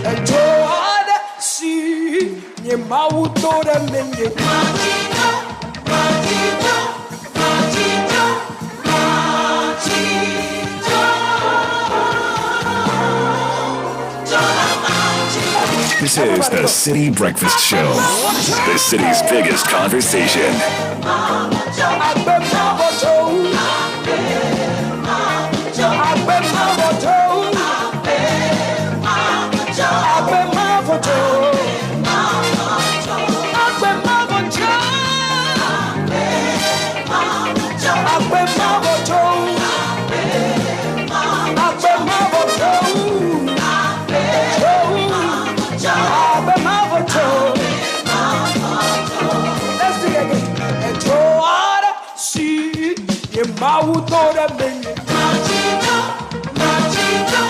and told see ye mauto da mende This is the Citi Breakfast Show, the city's biggest conversation. Mautora mende Machito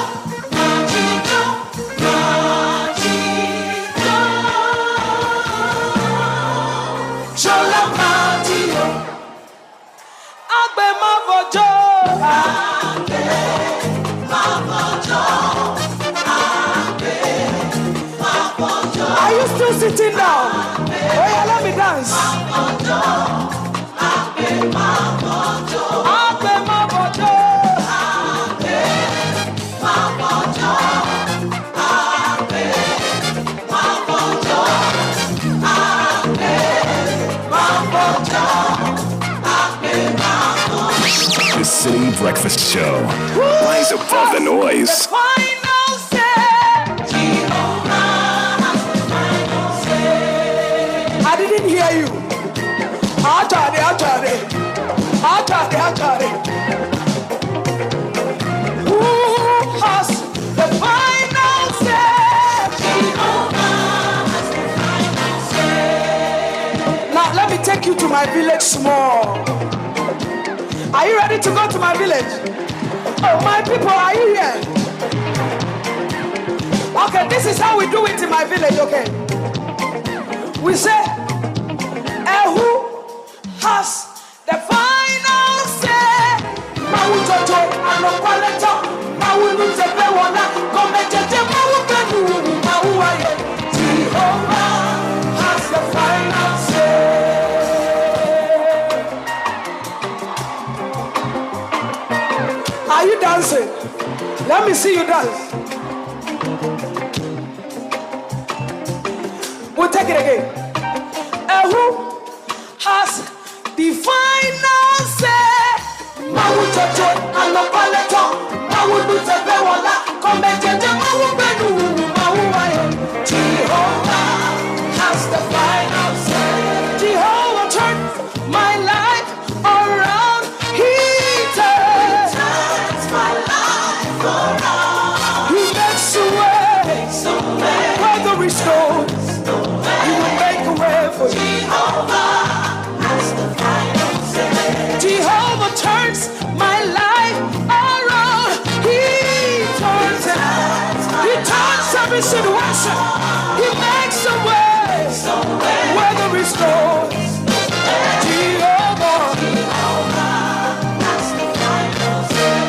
Chola Matio Agbe Mavojo Are you still sitting down? Oh yeah, let me dance. The Citi Breakfast Show. Rise above the noise. I didn't hear you. I'll try it. Who has the final say? Now let me take you to my village small. Are you ready to go to my village? Oh, my people, are you here? Okay, this is how we do it in my village, okay? We say, who has the final say? Mautoto, Anokwaleto, Maulutebe, Wana, Kometete, Maukanu, Mauaye. Jehovah has the final say. Are you dancing? Let me see you dance. We'll take it again. Who has the final say? Mautoto, Anokwaleto, Maulutebe, Wana, Kometete, Maukanu, Mauaye. Jehovah has the final say. Jehovah turns my life around. He turns my life around. He makes a way where there is no. He will make a way for you. Jehovah has the final say. Jehovah turns my life around. He turns every situation. He makes a way where there is no. Jehovah has the final say.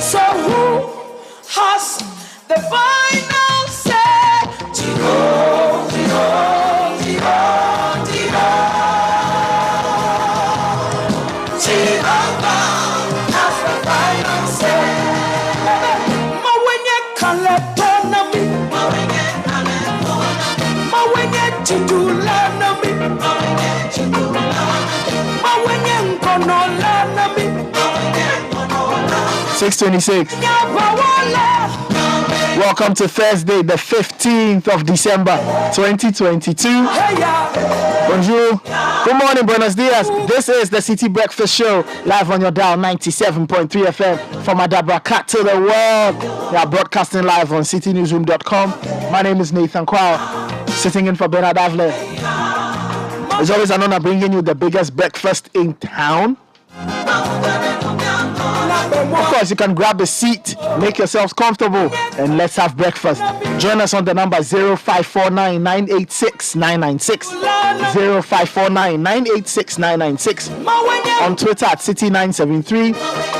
So who has the final say? Jehovah, Jehovah, Jehovah has the final say. Mawenye kaletona mi, mawenye chidulana mi, mawenye nkonolana mi. 6:26. Welcome to Thursday, the 15th of December, 2022. Bonjour. Good morning, buenos dias. This is the Citi Breakfast Show, live on your dial 97.3 FM from Adabraka to the world. We are broadcasting live on citinewsroom.com. My name is Nathan Quao, sitting in for Bernard Avle. It's always an honor bringing you the biggest breakfast in town. Of course, you can grab a seat, make yourselves comfortable, and let's have breakfast. Join us on the number 0549 986 996. 0549 986 996. On Twitter at Citi973.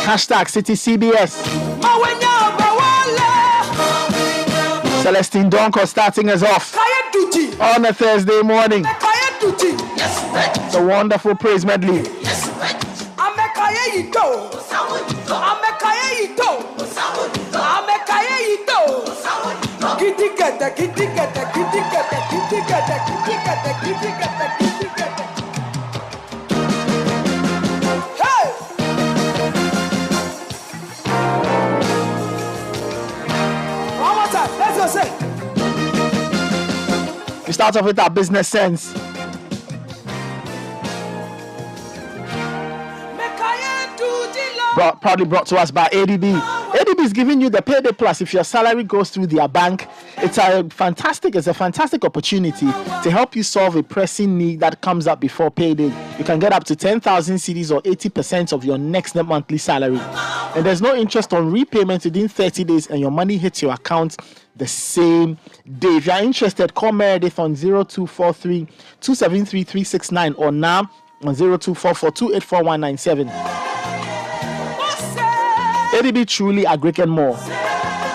Hashtag CityCBS. Celestine Donko starting us off on a Thursday morning. The wonderful praise medley. We start off with our business sense. Proudly brought to us by ADB. ADB is giving you the payday plus if your salary goes through their bank. It's a fantastic opportunity to help you solve a pressing need that comes up before payday. You can get up to 10,000 cedis or 80% of your next monthly salary. And there's no interest on repayment within 30 days and your money hits your account the same day. If you are interested, call Meredith on 0243 273 369 or now on 0244 284197. ADB truly agric and more.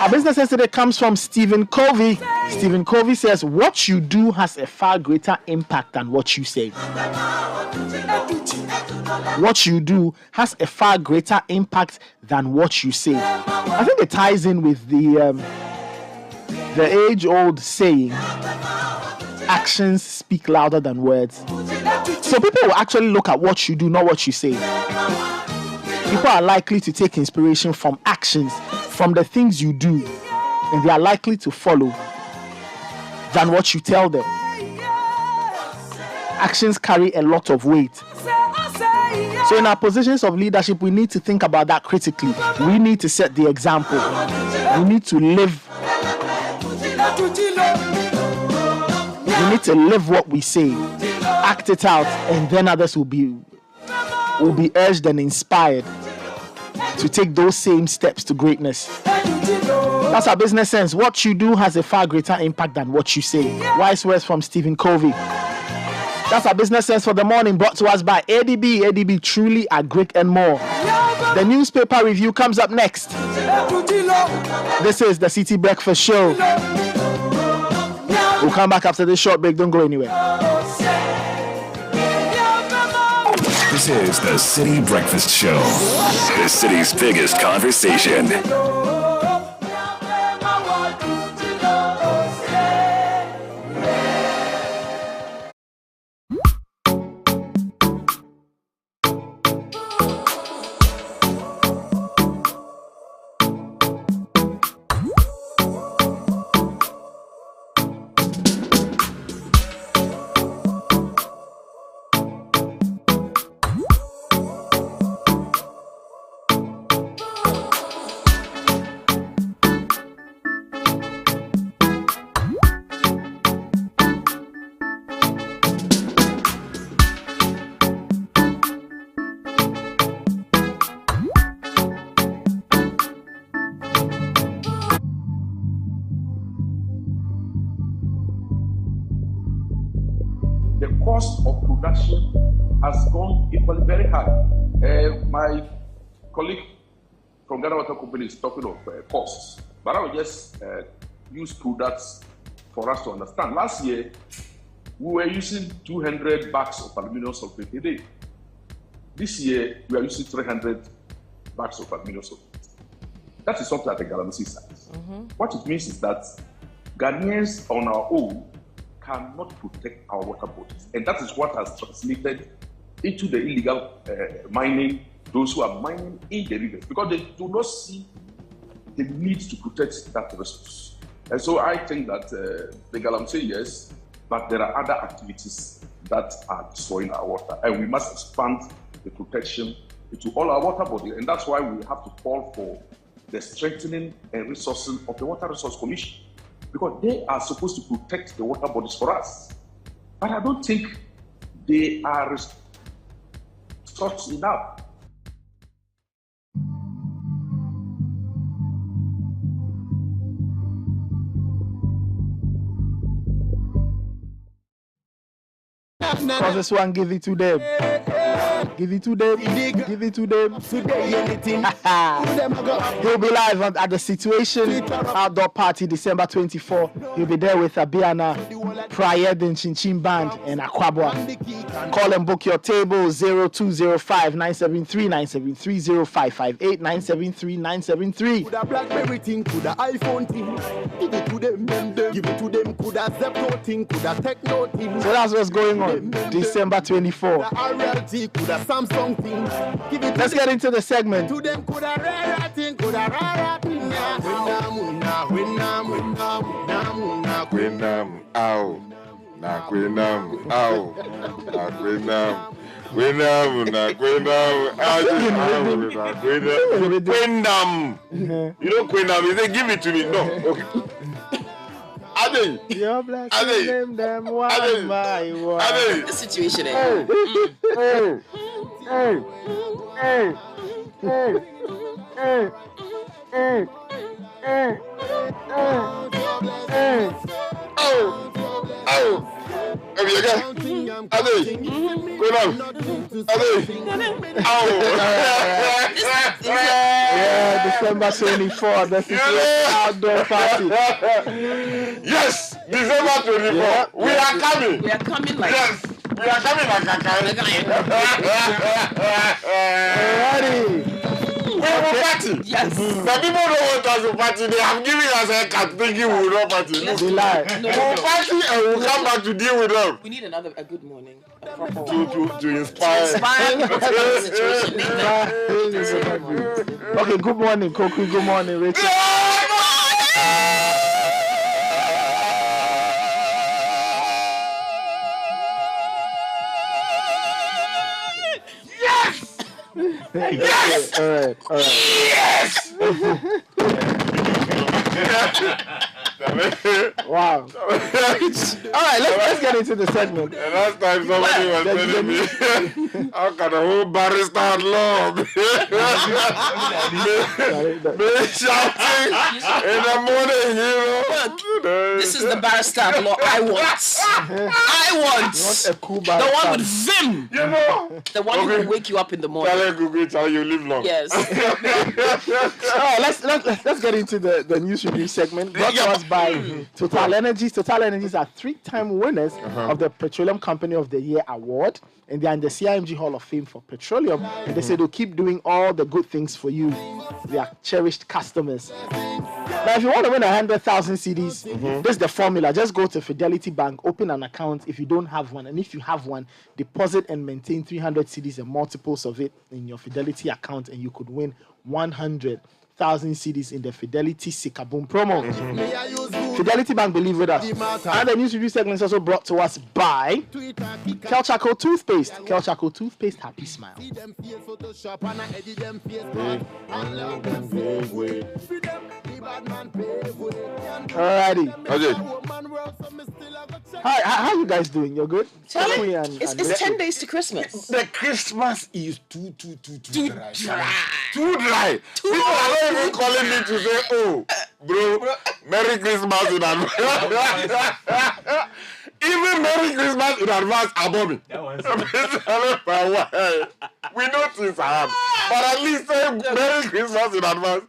Our business sense today comes from Stephen Covey. Stephen Covey says, what you do has a far greater impact than what you say. What you do has a far greater impact than what you say. I think it ties in with the age-old saying, actions speak louder than words. So people will actually look at what you do, not what you say. People are likely to take inspiration from actions, from the things you do, and they are likely to follow than what you tell them. Actions carry a lot of weight. So in our positions of leadership, we need to think about that critically. We need to set the example. We need to live. We need to live what we say, act it out, and then others will be urged and inspired to take those same steps to greatness. That's our business sense. What you do has a far greater impact than what you say. Wise words from Stephen Covey. That's our business sense for the morning, brought to us by ADB. ADB truly agric and more. The newspaper review comes up next. This is the Citi Breakfast Show. We'll come back after this short break. Don't go anywhere. This is the Citi Breakfast Show, the city's biggest conversation. Cost of production has gone equally very high. My colleague from Ghana Water Company is talking of costs, but I will just use products for us to understand. Last year, we were using 200 bags of aluminum sulfate a day. This year, we are using 300 bags of aluminum sulfate. That is something at the Galamsey size. What it means is that Ghanaians on our own cannot protect our water bodies. And that is what has translated into the illegal mining, those who are mining in the rivers, because they do not see the need to protect that resource. And so I think that the Galamsey, yes, but there are other activities that are destroying our water. And we must expand the protection into all our water bodies. And that's why we have to call for the strengthening and resourcing of the Water Resource Commission, because they are supposed to protect the water bodies for us. But I don't think they are resourced enough. Because this one give it to them. Give it to them. Give it to them. Today anything. He'll be live at the Situation Outdoor Party December 24. He'll be there with Abiana, Prayed and Chinchin Band and Akwabwa. Call and book your table 0205 973 973 0558 973 973. Coulda BlackBerry thing, coulda iPhone thing. Give it to them. Give it to them. Coulda Zepto thing, coulda Techno thing. So that's what's going on December 24. RLT, coulda Samsung thing. Give it. Let's get into the segment. To them coulda rare thing, coulda rare thing. Queenam, ow, na Queenam, ow, na Queenam, Queenam, na Queenam, Queenam. You know Queenam? You say give it to me. No, okay. Ade, Your blessing them one by one. Ade. The situation is. Yeah, December 24th, the Situation Outdoor Party. Yes, December 24th. Yeah. We are coming. We are coming like. Yes, we are coming like a Ready? We will party. Yes. The people don't want us to party. They have given us a cat thinking we will not party. They lie. We will party and we will come back to deal with them. We need a good morning. A proper one. To inspire. Inspire the situation. Nathan. Okay, good morning, Koku. Good morning, Rachel. Yes! All right. Yes! Wow. All right, let's get into the segment. The last time somebody was telling me, how can a whole barrister at law be shouting in the morning, you know? This is the barrister at law I want. I want. A cool The one with vim. You know? The one who will wake you up in the morning. Tell Google, tell you live long. Yes. All right, let's get into the news review segment. Brought to us by Total Energies. Total Energies are 3-time winners of the Petroleum Company of the Year award, and they are in the CIMG Hall of Fame for petroleum. And they say they'll keep doing all the good things for you. They are cherished customers. Now, if you want to win 100,000 CDs, this is the formula. Just go to Fidelity Bank, open an account if you don't have one, and if you have one, deposit and maintain 300 CDs and multiples of it in your Fidelity account, and you could win 100,000 CDs in the Fidelity Sikaboom promo. Fidelity Bank, believe with us. And the news review segment is also brought to us by Kel Chaco Toothpaste. Kel Chaco Toothpaste, happy smile. Alrighty. Okay. Hi, how you guys doing? You're good? Charlie, And it's 10 days to Christmas. The Christmas is too Too dry. dry. Too dry. People are not even calling me to say, oh, bro, Merry Christmas in advance. Even Merry Christmas in advance, Abomi. We know things are hard. But at least say Merry Christmas in advance.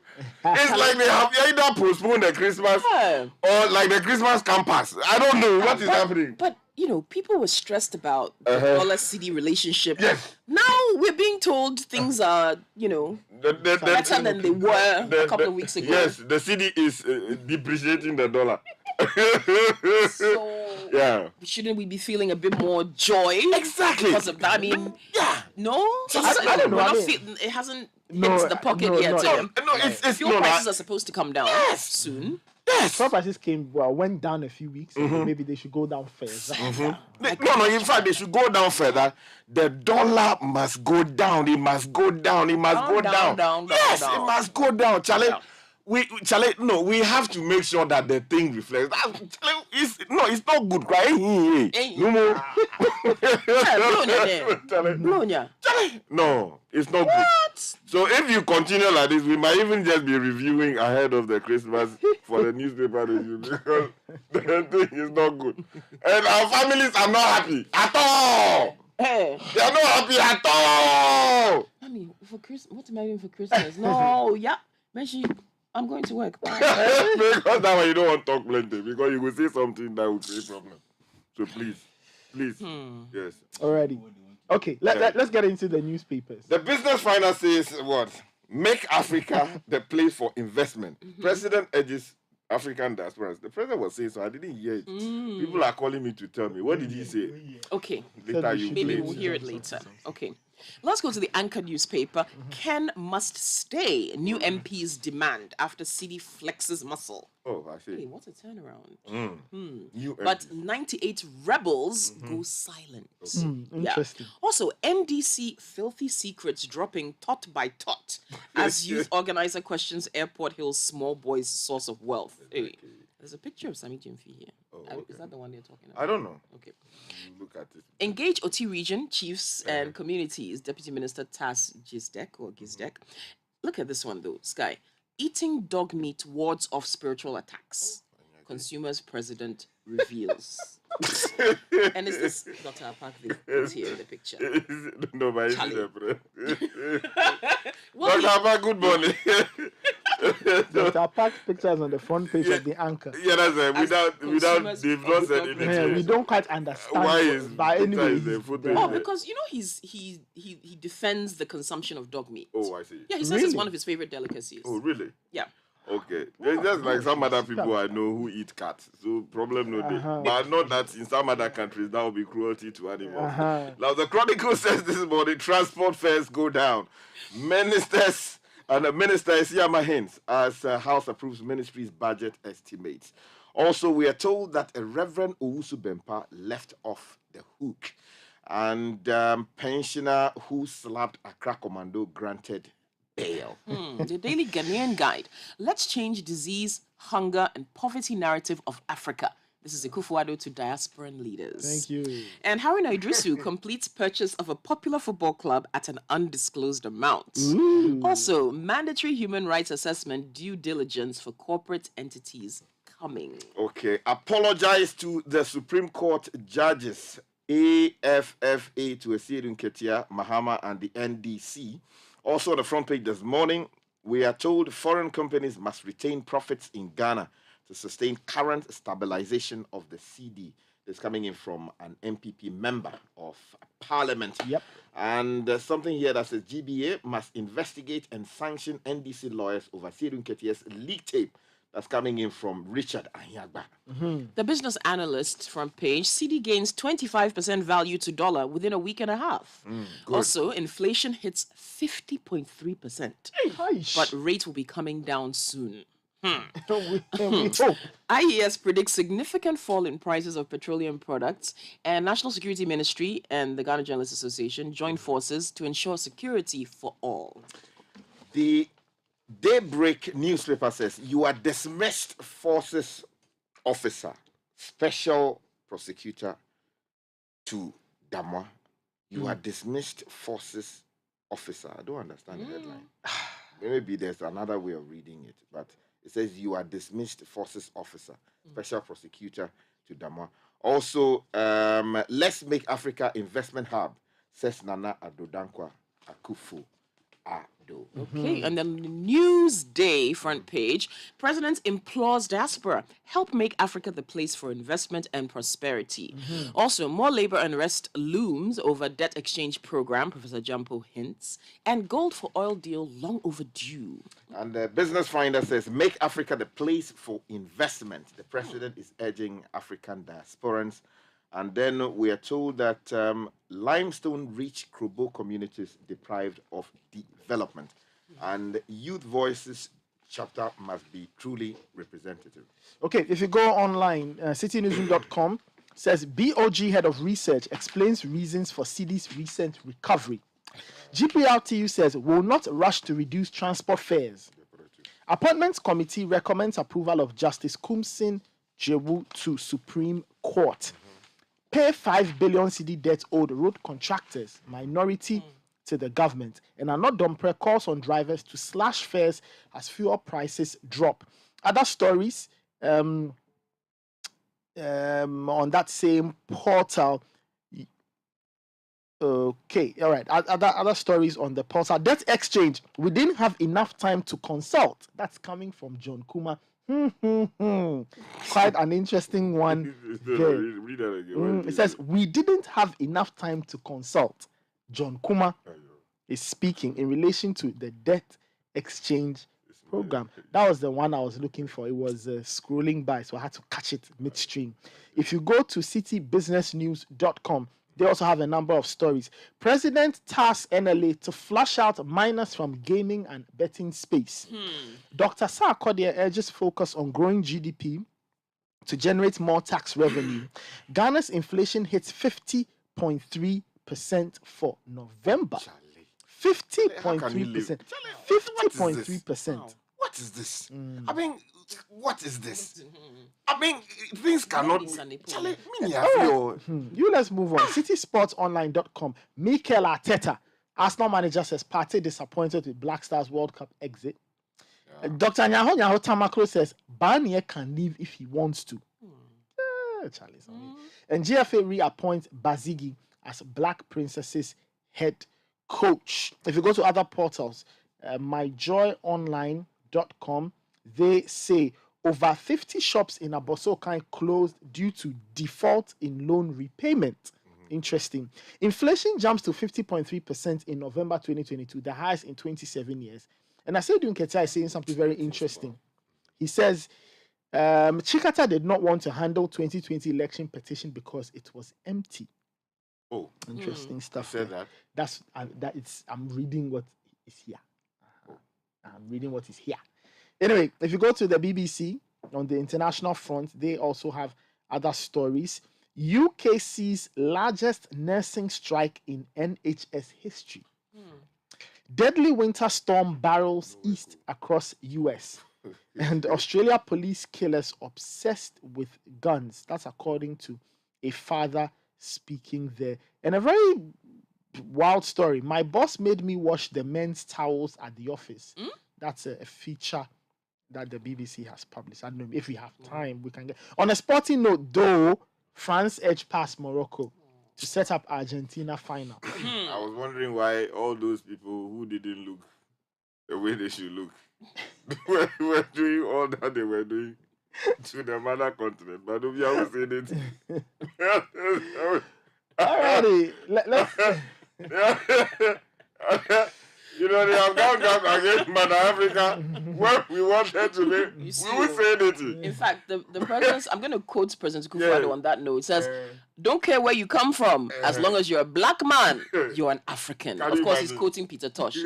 It's like they have either postponed the Christmas or like the Christmas campus. I don't know what is happening. But, you know, people were stressed about the dollar-city relationship. Yes. Now we're being told things are, you know, better than they were a couple of weeks ago. Yes, the city is depreciating the dollar. So, yeah. shouldn't we be feeling a bit more joy? Exactly. Because of that. I mean, no? I don't know. We're not I mean- feeling, it hasn't No, hit the pocket no, yet. no, It's Fuel prices are supposed to come down soon. fuel prices went down a few weeks ago. Maybe they should go down further. No, in fact, they should go down further. The dollar must go down. It must go down. It must go down. Yes, it must go down, Charlie. Yeah. We have to make sure that the thing reflects. It's not good, right? No more. No, it's not good. So if you continue like this, we might even just be reviewing ahead of the Christmas for the newspaper review because the thing is not good. And our families are not happy at all. Hey. They are not happy at all. Mommy, for Christmas, what am I doing for Christmas? No, yeah. I'm going to work. Because that way you don't want to talk plenty. Because you will say something that will create problem. So please. Yes. Alrighty. Okay, let's get into the newspapers. The Business Finder says what? Make Africa the place for investment. President urges African diasporas. The president was saying so. I didn't hear it. People are calling me to tell me. What did he say? Okay. Later you Maybe play we'll it. hear it later. Okay. Let's go to the Anchor newspaper. Ken must stay. New MPs demand after Citi flexes muscle. Oh, I see. Hey, what a turnaround. New But 98 rebels go silent. Interesting. Also, NDC filthy secrets dropping tot by tot as youth organizer questions Airport Hill's small boys' source of wealth. Hey, there's a picture of Sami Jimfi here. Is that the one they're talking about? I don't know. Okay. Look at it. Engage OT region, chiefs and communities, Deputy Minister Tas Gizdek. Look at this one though, Sky. Eating dog meat wards off spiritual attacks. Consumers president reveals. And is this Dr. Apak here in the picture? No, but it's Dr. Apak, good morning. Dr. Park's pictures on the front page of the Anchor. Yeah, that's it. Without they've not said anything. Yeah, we don't quite understand why is but anyway. Because you know he defends the consumption of dog meat. Oh, I see. Yeah, he says it's one of his favorite delicacies. Oh, really? Yeah. Okay. There's just like some other people I know who eat cats. So problem no day. But not that in some other countries that would be cruelty to animals. Now the Chronicle says this morning transport fares go down. Ministers and the minister is Yama hints as House approves ministry's budget estimates. Also, we are told that a Reverend Owusu Bempa left off the hook. And pensioner who slapped Accra Commando granted bail. The Daily Ghanaian Guide. Let's change disease, hunger, and poverty narrative of Africa. This is Akufo-Addo to diasporan leaders. Thank you. And Haruna Idrisu completes purchase of a popular football club at an undisclosed amount. Also, mandatory human rights assessment due diligence for corporate entities coming. Okay. Apologize to the Supreme Court judges, AFFA to Esiedun Ketia, Mahama, and the NDC. Also on the front page this morning, we are told foreign companies must retain profits in Ghana to sustain current stabilization of the CD. This coming in from an MPP member of Parliament. Yep. And something here that says GBA must investigate and sanction NDC lawyers over Esiedun Ketia's leak tape. That's coming in from Richard Anyagba. The business analyst front page, CD gains 25% value to dollar within a week and a half. Also, inflation hits 50.3%. But rate will be coming down soon. We hope. IES predicts significant fall in prices of petroleum products, and National Security Ministry and the Ghana Journalists Association join forces to ensure security for all. The Daybreak newspaper says, you are dismissed forces officer, special prosecutor to Damwa. You are dismissed forces officer. I don't understand the headline. Maybe there's another way of reading it, but it says you are dismissed forces officer, special prosecutor to Damwa. Also, let's make Africa investment hub, says Nana Addo Akufo-Addo. Okay, and then the Newsday front page, President implores diaspora, help make Africa the place for investment and prosperity. Also, more labor unrest looms over debt exchange program, Professor Jampo hints, and gold for oil deal long overdue. And the Business Finder says, make Africa the place for investment. The president is urging African diasporans. And then we are told that limestone rich Krobo communities deprived of development. And youth voices chapter must be truly representative. Okay, if you go online, citynewsroom.com says BOG head of research explains reasons for CD's recent recovery. GPRTU says will not rush to reduce transport fares. Appointments Committee recommends approval of Justice Kumsin Jewu to Supreme Court. Pay 5 billion CD debt owed road contractors, minority to the government. And Anodompre calls on drivers to slash fares as fuel prices drop. Other stories on that same portal, Okay, all right. Other stories on the Pulsar. Debt exchange. We didn't have enough time to consult. That's coming from John Kuma. Quite an interesting one there. Read that again. It says, we didn't have enough time to consult. John Kuma is speaking in relation to the debt exchange program. That was the one I was looking for. It was scrolling by, so I had to catch it midstream. If you go to citybusinessnews.com, they also have a number of stories. President tasks NLA to flush out minors from gaming and betting space. Dr. Sarkodie urges focus on growing GDP to generate more tax revenue. Ghana's inflation hits 50.3% for November. 50.3%. 50.3%. What is this? I mean, what is this? I mean, things cannot. Charlie, You let's move on. CitySportsOnline.com. Mikel Arteta, Arsenal manager, says Partey disappointed with Black Stars World Cup exit. Dr. Nyaho Tamaklo says Barnier can leave if he wants to. Charlie, and GFA reappoints Bazigi as Black Princesses head coach. If you go to other portals, myjoyonline.com, they say over 50 shops in Abosokai closed due to default in loan repayment. Interesting. Inflation jumps to 50.3% in November 2022, the highest in 27 years. And I said Dunketia is saying something very interesting. He says Chikata did not want to handle 2020 election petition because it was empty. Oh, interesting stuff. Said that. I'm reading what is here. I'm reading what is here. Anyway, if you go to the BBC on the international front, they also have other stories. UK sees largest nursing strike in NHS history. Deadly winter storm barrels east across US. And Australia police killers obsessed with guns. That's according to a father speaking there. And a very wild story. My boss made me wash the men's towels at the office. That's a feature that the BBC has published. I don't know if we have time, we can get. On a sporting note, though, France edged past Morocco to set up Argentina final. I was wondering why all those people who didn't look the way they should look were doing all that they were doing to the mother continent. But if you haven't seen it. Alrighty, let's. You know, they have gone against Mother Africa where we wanted to be. We will say anything. In fact, the president, I'm going to quote President Kufuor on that note. It says, don't care where you come from, as long as you're a black man, you're an African. Of course, he's quoting Peter Tosh.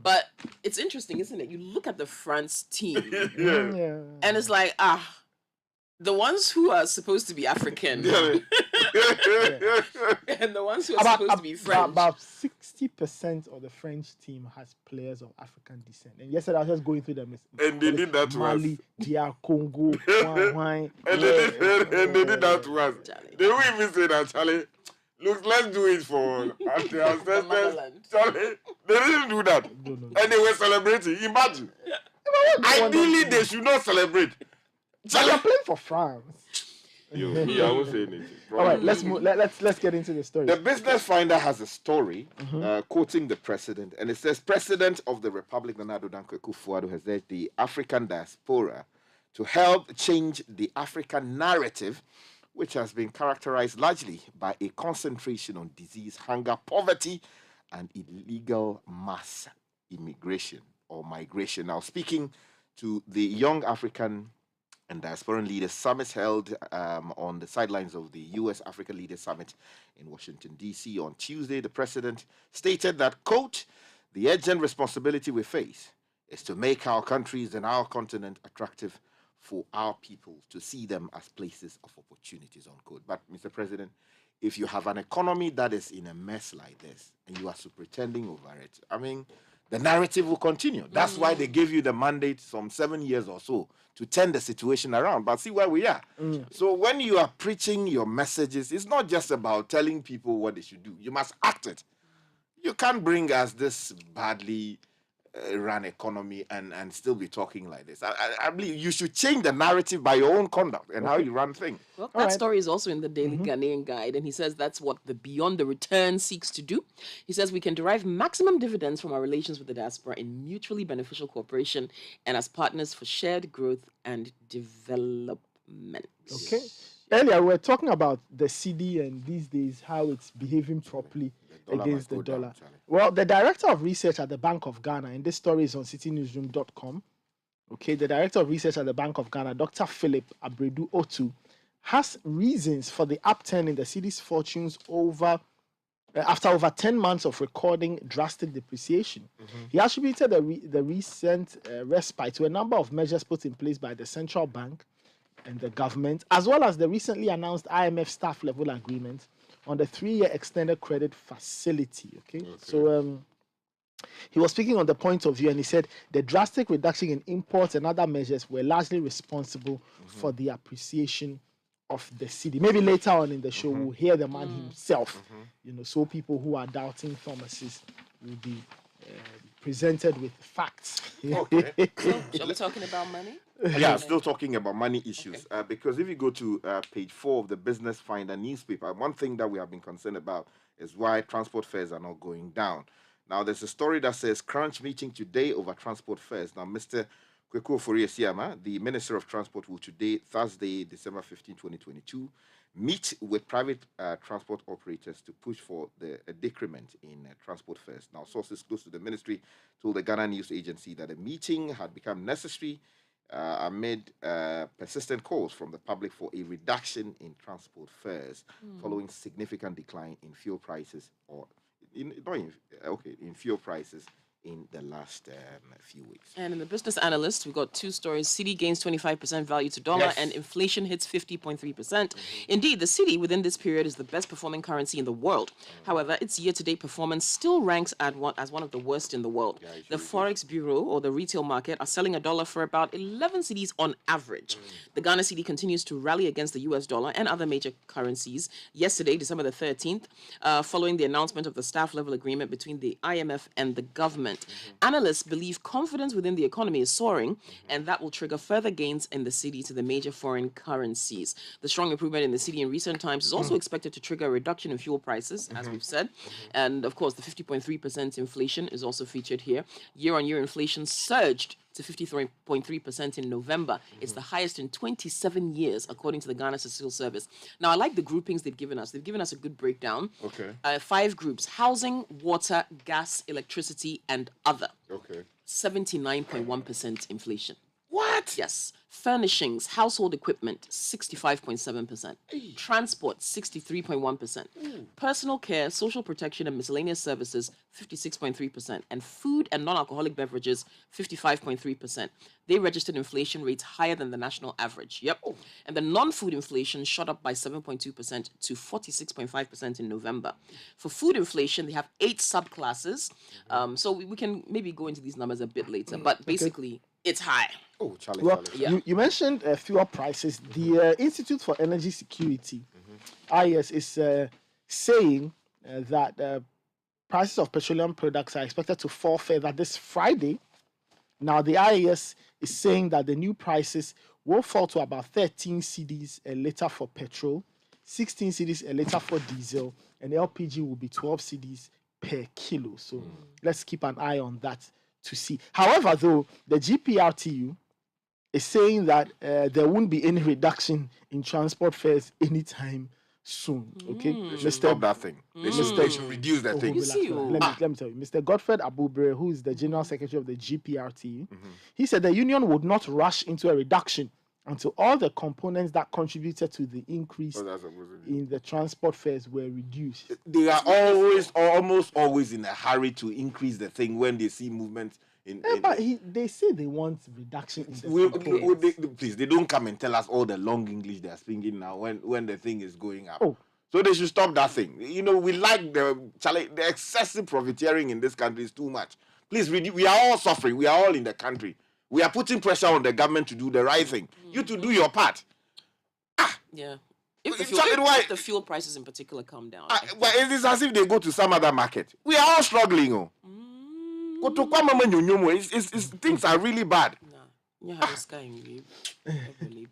But it's interesting, isn't it? You look at the France team, and it's like, the ones who are supposed to be African and the ones who are supposed to be French. About 60% of the French team has players of African descent. And yesterday I was just going through them. And they did that to us. Mali, DR Congo, and they did that to us. They will even say that, Charlie, look, let's do it for the ancestors. Charlie, they didn't do that. No. And they were celebrating. Imagine. Ideally, they should not celebrate. They're playing for France. I won't say anything. All right, let's move. Let's get into the story. The Business Finder has a story quoting the president, and it says, President of the Republic, Nana Addo Dankwa Akufo-Addo, has urged the African diaspora to help change the African narrative, which has been characterized largely by a concentration on disease, hunger, poverty, and illegal mass immigration or migration. Now, speaking to the Young African and Diasporan Leaders Summit held on the sidelines of the U.S. Africa Leaders Summit in Washington, D.C. on Tuesday, the president stated that, quote, the urgent responsibility we face is to make our countries and our continent attractive for our people, to see them as places of opportunities, unquote. But, Mr. President, if you have an economy that is in a mess like this and you are pretending over it, I mean, the narrative will continue. That's why they gave you the mandate some 7 years or so to turn the situation around. But see where we are. So when you are preaching your messages, it's not just about telling people what they should do. You must act it. You can't bring us this badly run economy and still be talking like this. I believe you should change the narrative by your own conduct and how you run things. Well, that story is also in the Daily Ghanaian Guide, and he says that's what the Beyond the Return seeks to do. He says we can derive maximum dividends from our relations with the diaspora in mutually beneficial cooperation and as partners for shared growth and development. Okay. Earlier, we were talking about the cedi and these days how it's behaving properly against the dollar. Well, the director of research at the Bank of Ghana, and this story is on citynewsroom.com. Okay, the director of research at the Bank of Ghana, Dr. Philip Abredu Otu, has reasons for the upturn in the cedi's fortunes after over 10 months of recording drastic depreciation. He attributed the recent respite to a number of measures put in place by the central bank and the government, as well as the recently announced IMF staff level agreement on the 3-year extended credit facility. Okay. So he was speaking on the point of view, and he said the drastic reduction in imports and other measures were largely responsible for the appreciation of the cedi. Maybe later on in the show we'll hear the man himself. So people who are doubting Thomas's will be presented with facts. Okay. So we're talking about money? Yeah, still talking about money issues. Because if you go to page 4 of the Business Finder newspaper, one thing that we have been concerned about is why transport fares are not going down. Now, there's a story that says crunch meeting today over transport fares. Now, Mr. Kweko Ofori-Esiama, the Minister of Transport, will today, Thursday, December 15, 2022, meet with private transport operators to push for a decrement in transport fares. Now, sources close to the ministry told the Ghana News Agency that a meeting had become necessary amid persistent calls from the public for a reduction in transport fares following significant decline in fuel prices in fuel prices in the last few weeks. And in the Business Analyst, we got two stories. Cedi gains 25% value to dollar, and inflation hits 50.3%. Indeed, the cedi within this period is the best performing currency in the world. However, its year-to-date performance still ranks as one of the worst in the world. The Forex Bureau, or the retail market, are selling a dollar for about 11 cedis on average. The Ghana cedi continues to rally against the US dollar and other major currencies. Yesterday, December the 13th, following the announcement of the staff-level agreement between the IMF and the government, analysts believe confidence within the economy is soaring, and that will trigger further gains in the cedi to the major foreign currencies. The strong improvement in the cedi in recent times is also expected to trigger a reduction in fuel prices, as we've said. And of course, the 50.3% inflation is also featured here. Year-on-year inflation surged to 53.3% in November. It's the highest in 27 years, according to the Ghana Statistical Service. Now, I like the groupings they've given us. They've given us a good breakdown. 5 groups: housing, water, gas, electricity, and other. 79.1% inflation. What? Yes. Furnishings, household equipment, 65.7%. Transport, 63.1%. Personal care, social protection, and miscellaneous services, 56.3%. And food and non-alcoholic beverages, 55.3%. They registered inflation rates higher than the national average. And the non-food inflation shot up by 7.2% to 46.5% in November. For food inflation, they have 8 subclasses. So we can maybe go into these numbers a bit later. But basically, it's high. You mentioned fuel prices. The Institute for Energy Security, IES, is saying that prices of petroleum products are expected to fall further this Friday. Now, the IES is saying that the new prices will fall to about 13 cedis a litre for petrol, 16 cedis a litre for diesel, and LPG will be 12 cedis per kilo. So let's keep an eye on that to see. However, though, the GPRTU is saying that there won't be any reduction in transport fares anytime soon. Okay, They should stop that thing. They should reduce that thing. Let me tell you, Mr. Godfred Abubere, who is the General Secretary of the GPRTU, he said the union would not rush into a reduction until all the components that contributed to the increase in the transport fares were reduced. They are almost always in a hurry to increase the thing when they see movement. But they say they want reduction in the please, they don't come and tell us all the long English they are speaking now when the thing is going up. So they should stop that thing. We like the excessive profiteering in this country is too much. Please, we are all suffering. We are all in the country. We are putting pressure on the government to do the right thing. You to do your part. Yeah. If the fuel prices in particular come down. Well, it is as if they go to some other market. We are all struggling. Things are really bad.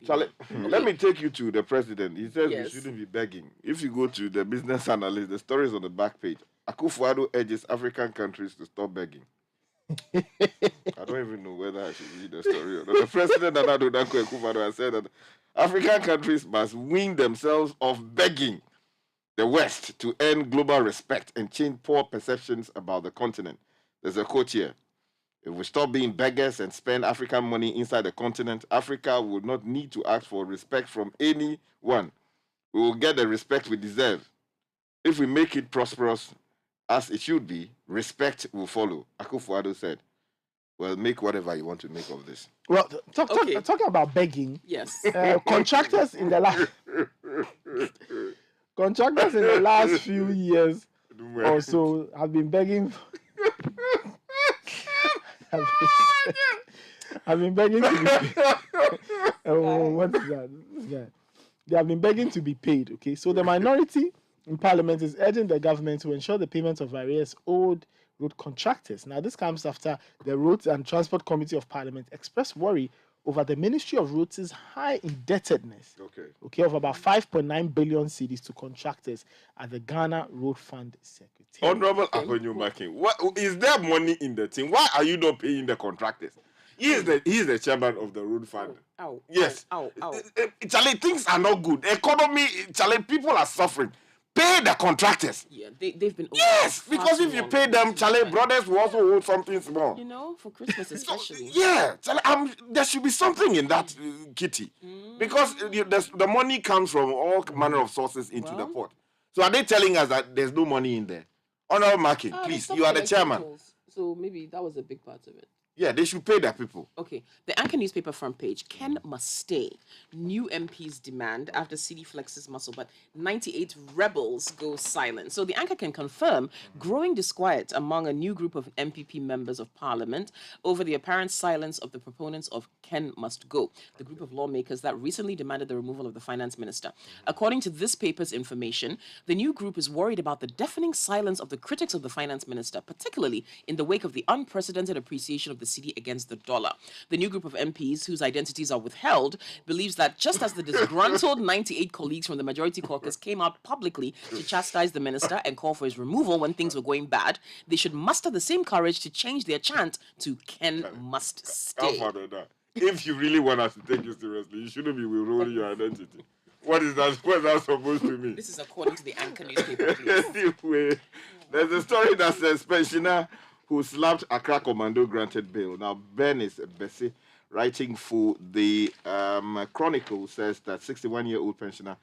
Charlie, let me take you to the president. He says we shouldn't be begging. If you go to the business analyst, the story is on the back page. Akufo-Addo urges African countries to stop begging. I don't even know whether I should read the story or not. The president Nana Danko Akufo-Addo has said that African countries must wean themselves off begging the West to earn global respect and change poor perceptions about the continent. There's a quote here. If we stop being beggars and spend African money inside the continent, Africa would not need to ask for respect from anyone. We will get the respect we deserve. If we make it prosperous as it should be, respect will follow. Akufo-Addo said, well, make whatever you want to make of this. Well, talking about begging. Yes. Contractors in the last few years or so have been begging. I've been begging to be paid. What is that? Yeah. They have been begging to be paid, okay? So the minority in Parliament is urging the government to ensure the payment of various owed road contractors. Now, this comes after the Roads and Transport Committee of Parliament expressed worry over the Ministry of Roads' high indebtedness, okay, of about 5.9 billion cedis to contractors at the Ghana Road Fund Secretariat. Honorable Avenue Makin, what is there money in the thing? Why are you not paying the contractors? He is the chairman of the road fund. Yes. Charlie, things are not good. Economy, Charlie, people are suffering. Pay the contractors. Yeah, they've been. Yes, because if you pay them, Charlie, brothers will also hold something small. You know, for Christmas especially. Charlie, there should be something in that kitty, because the money comes from all manner of sources into the pot. So are they telling us that there's no money in there? Honorable Makin, please, you are the chairman. So maybe that was a big part of it. Yeah, they should pay their people. Okay. The Anchor newspaper front page. Ken must stay. New MPs demand after Citi flexes muscle, but 98 rebels go silent. So the Anchor can confirm growing disquiet among a new group of MPP members of Parliament over the apparent silence of the proponents of Ken must go, the group of lawmakers that recently demanded the removal of the finance minister. According to this paper's information, the new group is worried about the deafening silence of the critics of the finance minister, particularly in the wake of the unprecedented appreciation of the cedi against the dollar. The new group of MPs, whose identities are withheld, believes that just as the disgruntled 98 colleagues from the majority caucus came out publicly to chastise the minister and call for his removal when things were going bad, they should muster the same courage to change their chant to Ken must stay. If you really want us to take you seriously, you shouldn't be withholding your identity. What is that? What is that supposed to mean? This is according to the Anchor newspaper. Anyway, there's a story that says pensioner who slapped Accra Commando granted bail. Now, Ben is Bessie, writing for the Chronicle, says that 61-year-old pensioner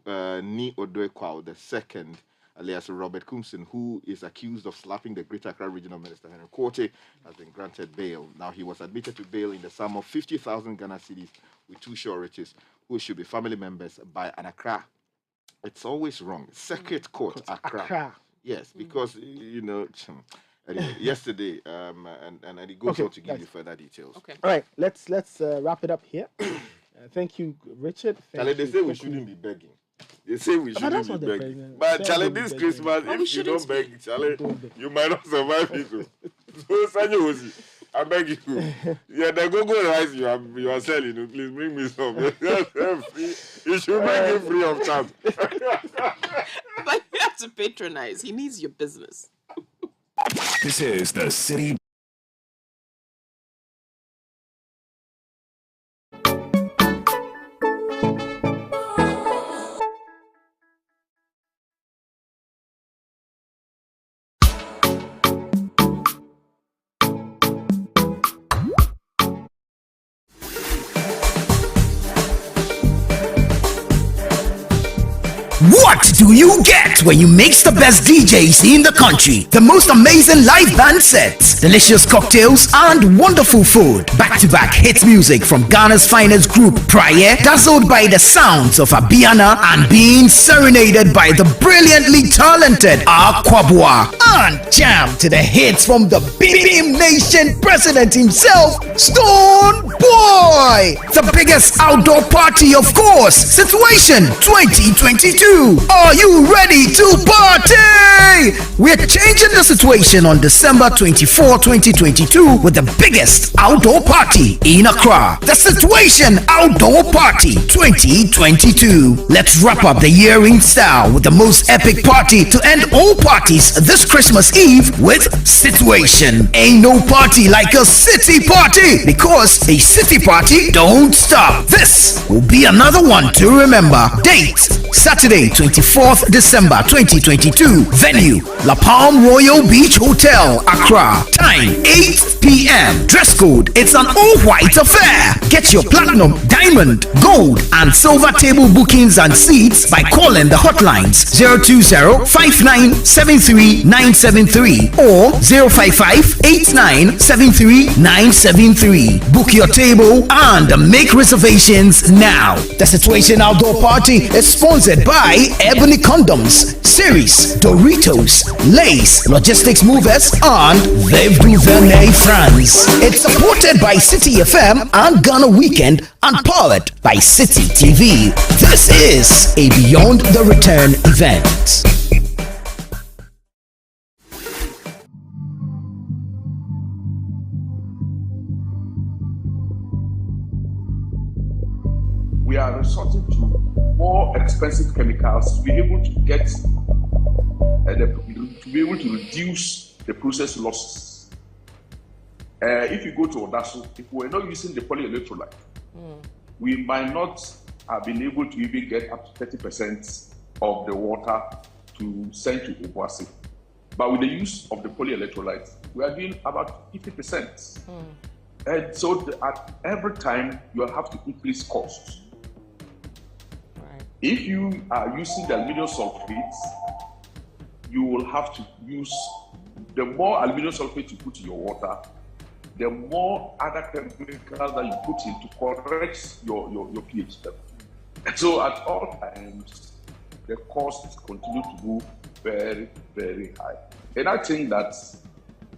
Ni Nathan Quao, the second, alias Robert Kumson, who is accused of slapping the Greater Accra Regional Minister Henry Quartey, has been granted bail. Now, he was admitted to bail in the sum of 50,000 Ghana cedis with two sureties who should be family members by an Accra. It's always wrong. Circuit Court, Accra. Yes, because, you know... Anyway, yesterday, and it goes on to give you further details. Okay. All right, let's wrap it up here. Thank you, Richard. Charlie, they say we shouldn't be begging. They say we shouldn't be begging. But Charlie, this Christmas, if you don't beg, Charlie, you might not survive it. So, Sanyo, I beg you. Yeah, the go-go rice you are selling, please bring me some. You should make it free of charge. But you have to patronize. He needs your business. This is the Citi. What do you get when you mix the best DJs in the country? The most amazing live band sets, delicious cocktails, and wonderful food. Back-to-back hit music from Ghana's finest group, Prayer, dazzled by the sounds of Abiana and being serenaded by the brilliantly talented Aquabua. And jam to the hits from the Beam Nation president himself, Stone Boy. The biggest outdoor party, of course, Situation 2022. 2022. Are you ready to party? We're changing the situation on December 24, 2022 with the biggest outdoor party in Accra. The Situation Outdoor Party 2022. Let's wrap up the year in style with the most epic party to end all parties this Christmas Eve with Situation. Ain't no party like a city party, because a city party don't stop. This will be another one to remember. Date Saturday 24th December 2022. Venue La Palm Royal Beach Hotel, Accra. Time 8 p.m. Dress code, it's an all-white affair. Get your platinum, diamond, gold and silver table bookings and seats by calling the hotlines 020-5973-973 or 055-8973-973. Book your table and make reservations now. The Situation Outdoor Party is sponsored by Ebony Condoms, Series, Doritos, Lays, Logistics Movers, and Veuve du Vernet France. It's supported by City FM and Ghana Weekend and powered by City TV. This is a Beyond the Return event. We are resorting to more expensive chemicals to be able to get to be able to reduce the process losses. If you go to Odasu, if we're not using the polyelectrolyte, we might not have been able to even get up to 30% of the water to send to Obuasi. But with the use of the polyelectrolyte, we are doing about 50%. And so at every time you have to increase costs. If you are using the aluminum sulfates, you will have to use, the more aluminum sulfate you put in your water, the more other chemicals that you put in to correct your pH level. So at all times, the costs continue to go very, very high. And I think that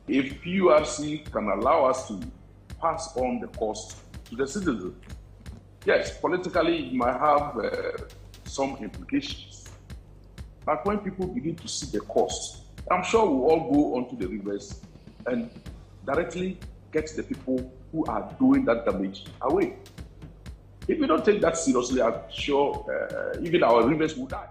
if PURC can allow us to pass on the cost to the citizens, yes, politically it might have some implications. But when people begin to see the cost, I'm sure we'll all go onto the rivers and directly get the people who are doing that damage away. If we don't take that seriously, I'm sure even our rivers will die.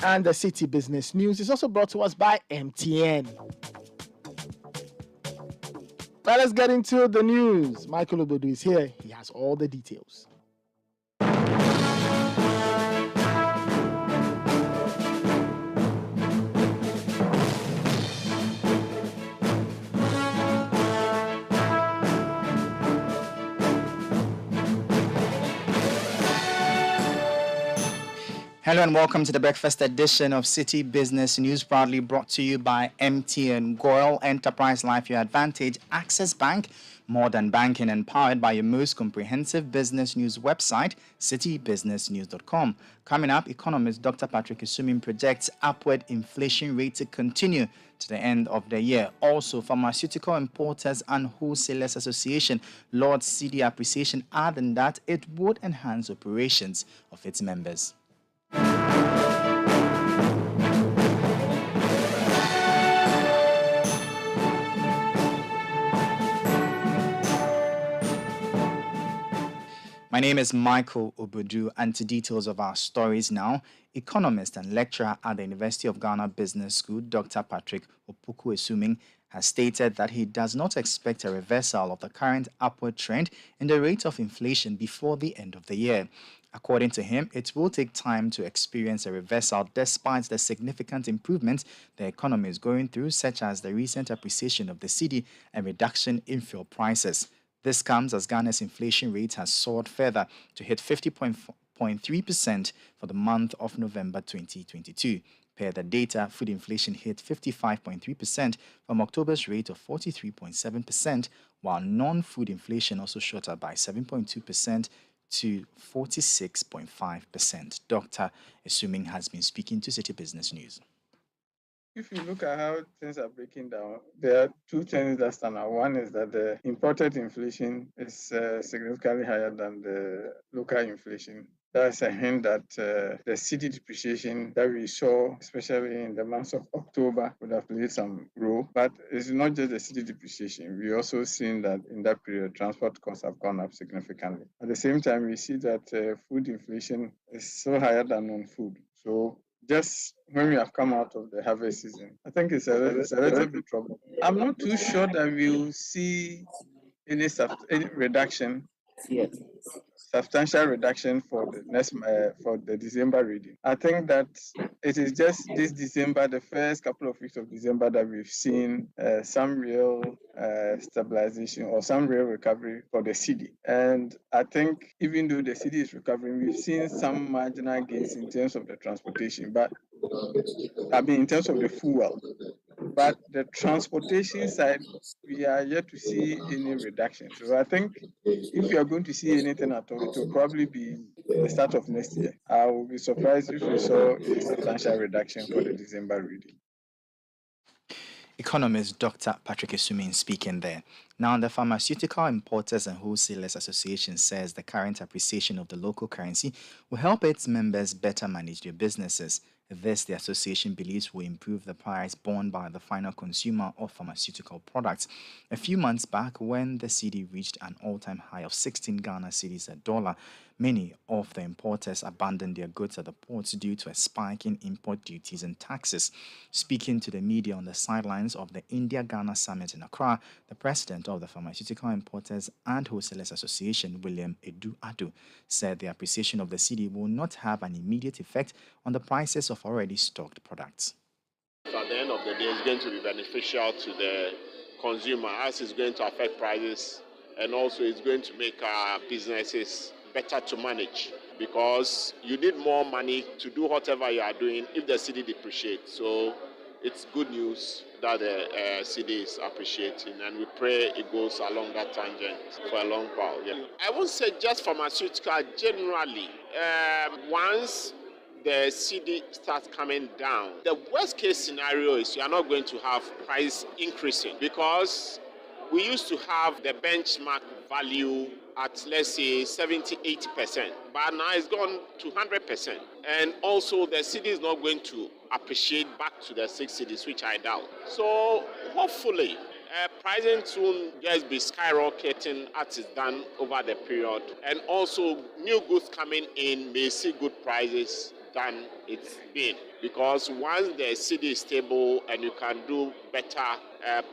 And the City Business News is also brought to us by MTN. Well, let's get into the news. Michael Obodu is here. He has all the details. Hello and welcome to the breakfast edition of City Business News, proudly brought to you by MTN, Goil Enterprise Life, your advantage, Access Bank, more than banking, and powered by your most comprehensive business news website, citybusinessnews.com. Coming up, economist Dr. Patrick Isumim projects upward inflation rate to continue to the end of the year. Also, Pharmaceutical Importers and Wholesalers Association lauds CD appreciation, adding that it would enhance operations of its members. My name is Michael Obodu, and to details of our stories now, economist and lecturer at the University of Ghana Business School, Dr. Patrick Opoku Esuming, has stated that he does not expect a reversal of the current upward trend in the rate of inflation before the end of the year. According to him, it will take time to experience a reversal despite the significant improvements the economy is going through, such as the recent appreciation of the cedi and reduction in fuel prices. This comes as Ghana's inflation rate has soared further to hit 50.3% for the month of November 2022. Per the data, food inflation hit 55.3% from October's rate of 43.7%, while non-food inflation also shot up by 7.2% to 46.5%. Dr. Esuming has been speaking to City Business News. if you look at how things are breaking down, there are two things that stand out. One is that the imported inflation is significantly higher than the local inflation. That's a hint that the city depreciation that we saw, especially in the months of October, would have played some role. But it's not just the city depreciation. We also seen that in that period, transport costs have gone up significantly. At the same time, we see that food inflation is still higher than non-food. So just when we have come out of the harvest season, I think it's a little bit trouble. I'm not too sure that we'll see any reduction, substantial reduction for the next for the December reading. I think that it is just this December, the first couple of weeks of December, that we've seen some real stabilization or some real recovery for the city. And I think even though the city is recovering, we've seen some marginal gains in terms of the transportation, but I mean in terms of the fuel. But the transportation side, we are yet to see any reduction. So I think if we are going to see anything at all, it will probably be the start of next year. I will be surprised if we saw a substantial reduction for the December reading. Economist Dr. Patrick Esuming speaking there. Now, the Pharmaceutical Importers and Wholesalers Association says the current appreciation of the local currency will help its members better manage their businesses. This, the association believes, will improve the price borne by the final consumer of pharmaceutical products. A few months back, when the cedi reached an all-time high of 16 Ghana cedis a dollar, many of the importers abandoned their goods at the ports due to a spike in import duties and taxes. Speaking to the media on the sidelines of the India-Ghana Summit in Accra, the president of the Pharmaceutical Importers and Wholesalers Association, William Adu, said the appreciation of the cedi will not have an immediate effect on the prices of already stocked products. At the end of the day, it's going to be beneficial to the consumer, as it's going to affect prices, and also it's going to make our businesses better to manage, because you need more money to do whatever you are doing if the cedi depreciates. So it's good news that the cedi is appreciating, and we pray it goes along that tangent for a long while. Yeah. I won't say just pharmaceutical, generally. Once the cedi starts coming down, the worst case scenario is you are not going to have price increasing, because we used to have the benchmark value at, let's say, 70-80%, but now it's gone to 100%. And also the cedi is not going to appreciate back to the 6 cedis, which I doubt. So hopefully pricing soon just be skyrocketing as it's done over the period, and also new goods coming in may see good prices than it's been, because once the cedi is stable and you can do better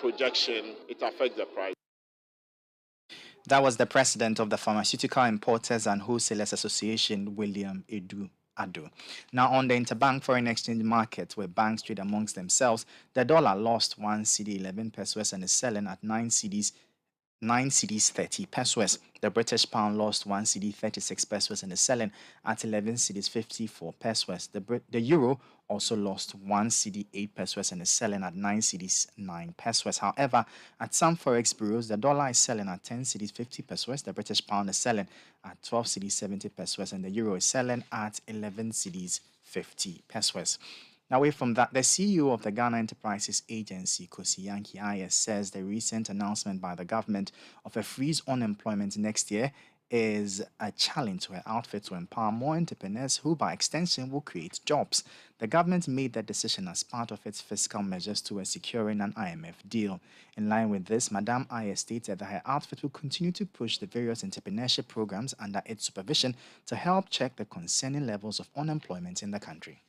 projection, it affects the price. That was the president of the Pharmaceutical Importers and Wholesalers Association, William Adu. Now, on the interbank foreign exchange market, where banks trade amongst themselves, the dollar lost 1 cedi 11 pesos and is selling at 9 cedis 30 pesos. The British pound lost 1 cedi 36 pesos and is selling at 11 cedis 54 pesos. The euro also lost 1 cedi 8 pesos and is selling at 9 cedis 9 pesos. However, at some forex bureaus, the dollar is selling at 10 cedis 50 pesos. The British pound is selling at 12 cedis 70 pesos, and the euro is selling at 11 cedis 50 pesos. Now, away from that, the CEO of the Ghana Enterprises Agency, Kosi Yankee Ayers, says the recent announcement by the government of a freeze on employment next year is a challenge to her outfit to empower more entrepreneurs who, by extension, will create jobs. The government made that decision as part of its fiscal measures towards securing an IMF deal. In line with this, Madame Ayers stated that her outfit will continue to push the various entrepreneurship programs under its supervision to help check the concerning levels of unemployment in the country.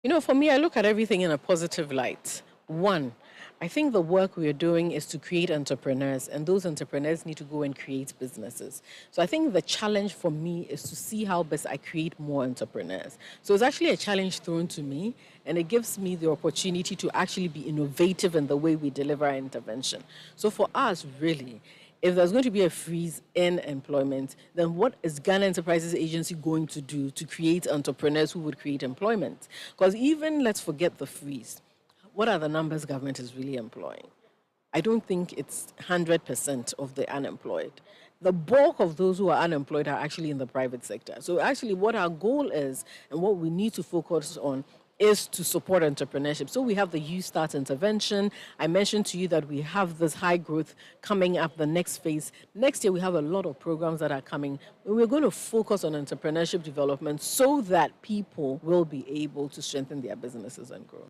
You know, for me, I look at everything in a positive light. One, I think the work we are doing is to create entrepreneurs, and those entrepreneurs need to go and create businesses. So I think the challenge for me is to see how best I create more entrepreneurs. So it's actually a challenge thrown to me, and it gives me the opportunity to actually be innovative in the way we deliver our intervention. So for us, really, if there's going to be a freeze in employment, then what is Ghana Enterprises Agency going to do to create entrepreneurs who would create employment? Because even, let's forget the freeze, what are the numbers government is really employing? I don't think it's 100% of the unemployed. The bulk of those who are unemployed are actually in the private sector. So actually what our goal is and what we need to focus on is to support entrepreneurship. So we have the Youth Start Intervention. I mentioned to you that we have this high growth coming up the next phase. Next year, we have a lot of programs that are coming. We're going to focus on entrepreneurship development so that people will be able to strengthen their businesses and grow.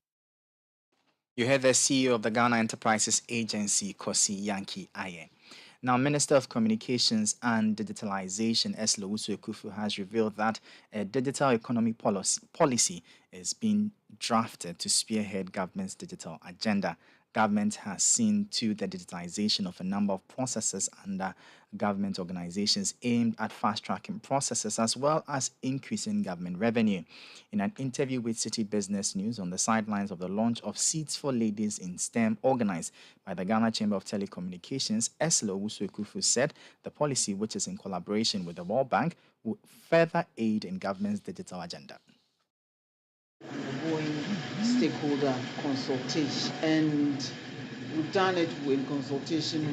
You heard the CEO of the Ghana Enterprises Agency, Kosi Yankee Aye. Now, Minister of Communications and Digitalization, Esla Owusu-Ekufu, has revealed that a digital economy policy is being drafted to spearhead government's digital agenda. Government has seen to the digitalization of a number of processes under government organizations aimed at fast-tracking processes as well as increasing government revenue. In an interview with Citi Business News on the sidelines of the launch of Seats for Ladies in STEM organized by the Ghana Chamber of Telecommunications, Esla Owusu-Ekufu said the policy, which is in collaboration with the World Bank, would further aid in government's digital agenda. Ongoing stakeholder consultation, and we've done it in consultation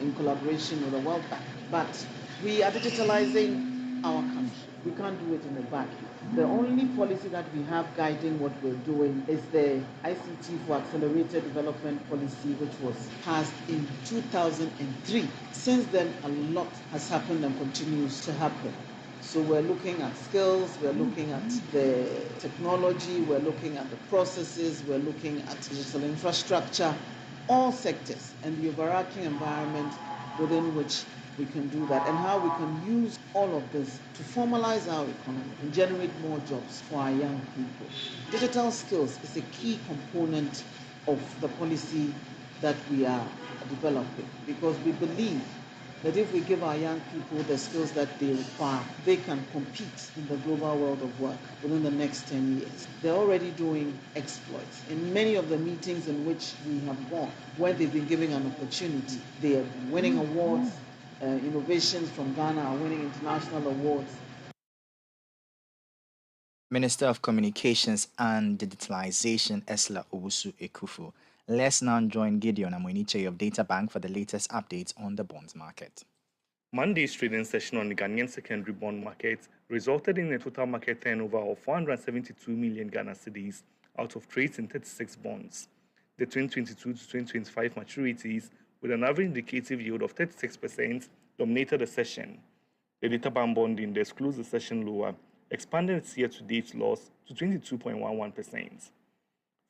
in collaboration with the World Bank. But we are digitalizing our country. We can't do it in a vacuum. The only policy that we have guiding what we're doing is the ICT for Accelerated Development Policy, which was passed in 2003. Since then, a lot has happened and continues to happen. So we're looking at skills, we're looking at the technology, we're looking at the processes, we're looking at digital infrastructure, all sectors, and the overarching environment within which we can do that, and how we can use all of this to formalize our economy and generate more jobs for our young people. Digital skills is a key component of the policy that we are developing, because we believe that if we give our young people the skills that they require, they can compete in the global world of work within the next 10 years. They're already doing exploits. In many of the meetings in which we have gone, where they've been given an opportunity, they are winning awards. Innovations from Ghana are winning international awards. Minister of Communications and Digitalization, Esla Owusu-Ekufu. Let's now join Gideon Amweniche of Data Bank for the latest updates on the bonds market. Monday's trading session on the Ghanaian secondary bond market resulted in a total market turnover of 472 million Ghana cedis out of trades in 36 bonds. The 2022 to 2025 maturities, with an average indicative yield of 36%, dominated the session. The Data Bank bond index closed the session lower, expanding its year-to-date loss to 22.11%.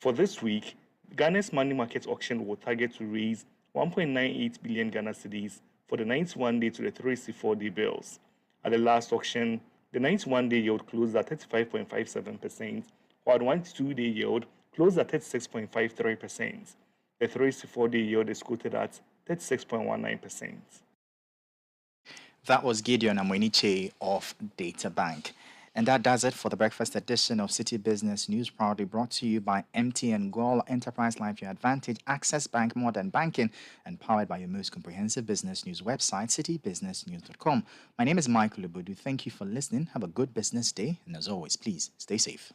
For this week, Ghana's money market auction will target to raise 1.98 billion Ghana cedis for the 91-day to the 364-day bills. At the last auction, the 91-day yield closed at 35.57%, while the 102-day yield closed at 36.53%. The 364-day yield is quoted at 36.19%. That was Gideon Amweniche of Data Bank. And that does it for the breakfast edition of Citi Business News, proudly brought to you by MTN Goal Enterprise Life Your Advantage, Access Bank Modern Banking, and powered by your most comprehensive business news website, citybusinessnews.com. My name is Michael Lubudu. Thank you for listening. Have a good business day. And as always, please stay safe.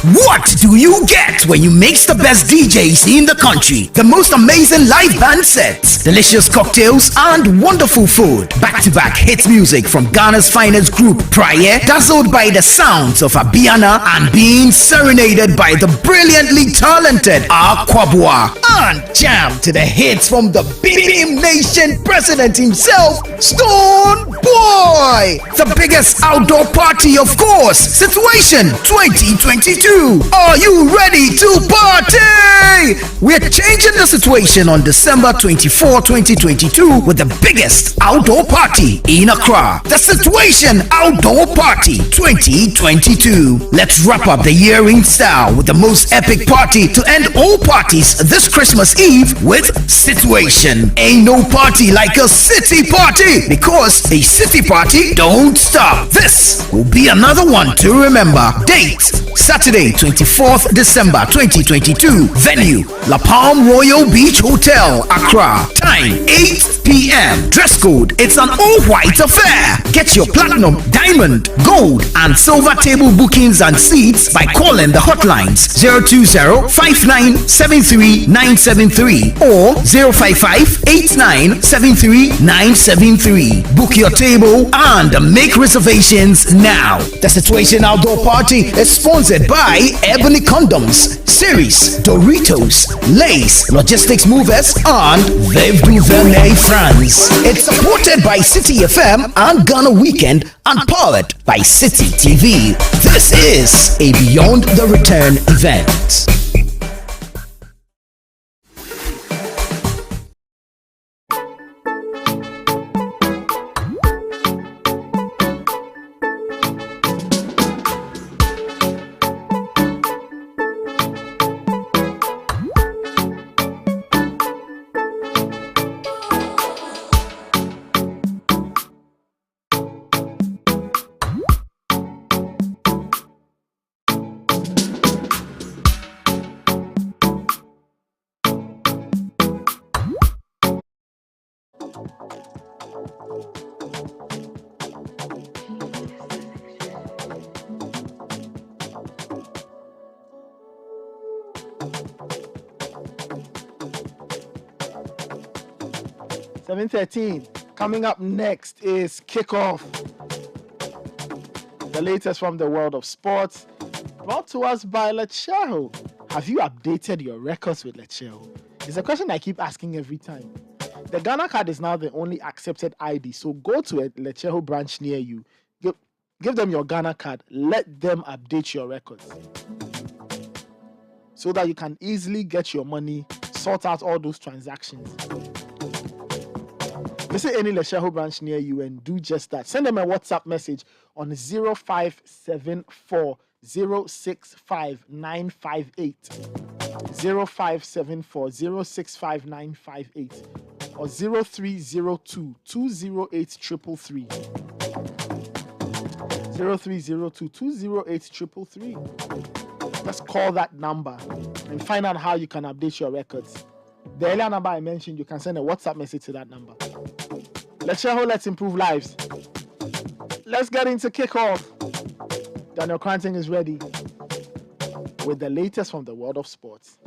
What do you get when you mix the best DJs in the country? The most amazing live band sets, delicious cocktails, and wonderful food. Back-to-back hit music from Ghana's finest group, Prayer, dazzled by the sounds of Abiana and being serenaded by the brilliantly talented Aquabua. And jam to the hits from the Beam Nation president himself, Stone Boy. The biggest outdoor party, of course, Situation 2022. Are you ready to party? We're changing the situation on December 24, 2022 with the biggest outdoor party in Accra. The Situation Outdoor Party 2022. Let's wrap up the year in style with the most epic party to end all parties this Christmas Eve with Situation. Ain't no party like a city party, because a city party don't stop. This will be another one to remember. Date Saturday 24th December 2022. Venue La Palm Royal Beach Hotel, Accra. Time 8 p.m. Dress code, it's an all-white affair. Get your platinum, diamond, gold, and silver table bookings and seats by calling the hotlines 020-5973-973 or 055-8973-973. Book your table and make reservations now. The Situation Outdoor Party is sponsored by Ebony Condoms, Series, Doritos, Lays, Logistics Movers, and Vive du Vernet France. It's supported by Citi FM and Ghana Weekend and powered by Citi TV. This is a Beyond the Return event. Coming up next is Kickoff. The latest from the world of sports, brought to us by Lecheho. Have you updated your records with Lecheho? It's a question I keep asking every time. The Ghana card is now the only accepted ID, so go to a Lecheho branch near you. Give them your Ghana card. Let them update your records so that you can easily get your money, sort out all those transactions. Visit any Lecheho branch near you and do just that. Send them a WhatsApp message on 0574 065 958, 0574 065 958, or 0302 208 333, 0302 208 333. Let's call that number and find out how you can update your records. The earlier number I mentioned, you can send a WhatsApp message to that number. Lecheho, let's improve lives. Let's get into Kickoff. Daniel Cranting is ready with the latest from the world of sports.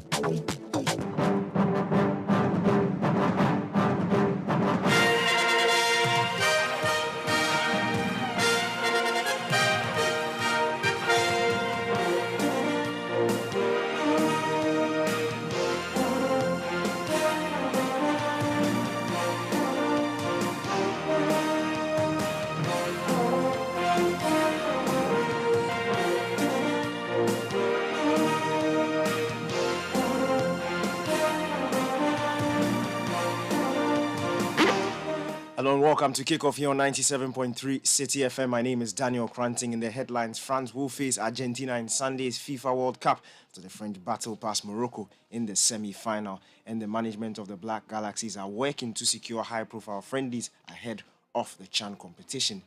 Hello and welcome to Kickoff here on 97.3 Citi FM. My name is Daniel Cranting. In the headlines, France will face Argentina in Sunday's FIFA World Cup after the French battle past Morocco in the semi-final. And the management of the Black Galaxies are working to secure high-profile friendlies ahead of the CHAN competition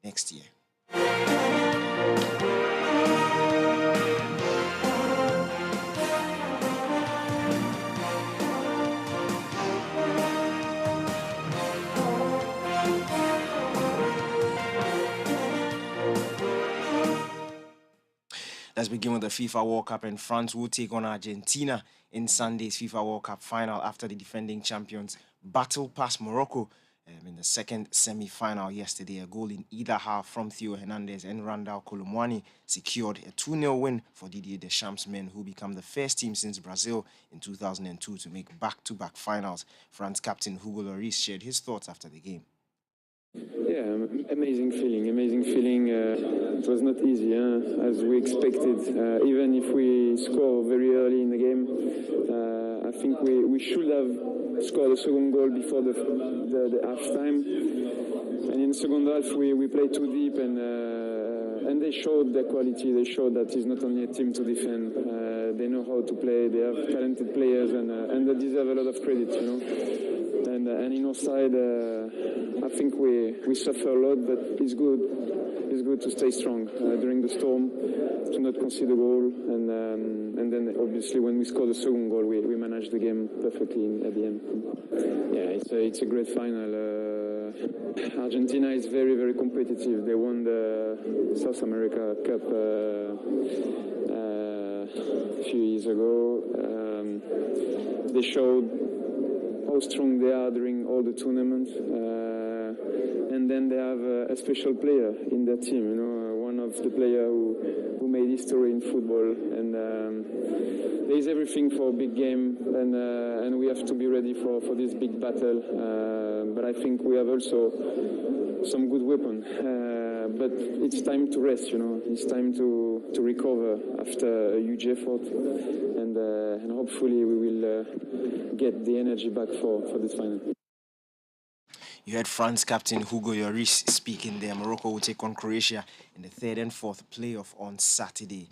next year. Let's begin with the FIFA World Cup, and France will take on Argentina in Sunday's FIFA World Cup final after the defending champions battle past Morocco in the second semi-final yesterday. A goal in either half from Theo Hernandez and Randall Colomwani secured a 2-0 win for Didier Deschamps' men, who become the first team since Brazil in 2002 to make back-to-back finals. France captain Hugo Lloris shared his thoughts after the game. Yeah, amazing feeling. It was not easy, as we expected. Even if we score very early in the game, I think we should have scored a second goal before the half-time. And in the second half, we played too deep, and they showed their quality. They showed that it's not only a team to defend. They know how to play. They have talented players, and they deserve a lot of credit, you know. And in our side, I think we suffer a lot, but it's good able to stay strong during the storm, to not concede a goal, and then obviously when we scored the second goal, we managed the game perfectly at the end. Yeah, it's a great final. Argentina is very, very competitive. They won the South America Cup a few years ago. They showed how strong they are during all the tournaments. And then they have a special player in their team, one of the players who made history in football. And there is everything for a big game, and we have to be ready for this big battle. But I think we have also some good weapons. But it's time to rest, It's time to recover after a huge effort, and hopefully we will get the energy back for this final. You heard France captain Hugo Lloris speaking there. Morocco will take on Croatia in the third and fourth playoff on Saturday.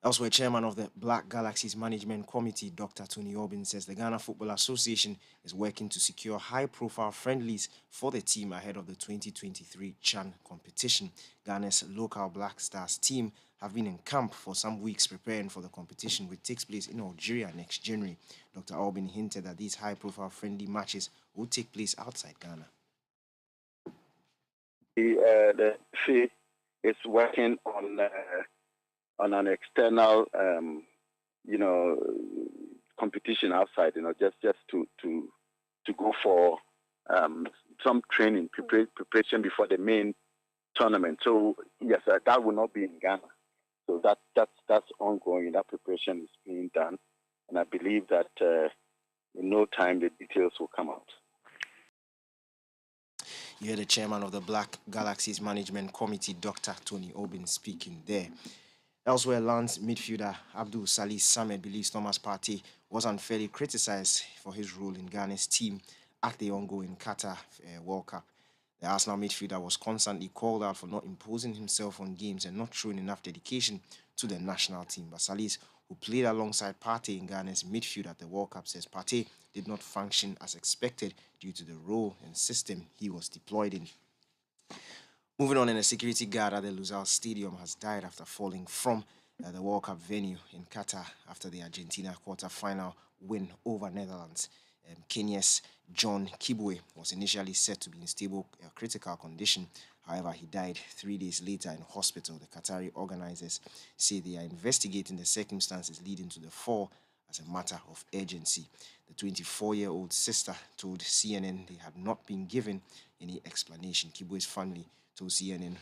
Elsewhere, chairman of the Black Galaxies Management Committee, Dr. Tony Obin, says the Ghana Football Association is working to secure high-profile friendlies for the team ahead of the 2023 CHAN competition. Ghana's local Black Stars team have been in camp for some weeks preparing for the competition, which takes place in Algeria next January. Dr. Obin hinted that these high-profile friendly matches will take place outside Ghana. The FA is working on an external, competition outside. Just to go for some training preparation before the main tournament. So yes, that will not be in Ghana. So that's ongoing. That preparation is being done, and I believe that in no time the details will come out. You heard the chairman of the Black Galaxies Management Committee, Dr. Tony Obin, speaking there. Elsewhere, Lance midfielder Abdul Salih Samed believes Thomas Partey was unfairly criticized for his role in Ghana's team at the ongoing Qatar World Cup. The Arsenal midfielder was constantly called out for not imposing himself on games and not showing enough dedication to the national team. But Salih, who played alongside Partey in Ghana's midfield at the World Cup, says Partey did not function as expected due to the role and system he was deployed in. Moving on, in a security guard at the Lusail Stadium has died after falling from the World Cup venue in Qatar after the Argentina quarter-final win over Netherlands. Kenya's John Kibwe was initially said to be in stable critical condition. However, he died 3 days later in hospital. The Qatari organizers say they are investigating the circumstances leading to the fall as a matter of urgency. The 24-year-old sister told CNN they had not been given any explanation. Kibwe's family told CNN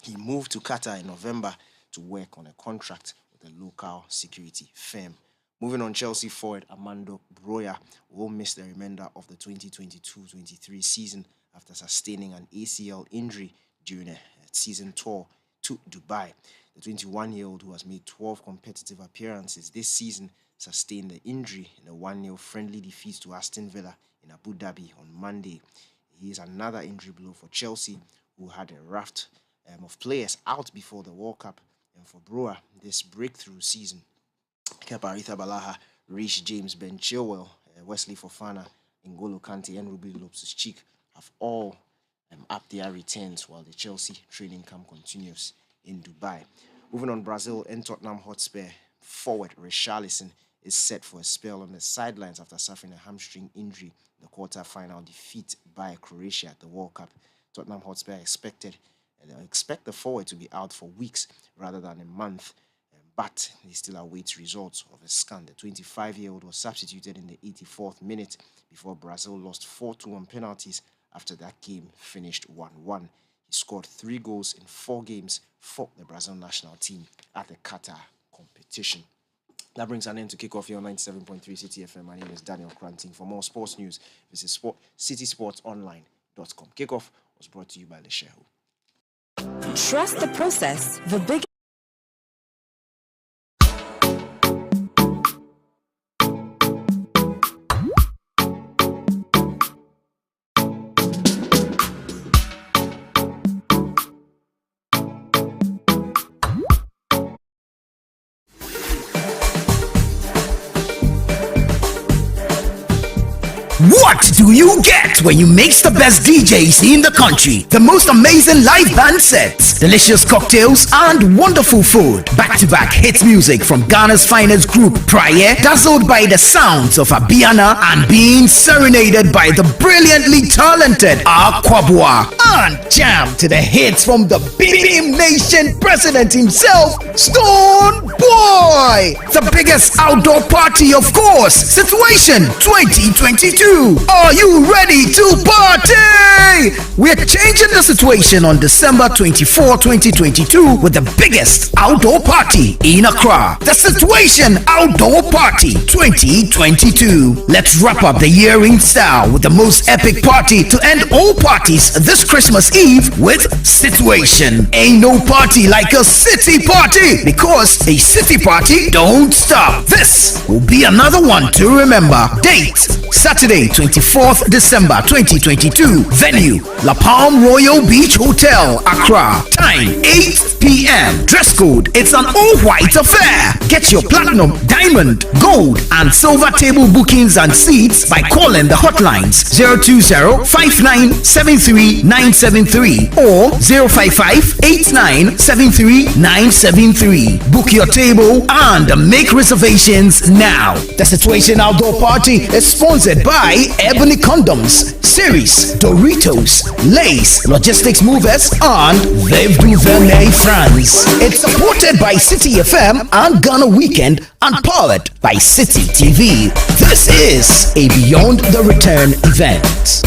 he moved to Qatar in November to work on a contract with a local security firm. Moving on, Chelsea forward Armando Broja will miss the remainder of the 2022-23 season after sustaining an ACL injury during a season tour to Dubai. The 21-year-old, who has made 12 competitive appearances this season, sustained the injury in a 1-0 friendly defeat to Aston Villa in Abu Dhabi on Monday. He is another injury blow for Chelsea, who had a raft of players out before the World Cup. And for Broja, this breakthrough season, Kepa Arrizabalaga, Reece James, Ben Chilwell, Wesley Fofana, N'Golo Kante, and Ruben Loftus-Cheek have all upped their returns while the Chelsea training camp continues in Dubai. Moving on, Brazil and Tottenham Hotspur forward Richarlison is set for a spell on the sidelines after suffering a hamstring injury in the quarter-final defeat by Croatia at the World Cup. Tottenham Hotspur expect the forward to be out for weeks rather than a month, but they still await results of a scan. The 25-year-old was substituted in the 84th minute before Brazil lost 4-2 on penalties after that game finished 1-1. He scored 3 goals in 4 games for the Brazil national team at the Qatar competition. That brings an end to Kickoff here on 97.3 Citi FM. My name is Daniel Kranting. For more sports news, visit citisportsonline.com. Kickoff was brought to you by Leshehu. Trust the process. The big What do you get when you mix the best DJs in the country? The most amazing live band sets, delicious cocktails, and wonderful food. Back-to-back hit music from Ghana's finest group, Praye, dazzled by the sounds of Abiana and being serenaded by the brilliantly talented Aquabua. And jam to the hits from the Beam Nation president himself, Stone Boy. The biggest outdoor party, of course, Situation 2022. Are you ready to party? We're changing the situation on December 24, 2022 with the biggest outdoor party in Accra. The Situation Outdoor Party 2022. Let's wrap up the year in style with the most epic party to end all parties this Christmas Eve with Situation. Ain't no party like a city party, because a city party don't stop. This will be another one to remember. Date Saturday 24th December 2022. Venue La Palm Royal Beach Hotel, Accra. Time 8 p.m. Dress code, it's an all-white affair. Get your platinum, diamond, gold and silver table bookings and seats by calling the hotlines 020-5973-973 or 055-8973-973. Book your table and make reservations now. The Situation Outdoor Party is sponsored by Ebony Condoms, Series, Doritos, Lays, Logistics Movers, and Veuve du Vernet France. It's supported by City FM and Ghana Weekend and powered by City TV. This is a Beyond the Return event.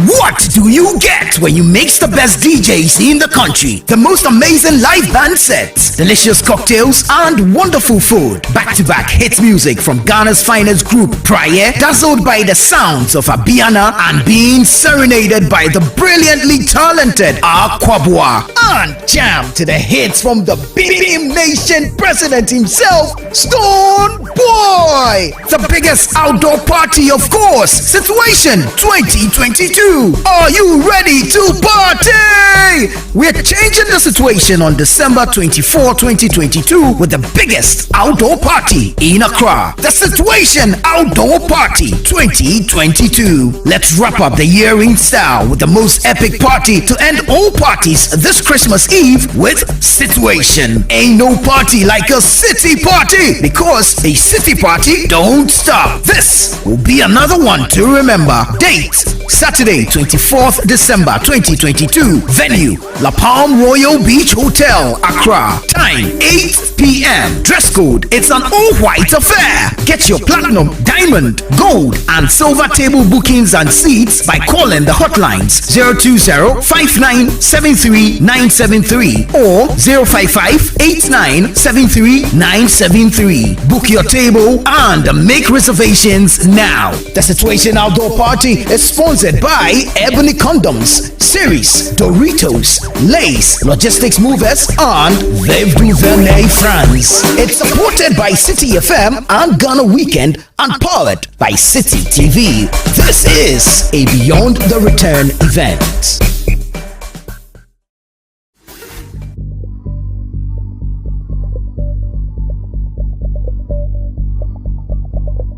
What do you get when you mix the best DJs in the country? The most amazing live band sets, delicious cocktails, and wonderful food. Back-to-back hit music from Ghana's finest group, Praye, dazzled by the sounds of Abiana and being serenaded by the brilliantly talented Aquabua. And jam to the hits from the Beam Nation president himself, Stone Boy. The biggest outdoor party, of course, Situation 2022. Are you ready to party? We're changing the situation on December 24, 2022 with the biggest outdoor party in Accra. The Situation Outdoor Party 2022. Let's wrap up the year in style with the most epic party to end all parties this Christmas Eve with Situation. Ain't no party like a city party, because a city party don't stop. This will be another one to remember. Date Saturday 24th December 2022. Venue La Palm Royal Beach Hotel, Accra. Time 8 p.m. Dress code, it's an all-white affair. Get your platinum, diamond, gold and silver table bookings and seats by calling the hotlines 020-5973-973 or 055-8973-973. Book your table and make reservations now. The Situation Outdoor Party is sponsored by Ebony Condoms, Series, Doritos, Lays, Logistics Movers, and Veuve du Vernet France. It's supported by City FM and Ghana Weekend and powered by City TV. This is a Beyond the Return event.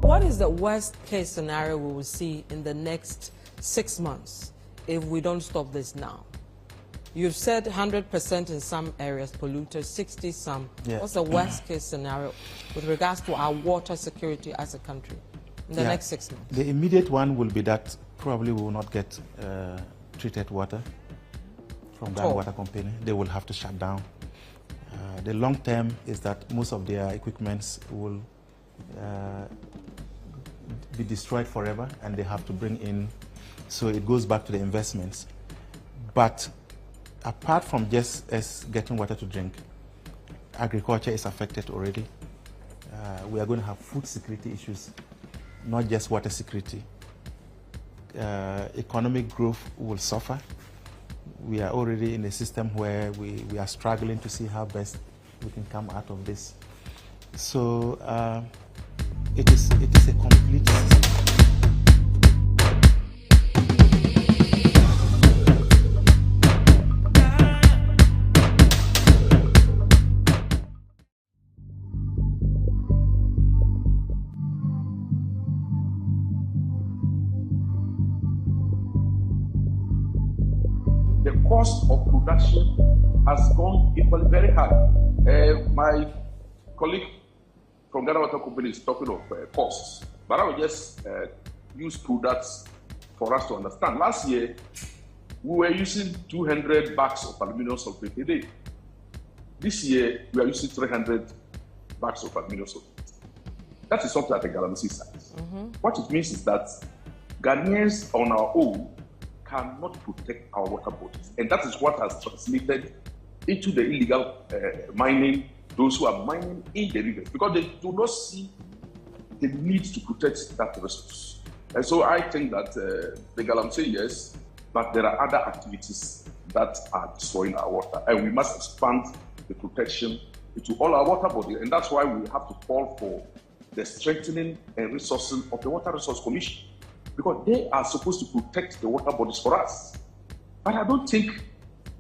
What is the worst case scenario we will see in the next 6 months if we don't stop this now? You've said 100% in some areas polluted, 60 some. Yeah. What's the worst case scenario with regards to our water security as a country in the next 6 months? The immediate one will be that probably we will not get treated water from Ghana Water Company. They will have to shut down. The long term is that most of their equipments will be destroyed forever, and they have to bring in, so it goes back to the investments. But apart from just us getting water to drink, agriculture is affected already. We are going to have food security issues, not just water security. Economic growth will suffer. We are already in a system where we are struggling to see how best we can come out of this. So it is a complete system. the cost of production has gone equally very high. My colleague from Ghana Water Company is talking of costs, but I will just use products for us to understand. Last year, we were using 200 bags of aluminum sulfate a day. This year, we are using 300 bags of aluminum sulfate. That is something at the Galamsey site. What it means is that Ghanaians on our own cannot protect our water bodies. And that is what has translated into the illegal mining, those who are mining in the rivers, because they do not see the need to protect that resource. And so I think that the Galamsey, yes, but there are other activities that are destroying our water. And we must expand the protection into all our water bodies. And that's why we have to call for the strengthening and resourcing of the Water Resource Commission, because they are supposed to protect the water bodies for us. But I don't think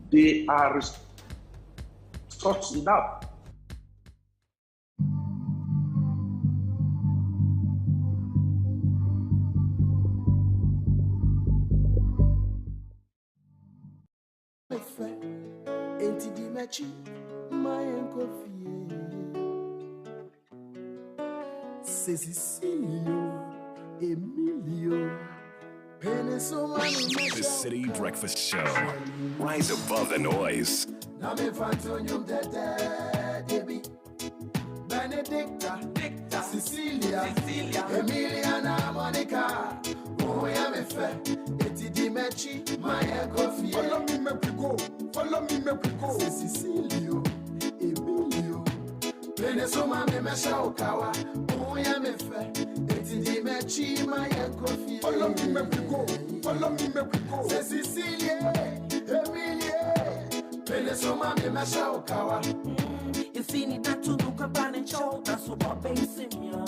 they are resourced enough. The City Breakfast Show. Rise above the noise. Benedicta, Cecilia, Emiliana, Monica, Oyamefe, Etidimechi, my coffee. Follow me, me go. Follow me, me go. Cecilio, Emilio, Benesoma, Memesha Okawa, Oyamefe, Etidimechi, my coffee. Follow me, me go. Follow me, me go. Cecilia, Emilia, Benesoma, Memesha Okawa. You see me that to look up and show that's what Bessimia.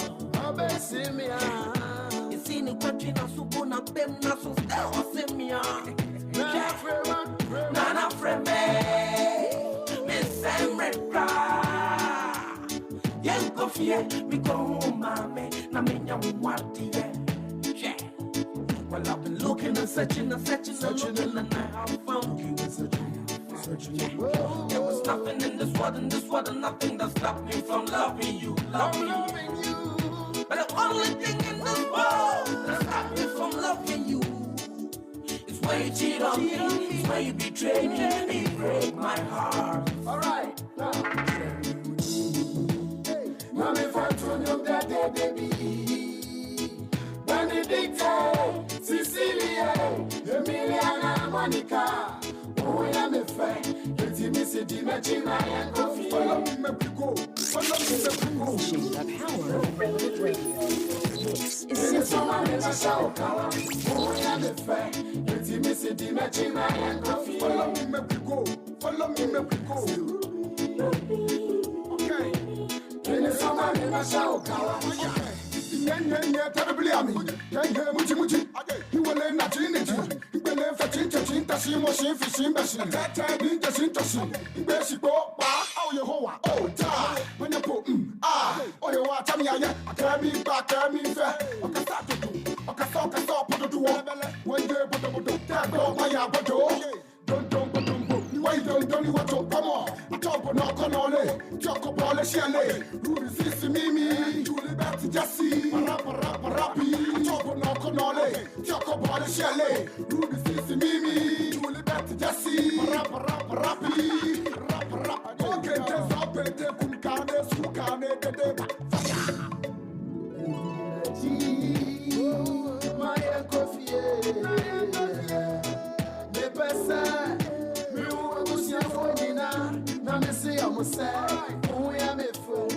You see me watching us who gonna bem naso Simia. Nana Freme, Miss Emreka. Young coffee, we go home, mammy, Namina Wati. Well, I've been looking and searching and looking, and I have found you. There was nothing in this world, and nothing that stopped me from loving you, loving you. But the only thing in this world that stopped me from loving you is when you cheat on me, is when you betray me, and you break my heart. Alright, now. Mommy, Antonio, that baby. Benedicta, Cecilia, Emiliana, Monica. Oh, yeah, me friend. Let me see the magic, my coffee. Follow me, me go. Follow me, me go. The power of radio. This is someone in a show. Oh, yeah, me friend. Let me see the magic, my coffee. Follow me, me go. Follow me, me go. Okay. This is someone in a show. Yeah, terribly, I mean, Muchi, you will learn that in it. You will learn for Chinta, Tashi, machine, fishing machine, that time, the Chintashi, Bessie go, oh, your hoa, oh, die, when you put, oh, you want to me, I can't be back, I mean, fair, okay, start to do, okay, stop, put it to one day, but that dog, my abato, don't, why don't you want to come on? I talk on Conole, talk about the chalet, Rudy Sissy Mimi, Julie Betty Jessie, Rappi, talk on Conole, talk about the chalet, Rudy Sissy Mimi, Julie Betty Jessie, Rappi, okay, there's up and take Kumkane, Sukane, my coffee, the best. Now me say I'm a sad. Oh, yeah, me fool.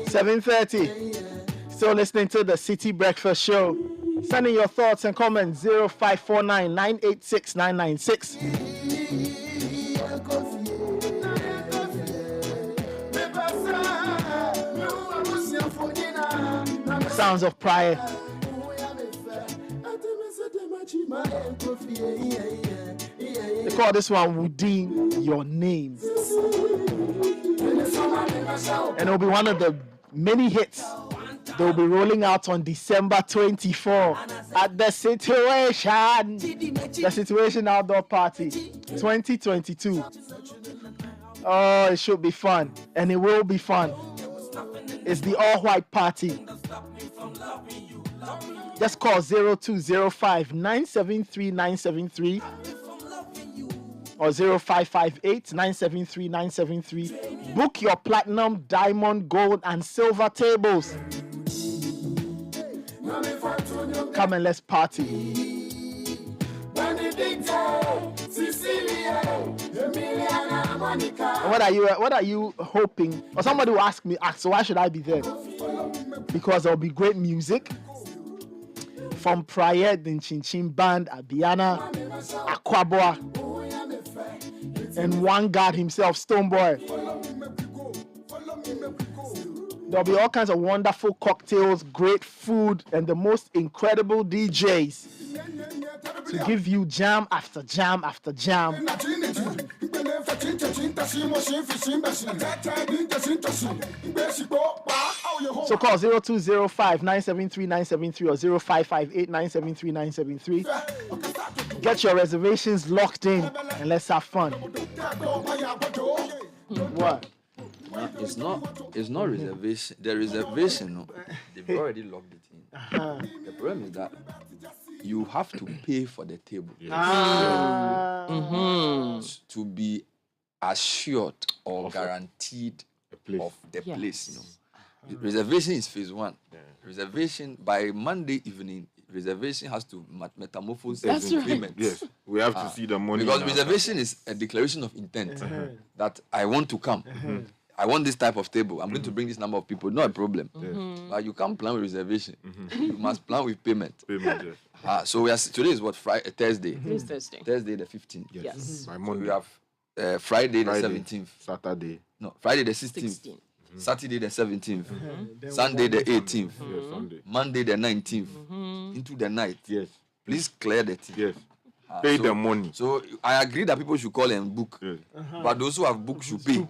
7:30. Still listening to the City Breakfast Show. Sending your thoughts and comments 0549 986 996. Sounds of Pride. They call this one Woodin Your Name. And it'll be one of the many hits They'll be rolling out on December 24 at the Situation Outdoor Party 2022. Oh, it should be fun, and it will be fun. It's the all-white party. Just call 0205 973 973 or 0558 973 973. Book your platinum, diamond, gold, and silver tables. Come and let's party. What are you hoping? Or somebody will ask me, so why should I be there? Because there'll be great music from Prayer, the Chinchin Band, Abiana, Aquaboa, and one God himself, Stoneboy. There'll be all kinds of wonderful cocktails, great food, and the most incredible DJs to give you jam after jam after jam. So call 0205 973 973 or 0558 973 973. Get your reservations locked in and let's have fun. What? It's not reservation. The reservation, no, they've already locked it in. The problem is that you have to pay for the table to be assured or guaranteed of the place. You know. Reservation is phase one. Reservation by Monday evening. Reservation has to metamorphose into payment. Yes, we have to see the money. Because reservation is a declaration of intent that I want to come. I want this type of table. I'm going to bring this number of people. Not a problem. But you can't plan with reservation. You must plan with payment. So today is what? Thursday. It's Thursday. Thursday the 15th. Yes. By Monday. So we have Friday the 17th. Saturday. No, Friday the 16th. Saturday the 17th. Sunday the 18th. Monday the 19th. Into the night. Yes. Please clear the thing. Yes. Pay the money. So I agree that people should call and book. But those who have booked should pay.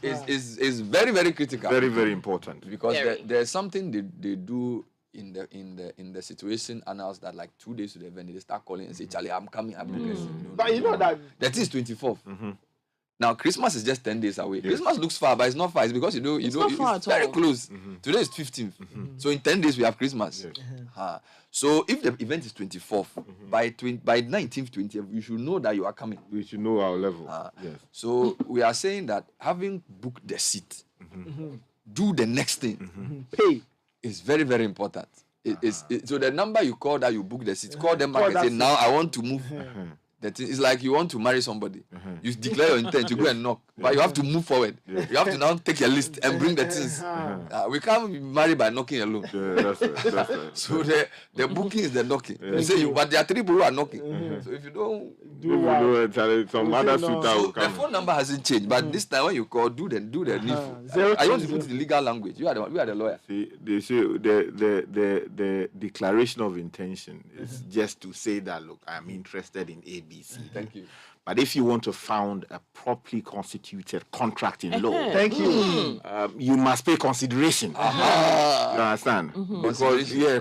It's very, very critical. Very, very important. Because there's something they do in the situation announced that like 2 days to the event, they start calling and say, Charlie, I'm coming, I'm But you know that that is 24th. Now Christmas is just 10 days away. Christmas looks far, but it's not far. It's because it's very close. Today is 15th. So in 10 days we have Christmas. So if the event is 24th, by 19th, 20th, you should know that you are coming. We should know our level. Yes. So we are saying that having booked the seat, do the next thing. Pay is very, very important. So the number you call that you book the seat, call them back and say, now I want to move. It's like you want to marry somebody. You declare your intent, you go and knock. But you have to move forward. You have to now take your list and bring the things. We can't marry by knocking alone. That's right. So the booking is the knocking. You say but there are 3 people who are knocking. So if you don't some other suitor will come. The phone number hasn't changed, but this time when you call, do the needful. I want to put it in legal language. We are the lawyer. See, they say the declaration of intention is just to say that, look, I'm interested in ABC. Thank you. But if you want to found a properly constituted contract in law, thank you. You must pay consideration. You understand? Because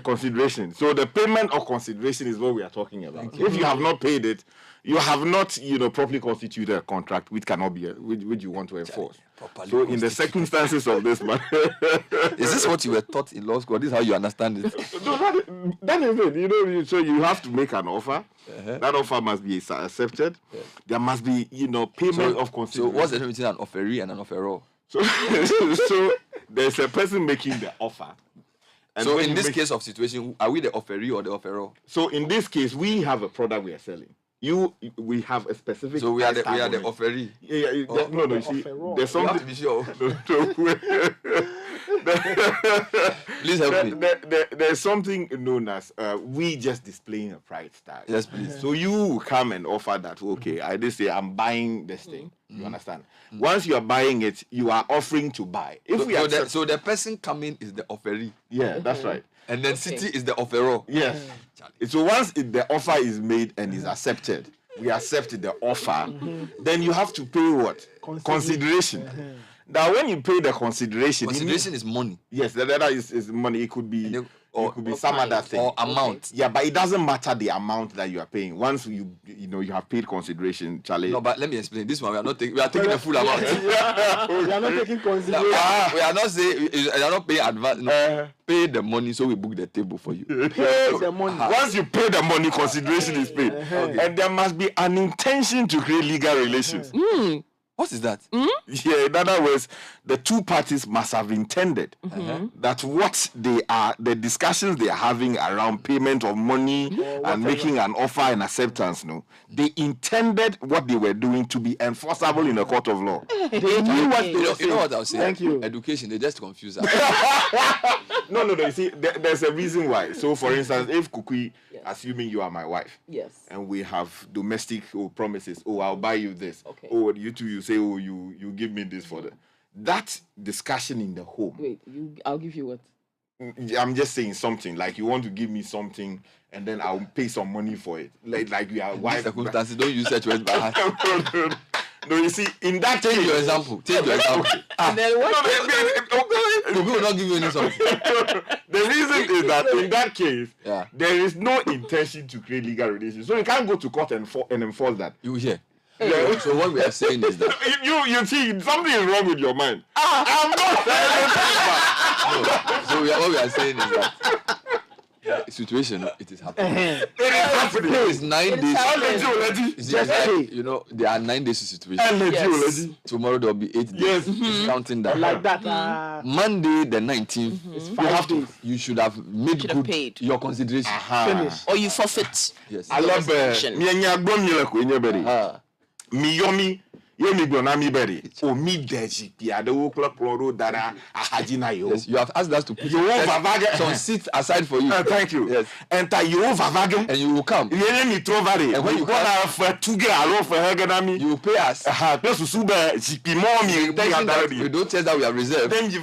consideration. So the payment of consideration is what we are talking about. If you have not paid it, you have not, properly constituted a contract which cannot be which you want to enforce. So in the circumstances of this matter, is this what you were taught in law school? This is how you understand it? No, that is it. So you have to make an offer. That offer must be accepted. There must be, payment of consideration. So what's the difference between an offeree and an offeror? So there's a person making the offer. And so in this case of situation, are we the offeree or the offeror? So in this case, we have a product we are selling. We have a specific. So we are the offeree. No. You see, there's something. You have to be sure. Please help me. There's something known as we just displaying a pride style. Yes, please. So you come and offer that. Okay, I just say I'm buying this thing. You understand? Once you are buying it, you are offering to buy. So the person coming is the offeree. Yeah, that's right. And then Citi is the offeror. Yes. So once the offer is made and is accepted, we accept the offer, then you have to pay what? Consideration. That when you pay the consideration is money. Yes, the other is money. It could be it could be some other thing or amount. Yeah, but it doesn't matter the amount that you are paying. Once you have paid consideration, Charlie. No, but let me explain. This one we are taking the full amount. We are not taking consideration. We are not saying we are not paying advance. No, pay the money so we book the table for you. Pay the money. Once you pay the money, consideration is paid, and there must be an intention to create legal relations. What is that? Yeah, in other words, the two parties must have intended that what they are, the discussions they are having around payment of money and making an offer and acceptance, they intended what they were doing to be enforceable in a court of law. They knew what they were saying. You know what I'll say? Thank you. Education, they just confuse us. No, you see, there's a reason why. So, for instance, if Kukui, assuming you are my wife, and we have domestic promises, I'll buy you this. Okay. You two, you say, you give me this for that discussion in the home. Wait, I'll give you what? I'm just saying something like you want to give me something, and then I'll pay some money for it. Like we are wife. Circumstances, don't use such words by heart. No, you see, in that change your example. And then what? We will not give you any something. The reason is that in that case, there is no intention to create legal relations, so you can't go to court and enforce that. You hear? Yeah. So what we are saying is that you see something is wrong with your mind. I'm not saying anything. So what we are saying is that situation, it is happening. It is happening. It's 9 days. Just you know, there are 9 days to situation. Tomorrow there will be 8 days. Yes. Counting that. Like that. Monday the 19th, you should have made good paid your consideration. Finish. Or you forfeit. Yes. I love Miyomi. Yes, you have asked us to put some seats aside for you. Thank you. Yes. And you will come. And when you come, you will pay us. You don't tell that we have reserved. When you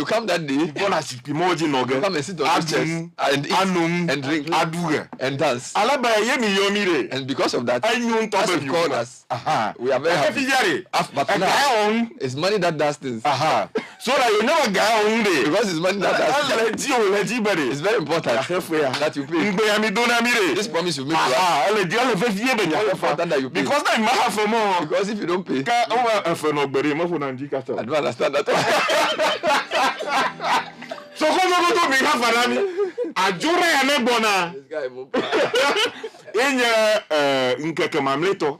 come that day, you come and sit on the chairs and eat and drink and dance. And because of that, as you called us, we are very happy. But now, it's money that does things. So that you never get on there. Because it's money that does things. It's very important that you pay. This promise you make to us. It's important that you pay. Because I have for more. Because if you don't pay, I don't understand that. So come on to me have ajura ya nebona. This guy move. Nkeke mamleto.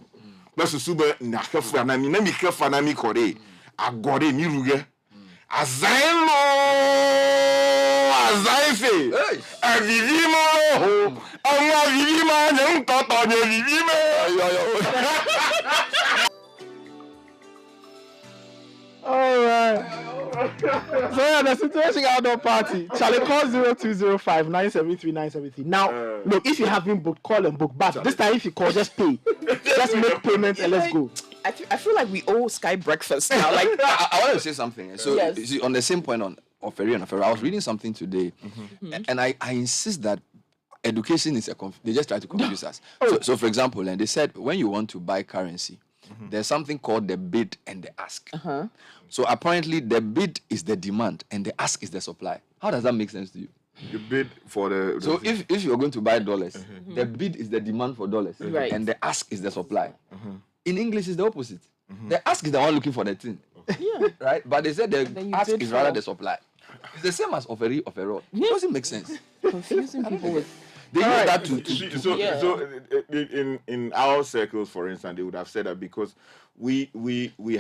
Basu sube na kefu na mi kefu na mi kore. Agore mi ruge. Azaino azaife. Avivimo. Onwa vivimo ne ntoto ne vivimo. All right. So yeah, the situation outdoor party. Charlie, call 0205 973 973. Now, look, if you haven't booked, call and book. But this time, if you call, just pay. Just make payment and let's go. I feel like we owe Sky breakfast now. Like I want to say something. So you see, on the same point on Oferi and Oferi, I was reading something today, and I insist that education is they just try to confuse us. So for example, and they said when you want to buy currency, there's something called the bid and the ask. So apparently the bid is the demand and the ask is the supply. How does that make sense to you? The bid for the... So if you're going to buy dollars, the bid is the demand for dollars, and the ask is the supply. In English, it's the opposite. The ask is the one looking for the thing. Right? But they said the ask is rather the supply. It's the same as Oferi. It doesn't make sense. Confusing people with... They use that So in our circles, for instance, they would have said that because we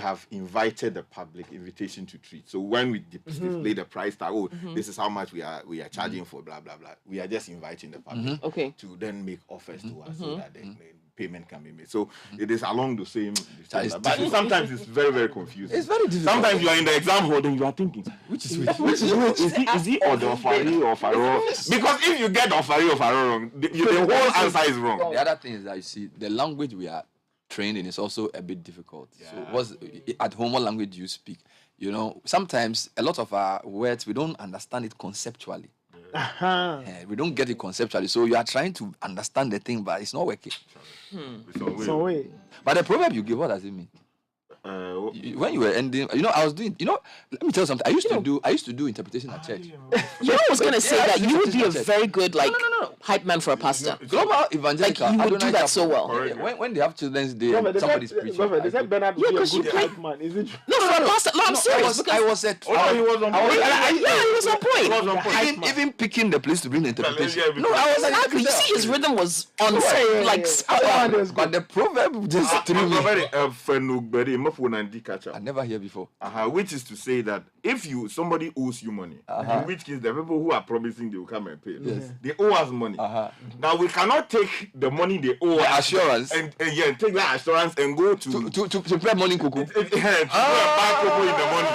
have invited the public invitation to treat. So when we display the price tag, this is how much we are charging for blah blah blah. We are just inviting the public to then make offers to us so that the payment can be made. So it is along the same. But sometimes it's very, very confusing. It's very difficult. Sometimes you are in the exam hall and you are thinking, which is which? Which is which? Is he or the Ofari or Faro? Because if you get Ofari or Faro wrong, the whole answer is wrong. The other thing is that you see the language we are trained in is also a bit difficult. So what's at home, what language do you speak? You know, sometimes a lot of our words we don't understand it conceptually. We don't get it conceptually, so you are trying to understand the thing, but it's not working. So wait. But the proverb you give, what does it mean? When you were ending, I was doing. Let me tell you something. I used to do interpretation at church. You know, I was gonna say Yeah, that you would be a interpretation at very good hype man for a pastor. Global evangelical. Like, you would Adonai do that Chapel. so well. Yeah, when they have Children's Day, Brother, and somebody's preaching. They said Bernard would be a because you good play- hype man. Is it true? No, for a pastor. No, I'm serious. I was at. he was on point. Yeah, he was on point. Even picking the place to bring the interpretation. No, I was Exactly. You see, his rhythm was on But the proverb just threw me. I never hear before. Which is to say that if somebody owes you money, in which case the people who are promising they will come and pay, they owe us money. Now we cannot take the money they owe The us assurance. and take that assurance and go to pay money cuckoo. To buy cocoa in the money.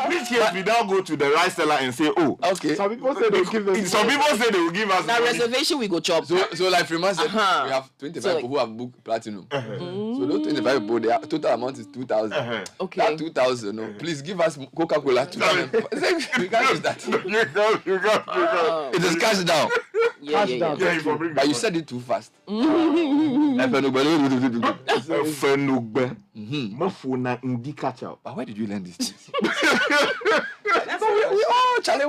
In which case we now go to the rice seller and say, oh, okay. Some people say they will give them. Some people say they will give us That money. reservation we go chop. So like Freeman said, we have 25 So, people who have booked platinum. So those 25 people, their total amount is 2,000. Okay. That 2,000, no, please give us Coca-Cola. We can't use that. You can't. It is cash down. Yeah. But you said it too fast. But where did you learn this thing?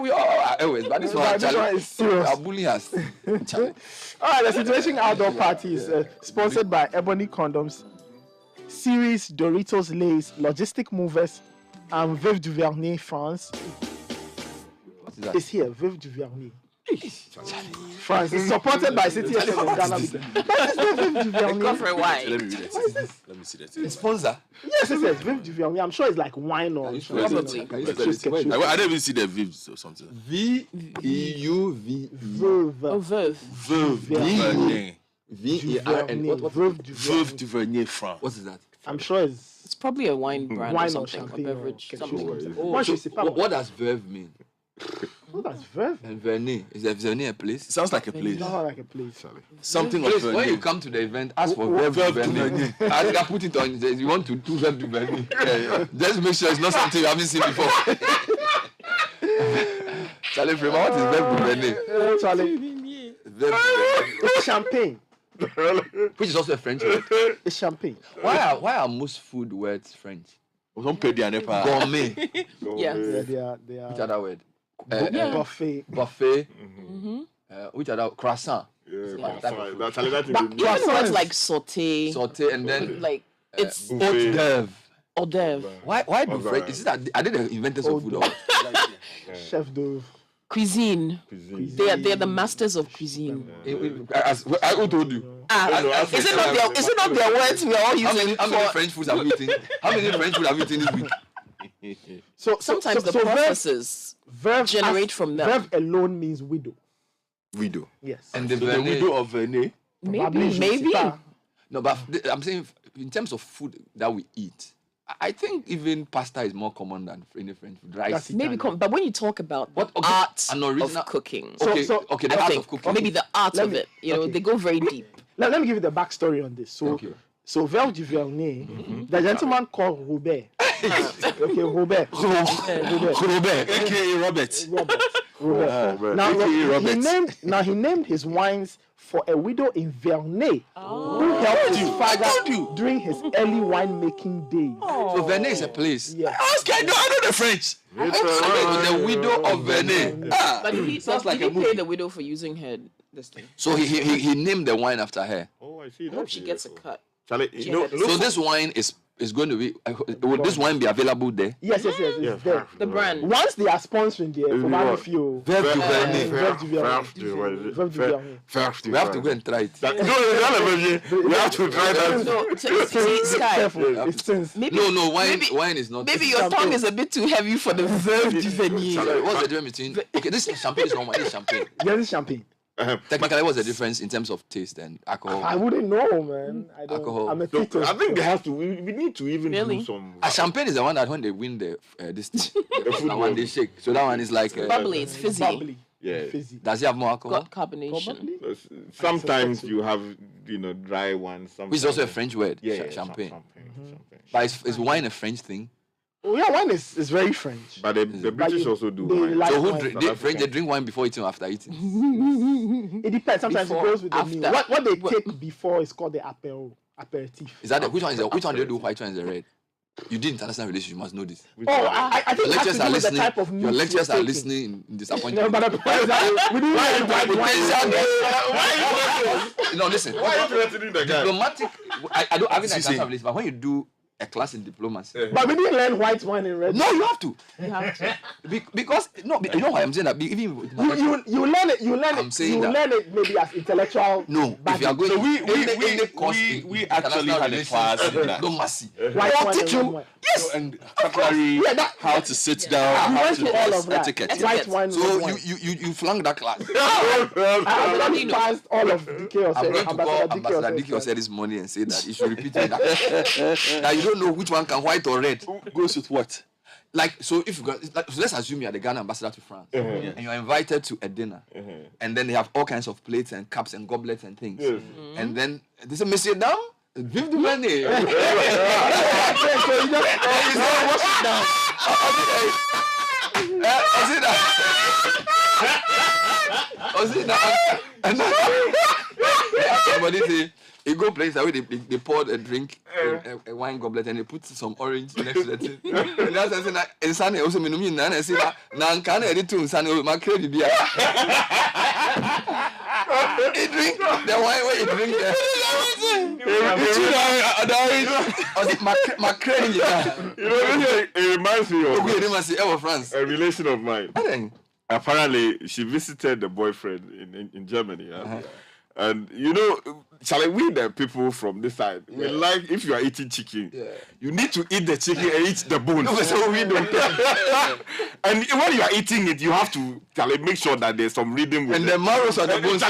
we all are always. But this one, Charlie, is serious. are bullying us. Charlie. All right, the Situation Outdoor Party is sponsored by Ebony Condoms, Series, Doritos Lays, Logistic Movers, and Veuve Duvernay France. What is that? It's here, Veuve Duvernay. France is supported by Citi and Ghana. But it's not Veuve Duvernay. Go for a while. Let me read it. What is this? Let me see that. It's sponsor. Yes, it says Veuve Duvernay. I'm sure it's like wine or something. Can you spell it? I don't even see the Vivs or something. V-E-U-V. Veuve. Oh, Veuve. Duvernay. V-E-R-N. Veuve Duvernay France. What is that? I'm sure It's probably a wine brand wine or or something, champagne a beverage, or something. Moi, je sais pas. What does Veuve mean? What does Veuve? And Vernay. Is Vernay a place? It sounds like a place. It's not like a place. Something of Please, when you Vernay. come to the event, ask for Veuve Duvernay. I put it on. You want to do Veuve Duvernay. Yeah. Just make sure it's not something you haven't seen before. Charlie Freeman, what is Veuve Duvernay? Charlie. Veuve Duvernay. It's champagne. Which is also a French word. It's champagne. Why are most food words French? Gourmet. Yes. They are. Which other word? Buffet. Buffet. Mm-hmm. Which other? Croissant. Even words like saute, And then like it's hors d'oeuvre. hors d'oeuvre. Why do French? Is it that are they the inventors of food? Or Chef d'oeuvre. Cuisine. They are the masters of cuisine. who told you? Is it not their words we are all using? How many French foods have you eaten? How many French food have you eaten this week? Sometimes the processes generate from them. Veuve alone means widow. Widow. Yes. And the widow of Vernay. Maybe. No, but I'm saying in terms of food that we eat, I think even pasta is more common than any French food. Rice. Maybe, but when you talk about art of cooking, the art of cooking. Maybe the art of it. They go very deep. Let me give you the backstory on this. So Veuve Duvernay, the gentleman called Robert. Robert. A.K.A. Robert. Now he named his wines for a widow in Vernay who helped his father during his early winemaking days. So Vernay is a place. Yes. I know the French. The widow of Vernay. But he pay the widow for using her this thing. So he named the wine after her. Oh, I see. I hope she gets a cut. So this wine is going to be. Will this wine be available there? Yes. It's there. The brand. Once they are sponsoring there, for one of you. Veuve Duvernay. We have to go and try it. We have to try that. No, wine is not. Maybe your tongue is a bit too heavy for the Veuve Duvernay. What's the difference between? Okay, this is champagne. This is normal. This is champagne. This is champagne. Technically, what's the difference in terms of taste and alcohol? I wouldn't know, man. I don't. Alcohol. I'm a Tito. I think they have to. We need to even do some. Champagne is the one that when they win the one they shake. So that one is like bubbly. It's fizzy. Bubbly. Yeah. Fizzy. Does it have more alcohol? Got carbonation. Sometimes you have dry ones. Which is also a French word. Yeah, champagne. But is wine a French thing? Oh yeah, wine is very French. But the British also do wine. So they drink wine before eating or after eating? It depends. Sometimes Before, it goes with the after. meal. What they take before is called the aperitif. Is that which one do they do? Which one is the red? You did international relations, you must know this. I think Your it has lecturers to are do with the listening. type of Your notes lecturers you're are taking. listening in disappointment. No, but we didn't No, listen. Why are you threatening the guy? Diplomatic. I don't have an See, international relations, but when you do a class in diplomacy, But we didn't learn white wine in red. no, you have to. You have to. Because no, you know why I'm saying that. Even with my You learn it. You learn I'm it. saying You that. learn it maybe as intellectual. no, if you are going, So we actually international had a relations, class in that. diplomacy. White They'll wine teach and red you. wine. Yes, And cutlery, Yeah, that- how to sit down, We how went to to all of that. etiquette. White wine. So red wine. you flung that class. I already passed all of DK I'm going to call Ambassador Osei. Dike Osei this morning and say that he should repeat it. That you don't know which one can white or red. goes with what? Like, so if you got, like, so let's assume you are the Ghana ambassador to France, and you are invited to a dinner, and then they have all kinds of plates and cups and goblets and things, and then they say, Monsieur Dame, vive du money. So you just wash it down. And then somebody say, you go place where they poured a drink, a wine goblet, and they put some orange next to the thing. And that's saying that insane also minumi na na say that na nkana edit to insane ma credit bia. He drink the wine where he drink there. My credit. You know, it reminds me of France. a relation of mine. Apparently, she visited the boyfriend in Germany. And you know, shall we the people from this side? We like if you are eating chicken, you need to eat the chicken and eat the bones. So we don't. And when you are eating it, you have to make sure that there's some rhythm with and it. the marrows are the bones.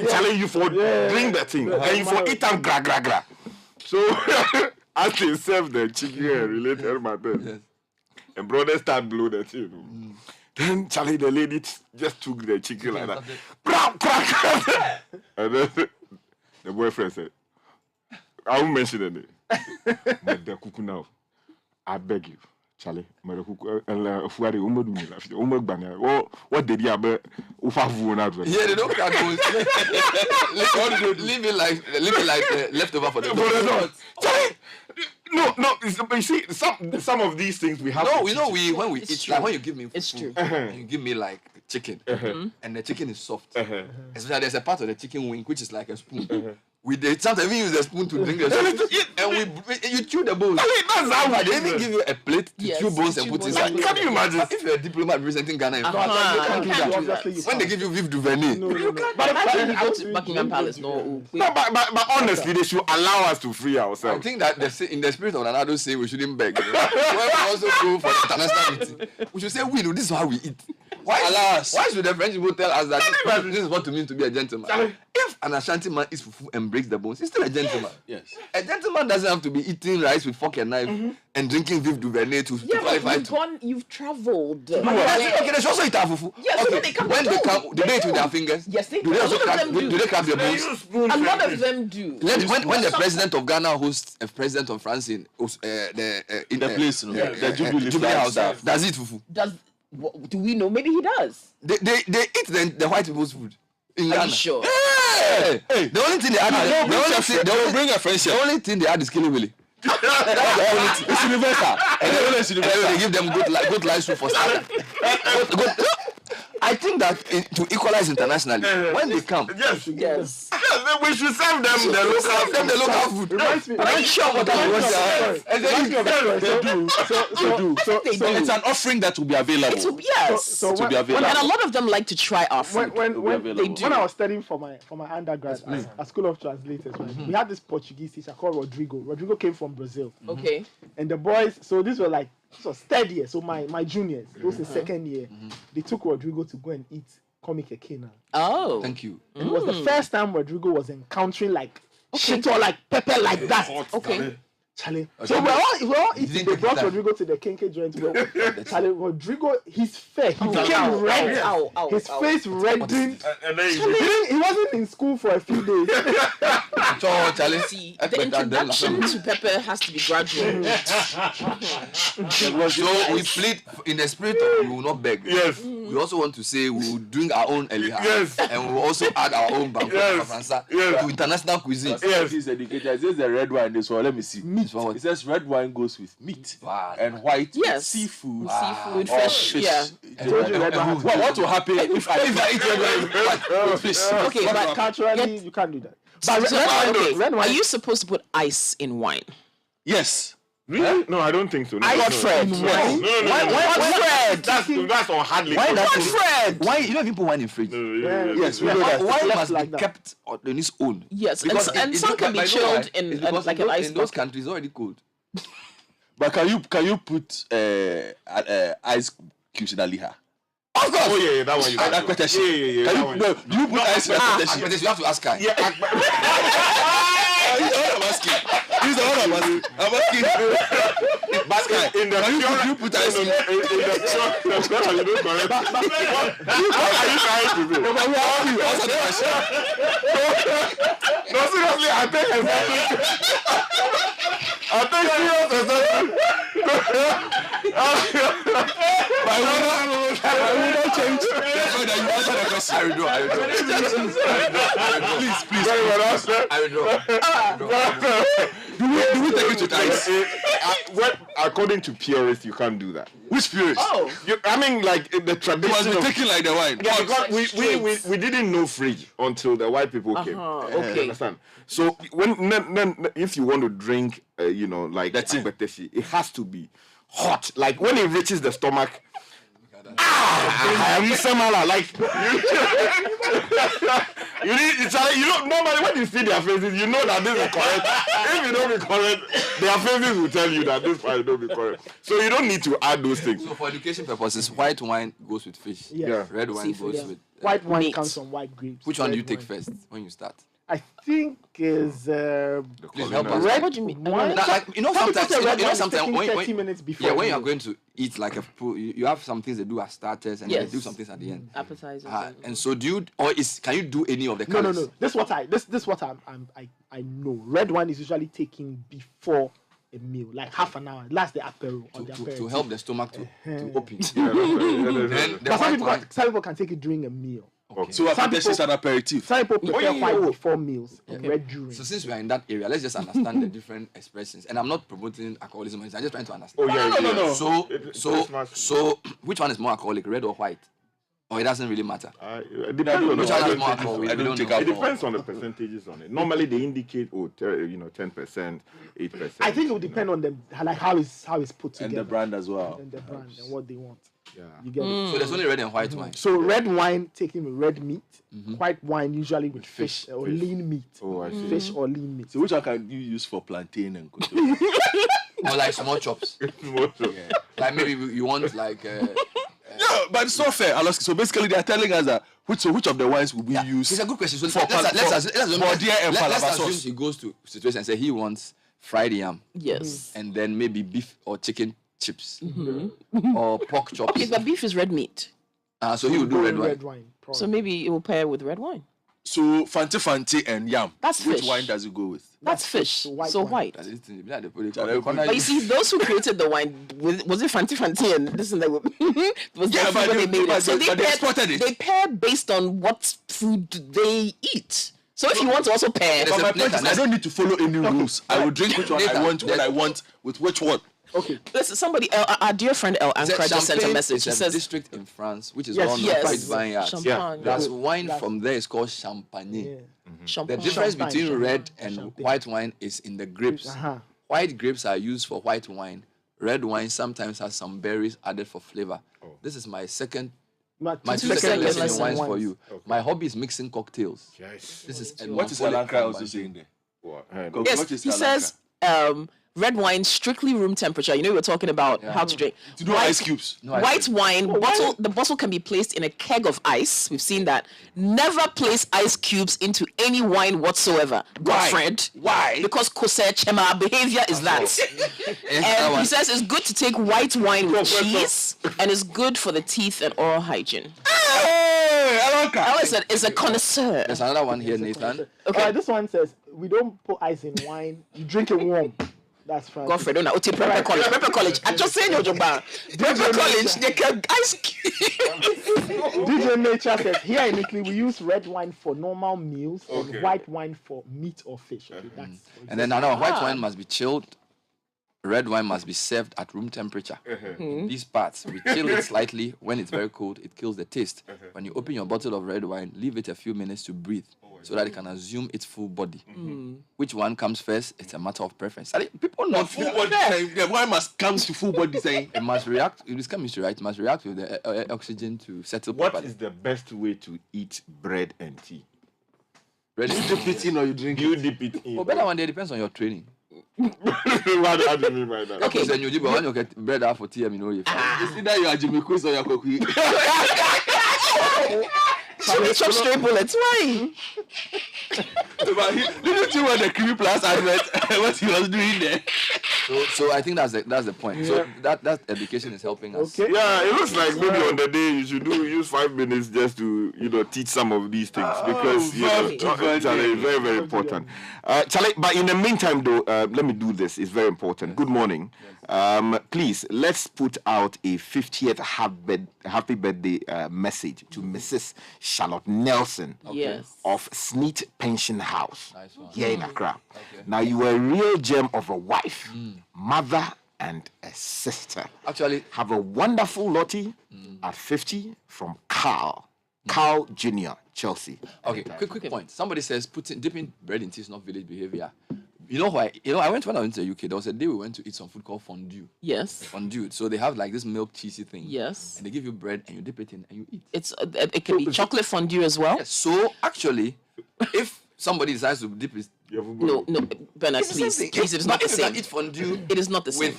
Challenge you for drink the thing and you for eat and gra gra gra. So as they serve the chicken and related matters, and brothers start blow the thing. Then Charlie, the lady just took the chicken like that. And then the boyfriend said, I won't mention the name. But the cuckoo now, I beg you, Charlie, what did you have? Yeah, they don't cut bones. Leave it like leftover for the dog. No. You see, some of these things we have. No, you know, when we eat, like when you give me, it's true. You give me like chicken, and the chicken is soft. Especially there's a part of the chicken wing which is like a spoon. Sometimes we use the spoon to drink the soup, and you chew the bones. That's how they even give you a plate to chew bones and put inside. Can you imagine? If you're a diplomat representing Ghana in France, you can't do that. When they give you Vive du Vernet, But imagine you go to Buckingham Palace, but honestly, they should allow us to free ourselves. I think that in the spirit of Ronaldo say we shouldn't beg. When we also go for international meeting, we should say, this is how we eat. Why should the French people tell us that this is what it means to be a gentleman? If an Ashanti man eats fufu and breaks the bones, he's still a gentleman. Yes. A gentleman doesn't have to be eating rice with fork and knife and drinking Vive du Vernet to qualify. You've traveled. Okay, they should also eat our fufu. Yes, okay. when they come, do they eat with their fingers? Yes, they do. They also crack their bones? A lot of them do. When the president of Ghana hosts a president of France in the place, the Jubilee House, does he eat fufu? Do we know? Maybe he does. They eat the white people's food in Ghana. Are you sure? Hey, the only thing they add the only thing they add is Kili Willy. That's the only thing. It's universal. And they give them good life soup for starter. I think that to equalize internationally, when they come, yes, we should serve them the local food. I'm sure what I was So it's an offering that will be available. So to be available. And a lot of them like to try our food. When I was studying for my undergrad at School of Translators, we had this Portuguese teacher called Rodrigo. Rodrigo came from Brazil. Okay. And the boys, so these were like third year, so my juniors, those in second year, they took Rodrigo to go and eat comic ekena. Oh. Thank you. And it was the first time Rodrigo was encountering like shit or like pepper like that. Okay. Charlie. So we're all eating. They brought Rodrigo to the Kenke joint. Charlie, Rodrigo, his face, he became red. His face reddened. He wasn't in school for a few days. Charlie. See, the introduction to pepper has to be gradual. So we plead in the spirit of we will not beg. Yes. we also want to say we will drink our own Eliha. Yes. And we will also add our own Banco to international cuisine. Yes. He's educated. It says the red wine this one. Let me see. Meat. It says red wine goes with meat. And white with seafood. Seafood, or fish. Yeah. What will happen if I eat red wine with fish? Okay, but culturally, you can't do that. But red wine. Are you supposed to put ice in wine? Yes. Really? No, I don't think so. No, Fred. No. Fred? That's on hardly. Why What Fred? Why you don't even put wine in fridge? Yes, we know that. Wine must be kept on its own. Yes, Because and it's some not- can be but I know chilled why. in It's because like an ice in those bucket. countries it's already cold. But can you put ice cubes in a liha? Of course. Oh yeah, that one you can do. Can you, no, do you put ice in a peteshi? But you have to ask her. Yeah, He's the one I'm asking. I'm asking. but in the Can you put ice in? you don't correct. What are you trying to do? No, but we are asking you. Answer the question. No, seriously, I think I will not change. Therefore, that you answer the question. I will do. Please. I will do. Do we take it with ice? What, according to purists, you can't do that. Which purist? Oh, I mean, like the tradition. It must be taken like the wine. Yeah, because we didn't know fridge until the white people came. okay. Understand? So if you want to drink, like beteshi, it has to be hot. Like when it reaches the stomach. I'm similar. Like you need. Normally when you see their faces, you know that this is correct. If you don't be correct, their faces will tell you that this part don't be correct. So you don't need to add those things. So for education purposes, white wine goes with fish. Yeah. Red wine Seafood, goes yeah. with White wine meat. comes from white grapes. Which one do you Red take wine. first when you start? I think is Please help us. red What do you mean? wine. Like, sometimes red wine is sometimes taking when 30 minutes before. yeah, when you are meal. going to eat like you have some things they do as starters and then Yes. they do some things at the end. Appetizers. And so do you can you do any of the No. colors? This is what I know. Red wine is usually taken before a meal, like half an hour. Last the apero or the aperitif. To help the stomach to open. Then the But white one. some people can take it during a meal. Okay. So aperitif is an aperitif. Some people prefer white before meals and red during. So since we are in that area, let's just understand the different expressions. And I'm not promoting alcoholism. I'm just trying to understand. Oh yeah, No. So which one is more alcoholic, red or white? Or it doesn't really matter. It depends on Which one has more alcohol? I don't take It alcohol. depends on the percentages on it. Normally they indicate 10%, 8%. I think it will depend on them, like how it's put together. And the brand as well. And the brand and what they want. Yeah. You get it. So there's only red and white wine. So red wine taken with red meat, white wine usually with fish or lean meat. Oh, I see. Fish or lean meat. So which one can you use for plantain and koto? Or like small chops. Like maybe you want like Yeah, but it's not fair. Aloski. So basically, they are telling us that which of the wines will we use? It's a good question. So for let's assume he goes to situation and say he wants fried yam. Yes. And then maybe beef or chicken chips or pork chops. Okay, but beef is red meat. So he will do red wine. So maybe it will pair with red wine. So fanti and yam. That's Which fish. wine does it go with? That's fish. So white. But you see, those who created the wine, was it Fanti and this and that? Was Yeah, the but food they- they made but it. So they- but they exported it. They pair based on what food they eat. So if you want to also pair, But my point is, I don't need to follow any rules. I will drink which one I want when I want with which one. Okay. Listen, somebody, our dear friend El Ankara just sent a message. He It's a says, district in France which is Yes, one yes. of white vineyards. Champagne. That's wine from there is called champagne. The Champagne. difference Champagne, between champagne, red and champagne. white wine is in the grapes. White grapes are used for white wine. Red wine sometimes has some berries added for flavor. This is my second My second lesson in lesson wines in for wines. you. My hobby is mixing cocktails. Yes. This is What is Alankra also saying there? What? yes, What is he Alankra? says, red wine strictly room temperature. You know, we were talking about how to drink. To do ice cubes. White wine bottle. The bottle can be placed in a keg of ice. We've seen that. Never place ice cubes into any wine whatsoever. Godfred. Why? Because Kose Chema behavior is that. And he says it's good to take white wine with cheese, and it's good for the teeth and oral hygiene. Hey, Alankra. I always said it's a connoisseur. There's another one here, Nathan. Okay. This one says we don't put ice in wine. You drink it warm. That's fine. Godfrey, don't know. Prepper College. Prepper College. I'm just saying your job. Prepper College. They can ice. DJ Nature says here in Italy we use red wine for normal meals and white wine for meat or fish. Okay, that's and then now white wine must be chilled. Red wine must be served at room temperature. These parts, we chill it slightly. When it's very cold, it kills the taste. When you open your bottle of red wine, leave it a few minutes to breathe so that it can assume its full body. Which one comes first? It's a matter of preference. People know full body. The wine must come to full body. Saying it must react. It is chemistry, right? It must react with the oxygen to settle. What properly. is the best way to eat bread and tea? Bread you dip it in or you drink you dip it in. Well, better one day depends on your training. What do you mean by that? Okay. Then you when you get bread out for tea, I mean, it's either you are Jimmy Quiz or you are Koki. Chop straight bullets. Why? Didn't you want the creamy plus advert? What he was doing there? So I think that's the point. So that education is helping us. Okay. Yeah, it looks like maybe on the day you should use 5 minutes just to teach some of these things because it's very, very important. Charlie, but in the meantime though, let me do this. It's very important. Good morning. Please let's put out a 50th happy birthday message to Mrs. Charlotte Nelson of Sneet Pension House here in Accra. Now you are a real gem of a wife, mother, and a sister. Actually, have a wonderful Lottie at 50 from Carl Jr. Chelsea. Okay, quick point. Somebody says dipping bread in tea is not village behavior. You know why? When I went to the UK, there was a day we went to eat some food called fondue. Yes. Fondue. So they have like this milk cheesy thing. Yes. And they give you bread and you dip it in and you eat. It can be chocolate fondue as well. Yes. So actually, if somebody decides to dip it, no, Bernard, please, it is not the same. Eat fondue. It is not the same.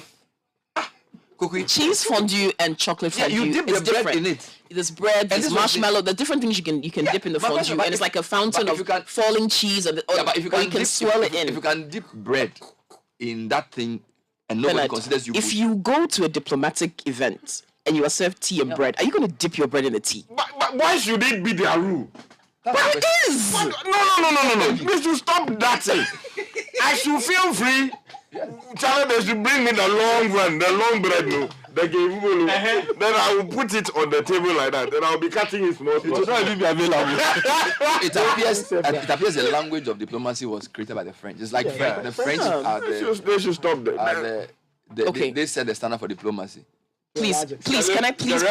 Cheese fondue and chocolate fondue. You dip the bread in it. There's bread, there's marshmallow, there's different things you can dip in the fondue, and it's like a fountain of falling cheese, or you can swirl it in. If you can dip bread in that thing, and nobody considers you. If you go to a diplomatic event and you are served tea and bread, are you going to dip your bread in the tea? But why should it be their rule? But it is. No. You should stop that thing. I should feel free. Tell them they should bring me the long bread, no. Then I will put it on the table like that. Then I'll be cutting it small. It will not even be available. It appears the language of diplomacy was created by the French. It's like the French are they should stop that. They set the standard for diplomacy. Please, can I please?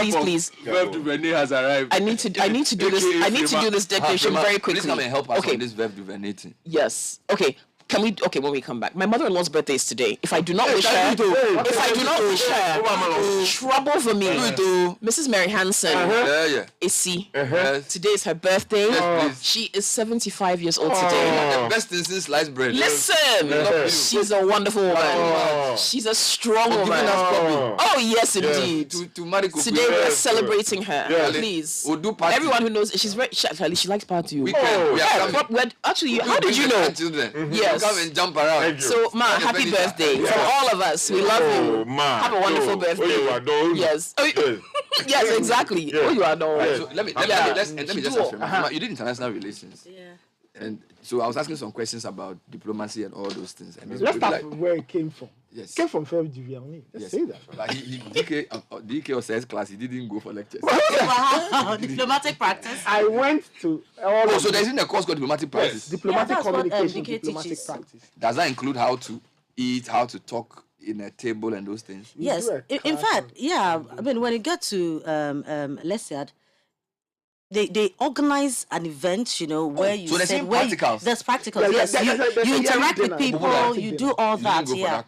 Verve du Vernet has arrived. I need to do this. I need to do this declaration very quickly. Please come and help us on this Verve du Vernet thing. Yes. Okay. When we come back. My mother-in-law's birthday is today. If I do not wish her, trouble for me. Mrs. Mary Hansen, Issy, today is her birthday. She is 75 years old today. The best thing since sliced bread. Listen, she's a wonderful woman. She's a strong woman. Oh yes, indeed. Today we are celebrating her. Please, we'll do party. Everyone who knows she's very she likes party. Actually, how did you know? Yes. Come and jump around. So, Ma, happy birthday from all of us. We love you. Have a wonderful birthday. Yes. Yes, exactly. Oh, you are known. So let me just ask you. You did international relations. Yeah. And so I was asking some questions about diplomacy and all those things. And let's start from where it came from. Yes. It came from Verve du Vernet. Let's say that. But DK or science class, he didn't go for lectures. Diplomatic practice. I went to so there's in a course called diplomatic practice. Diplomatic communication, diplomatic practice. Does that include how to eat, how to talk in a table and those things? Yes. In fact, yeah. I mean, when you get to Lesiad, they organize an event, where you so said where practicals. There's practicals. Yes, you interact with people, you do all that. Yeah.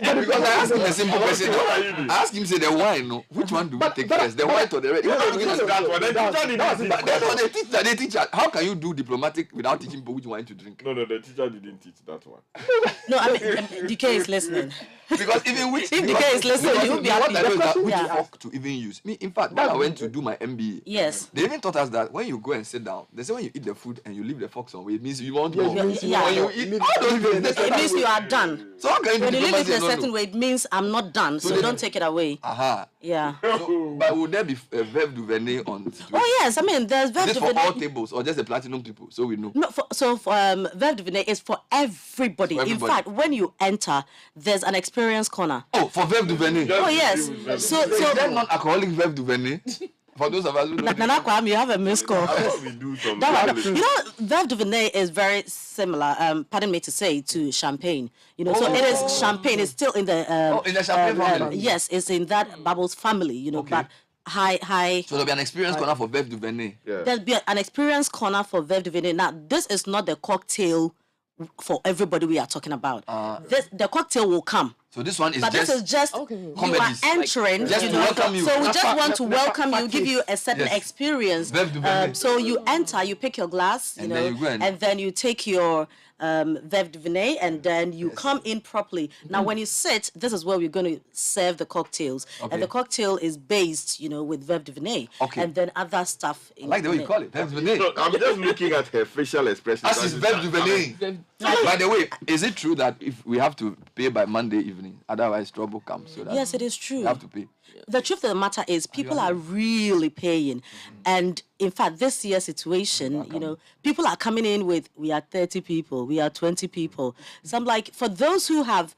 Because I asked him a simple question. I asked him, say the wine, which one do we take first? The white or the red? They teach us. How can you do diplomatic without teaching people which wine to drink? No, the teacher didn't teach that one. No, I mean, DK is listening. Because even if DK is listening, you'll be happy. Which fork to even use? In fact, I went to do my MBA, Yes. they even taught us that when you go and sit down, they say when you eat the food and you leave the fork somewhere, it means you want more. When you eat all those things, It means you are done. So how can you When you leave it in a diplomacy and not certain know? way, it means I'm not done, so they- don't take it away. Yeah. So, but would there be a verb du venir on situation? Oh yes, I mean there's verb Is du this for all venir. tables or just the platinum people? So we know. No, verb du venir is for everybody. For In everybody. fact, when you enter, there's an experience corner. Oh, for verb du venir. Oh yes. So is there non-alcoholic verb du venir? For those of us who don't. Nana Kwame, you have a missed call. We do some. You know, verb du venir is very similar. Pardon me to say, to champagne. You know, so it is champagne. It's still in the. In the champagne family. Yes, it's in that Bubbles family. You know, but high. So there'll be an experience corner for verb du venir. There'll be an experience corner for verb du venir. Now, this is not the cocktail for everybody we are talking about. The cocktail will come. So this one is But just. this is just you are comedies. entering, Just you to know. welcome you. So we just want to welcome you, give you a certain Yes. experience. Verb du venir. So you enter, you pick your glass, you And know, then you go and- then you take your verb du venir, and then you come in properly. Now, when you sit, this is where we're going to serve the cocktails, Okay. and the cocktail is based, you know, with verb du venir, Okay. and then other stuff. I like the way you call it. Verb du venir. No, I'm just looking at her facial expression. As is verb du venir. By the way, is it true that if we have to pay by Monday evening, otherwise trouble comes? So that Yes, it is true. we have to pay. The truth of the matter is, people are really paying, and in fact, this year's situation, you know, people are coming in with, we are 30 people, we are 20 people. So I'm like, for those who have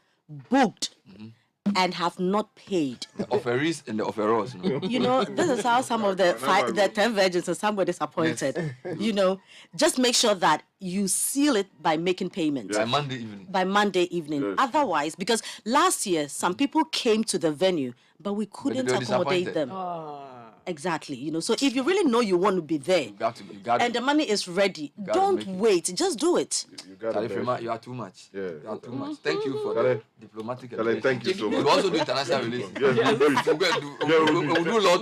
booked and have not paid, The offerees and the offerors. you know, this is how some of the 10 virgins are somewhat disappointed. You know, just make sure that you seal it by making payments. By Monday evening. By Monday evening. Yes. Otherwise, because last year some people came to the venue, but we couldn't they were accommodate disappointed. them. Exactly. You know, so if you really know you want to be there, You got to. and the money is ready, gotta don't make it. wait. Just do it. You got Charlie it. Frema, you are too much. Yeah. You are too much. Thank you for Charlie. the diplomatic Charlie, advice. thank you so much. We also do international relations. Yes, we do it. We'll go and we'll do a lot.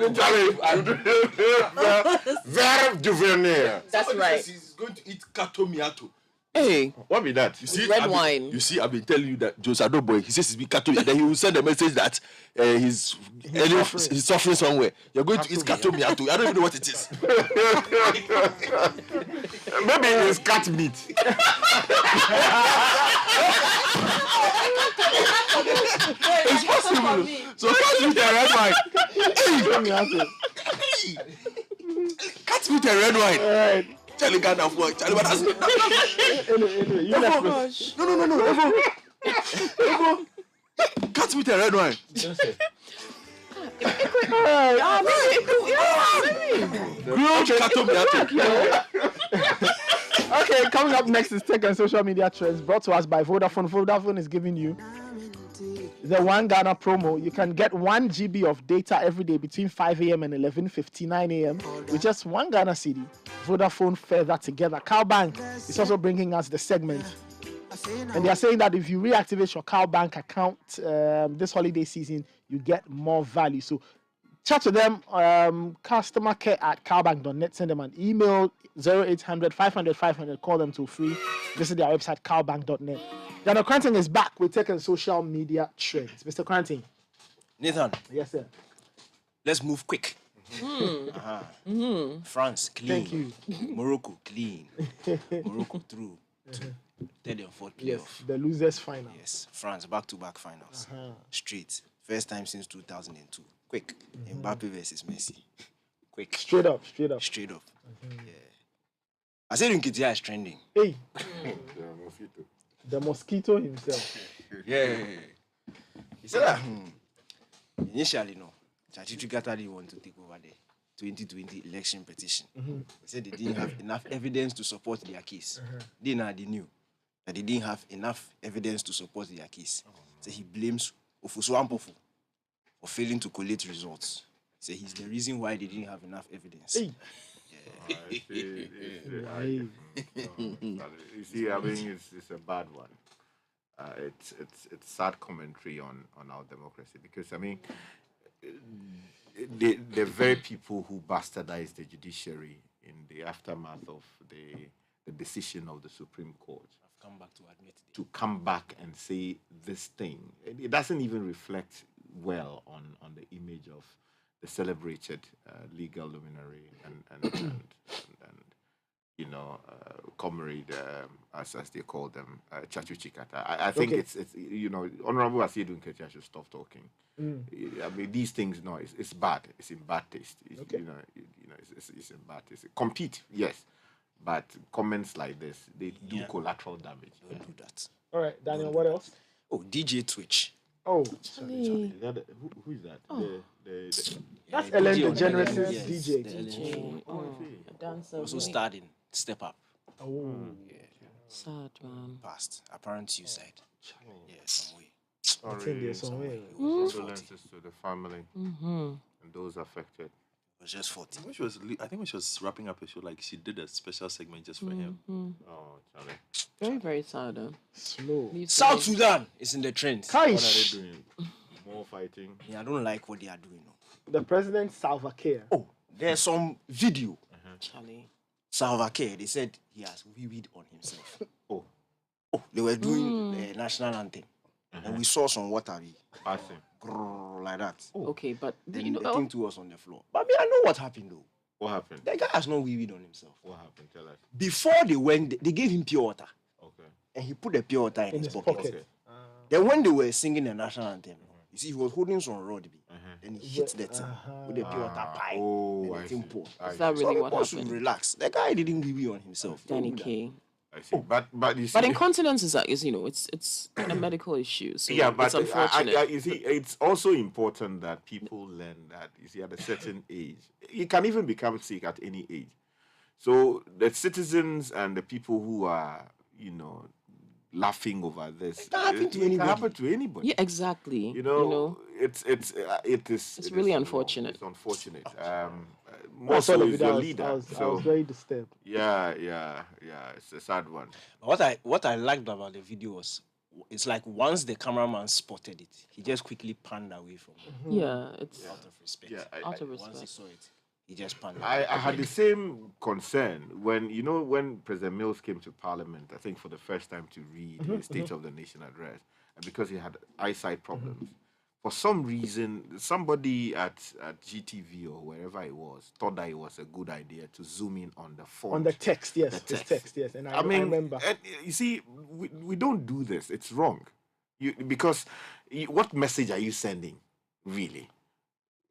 Verb du venir. That's right. He's going to eat kato miato. Hey, What be that? You see, red wine. You see, I've been telling you that Joe Sado boy, he says he's been kato. Then he will send a message that he's suffering somewhere. You're going to eat kato miato. I don't even know what it is. Maybe it's cat meat. It's possible. So cat meat and red wine. Cat meat and red wine. All right. Charlie can't afford. Charlie, what has it? Anyway, you left with- No. Cat meat and red wine. Grilled Kato miato. Okay, coming up next is tech and social media trends brought to us by Vodafone. Vodafone is giving you the One Ghana promo. You can get 1 GB of data every day between 5 a.m. and 11:59 a.m. with just 1 Ghana cedi. Vodafone further together. Cowbank is also bringing us the segment. And they are saying that if you reactivate your Cowbank account this holiday season, you get more value. So chat to them, customer care at cowbank.net. Send them an email, 0800 500 500. Call them toll free. Visit their website, cowbank.net. Daniel Cranton is back with tech and social media trends. Mr. Cranton. Nathan, Yes, sir. let's move quick. France, clean. Thank you. Morocco, clean. Morocco through to third and fourth Yes, playoff. the losers final. Yes, France, back-to-back finals. Straight. First time since 2002. Quick. Mbappe versus Messi. Quick. Straight up. Straight up. Yeah. I said Nketiah is trending. Hey, the mosquito himself. Yeah. He said that initially, no, Chachichu Gatari want to take over the 2020 election petition. They said they didn't have enough evidence to support their case. They knew that they didn't have enough evidence to support their case. So he blames Ofusu Ampofu for failing to collate results. So he's the reason why they didn't have enough evidence. Hey. You see, I mean, it's a bad one. It's sad commentary on our democracy because, I mean, the very people who bastardized the judiciary in the aftermath of the decision of the Supreme Court I've come back to admit it. to come back and say this thing. It doesn't even reflect well on the image of the celebrated legal luminary and comrade, as they call them, Chachu Chikata. I think it's Honorable Asiedu Nketia should stop talking. I mean, these things, no, it's bad. It's in bad taste. It's in bad taste. Compete, yes, but comments like this, they do collateral damage. Don't do that. All right, Daniel, what else? Oh, DJ Twitch. Oh, Sorry. Who is that? That's Ellen DeGeneres' Yes, DJ. DJ. A dancer. Also starting Step Up. Oh, Sad, man. Past apparent suicide. Yeah, some way. I think there's some way. Condolences to the family and those affected. It was just 40. I think when she was wrapping up a show, like she did a special segment just for him. Oh, Charlie. Very, very sad. Slow. South Sudan is in the trend. What are they doing? More fighting. Yeah, I don't like what they are doing. The president Salva Kiir. Oh, there's some video. Charlie. Salva Kiir, they said he has weed on himself. Oh, they were doing the national anthem. And we saw some water passing like that. Okay, but then the thing too was on the floor. But I know what happened though. What happened? The guy has no weed on himself. What happened? Tell us. Before they went, they gave him pure water. Okay. And he put the pure water in his pocket. Okay. Then when they were singing the national anthem, you see, he was holding some rod. Then he hit the thing with the pure water pipe. Oh, and the thing poured. Is that really what happened? Relax. The guy didn't weed on himself. Danny K. I see. But you see, But incontinence is it's a medical issue. So yeah, but it's unfortunate. you see, it's also important that people learn that, you see, at a certain age, you can even become sick at any age. So the citizens and the people who are, laughing over this, it can happen to anybody. Yeah, exactly. It is really unfortunate. It's unfortunate. More so is your leader. I was very disturbed. Yeah. It's a sad one. What I liked about the video was, it's like once the cameraman spotted it, he just quickly panned away from it. Yeah, it's out of respect. Yeah, out of Once he respect. saw it, he just panned. I had the same concern when President Mills came to Parliament, I think for the first time to read the State of the Nation address, and because he had eyesight problems. For some reason, somebody at GTV or wherever it was thought that it was a good idea to zoom in on the font. On the text, yes. The text, yes. And I mean, remember. And you see, we don't do this. It's wrong. Because what message are you sending, really?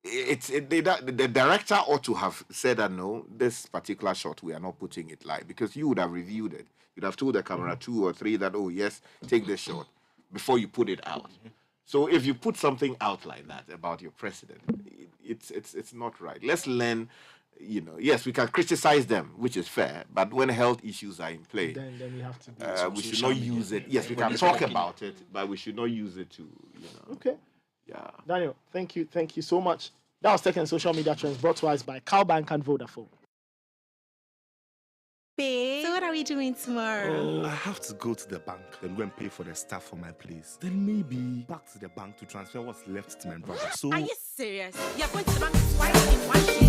The director ought to have said that, no, this particular shot, we are not putting it live. Because you would have reviewed it. You'd have told the camera 2 or 3 that, oh, yes, take this shot before you put it out. So if you put something out like that about your president, it's not right. Let's learn, yes, we can criticize them, which is fair, but when health issues are in play, then we have to we should not use it. Yes, we can talk about it, but we should not use it to, Okay. Yeah. Daniel, thank you so much. That was Tech and Social Media Trends, brought to us by Cowbank and Vodafone. Babe, so what are we doing tomorrow? I have to go to the bank, then go and pay for the stuff for my place. Then maybe back to the bank to transfer what's left to my brother. So Are you serious? You're going to the bank twice in one day.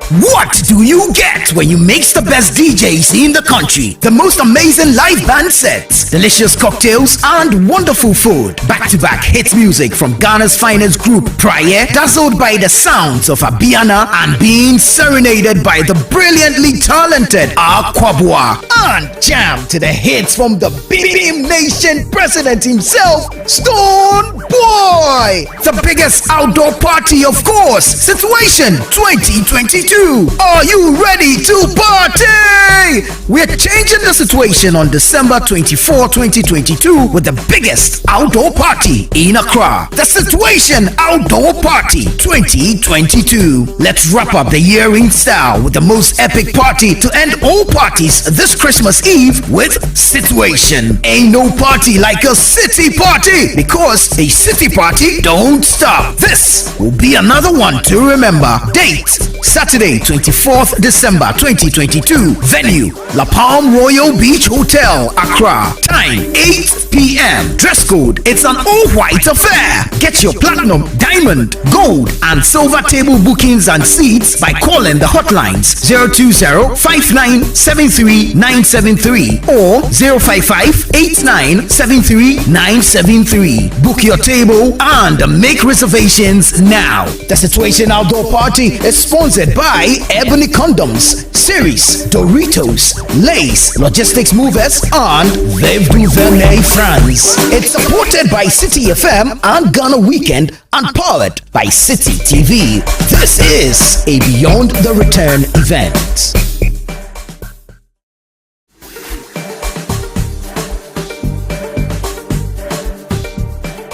What do you get when you mix the best DJs in the country? The most amazing live band sets, delicious cocktails, and wonderful food. Back-to-back hit music from Ghana's finest group, Prayer, dazzled by the sounds of Abiana and being serenaded by the brilliantly talented Aquabua. And jam to the hits from the Beam Nation president himself, Stone Boy. The biggest outdoor party, of course, Situation 2022. Are you ready to party? We're changing the situation on December 24, 2022 with the biggest outdoor party in Accra. The Situation Outdoor Party 2022. Let's wrap up the year in style with the most epic party to end all parties this Christmas Eve with Situation. Ain't no party like a city party, because a city party don't stop. This will be another one to remember. Date Saturday 24th December 2022. Venue La Palm Royal Beach Hotel, Accra. Time 8 p.m. Dress code, it's an all-white affair. Get your platinum, diamond, gold, and silver table bookings and seats by calling the hotlines 020-5973-973 or 055-8973-973. Book your table and make reservations now. The Situation Outdoor Party is sponsored by Ebony Condoms, Series, Doritos, Lays, Logistics Movers, and Vive Duvernay France. It's supported by Citi FM and Ghana Weekend and powered by Citi TV. This is a Beyond the Return event.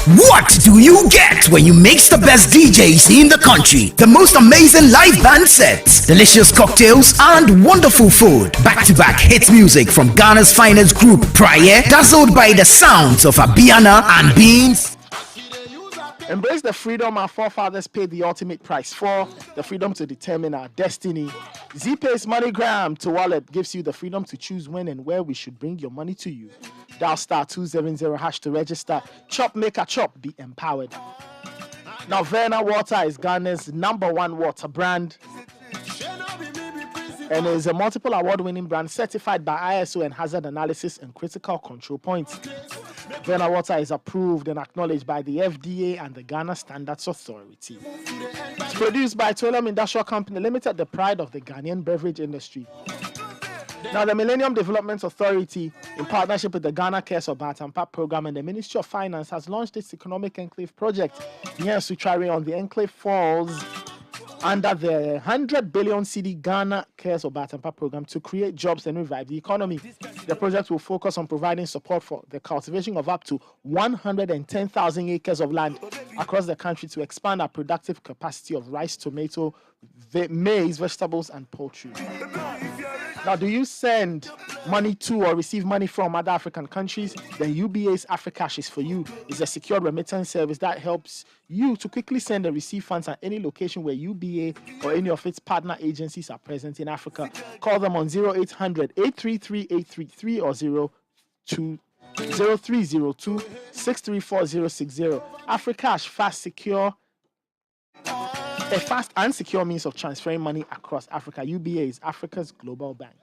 What do you get when you mix the best DJs in the country? The most amazing live band sets, delicious cocktails, and wonderful food. Back-to-back hit music from Ghana's finest group, Prayer, dazzled by the sounds of Abiana and Beans. Embrace the freedom our forefathers paid the ultimate price for, the freedom to determine our destiny. ZPay's MoneyGram to wallet gives you the freedom to choose when and where we should bring your money to you. Dial *270# to register. Chop, make a chop, be empowered. Now, Verna Water is Ghana's #1 water brand and is a multiple award-winning brand certified by ISO and Hazard Analysis and Critical Control Points. Verna Water is approved and acknowledged by the FDA and the Ghana Standards Authority. It's produced by Toilet Industrial Company Limited, the pride of the Ghanaian beverage industry. Now, the Millennium Development Authority, in partnership with the Ghana Cares of Batampa program and the Ministry of Finance, has launched its Economic Enclave project near Suchari on the Enclave Falls under the 100 billion cedi Ghana Cares of Batampa program to create jobs and revive the economy. The project will focus on providing support for the cultivation of up to 110,000 acres of land across the country to expand our productive capacity of rice, tomato, maize, vegetables, and poultry. Now, do you send money to or receive money from other African countries? Then UBA's Africash is for you. It's a secure remittance service that helps you to quickly send and receive funds at any location where UBA or any of its partner agencies are present in Africa. Call them on 0800-833-833 or 0302-634060. Africash, a fast and secure means of transferring money across Africa. UBA is Africa's global bank.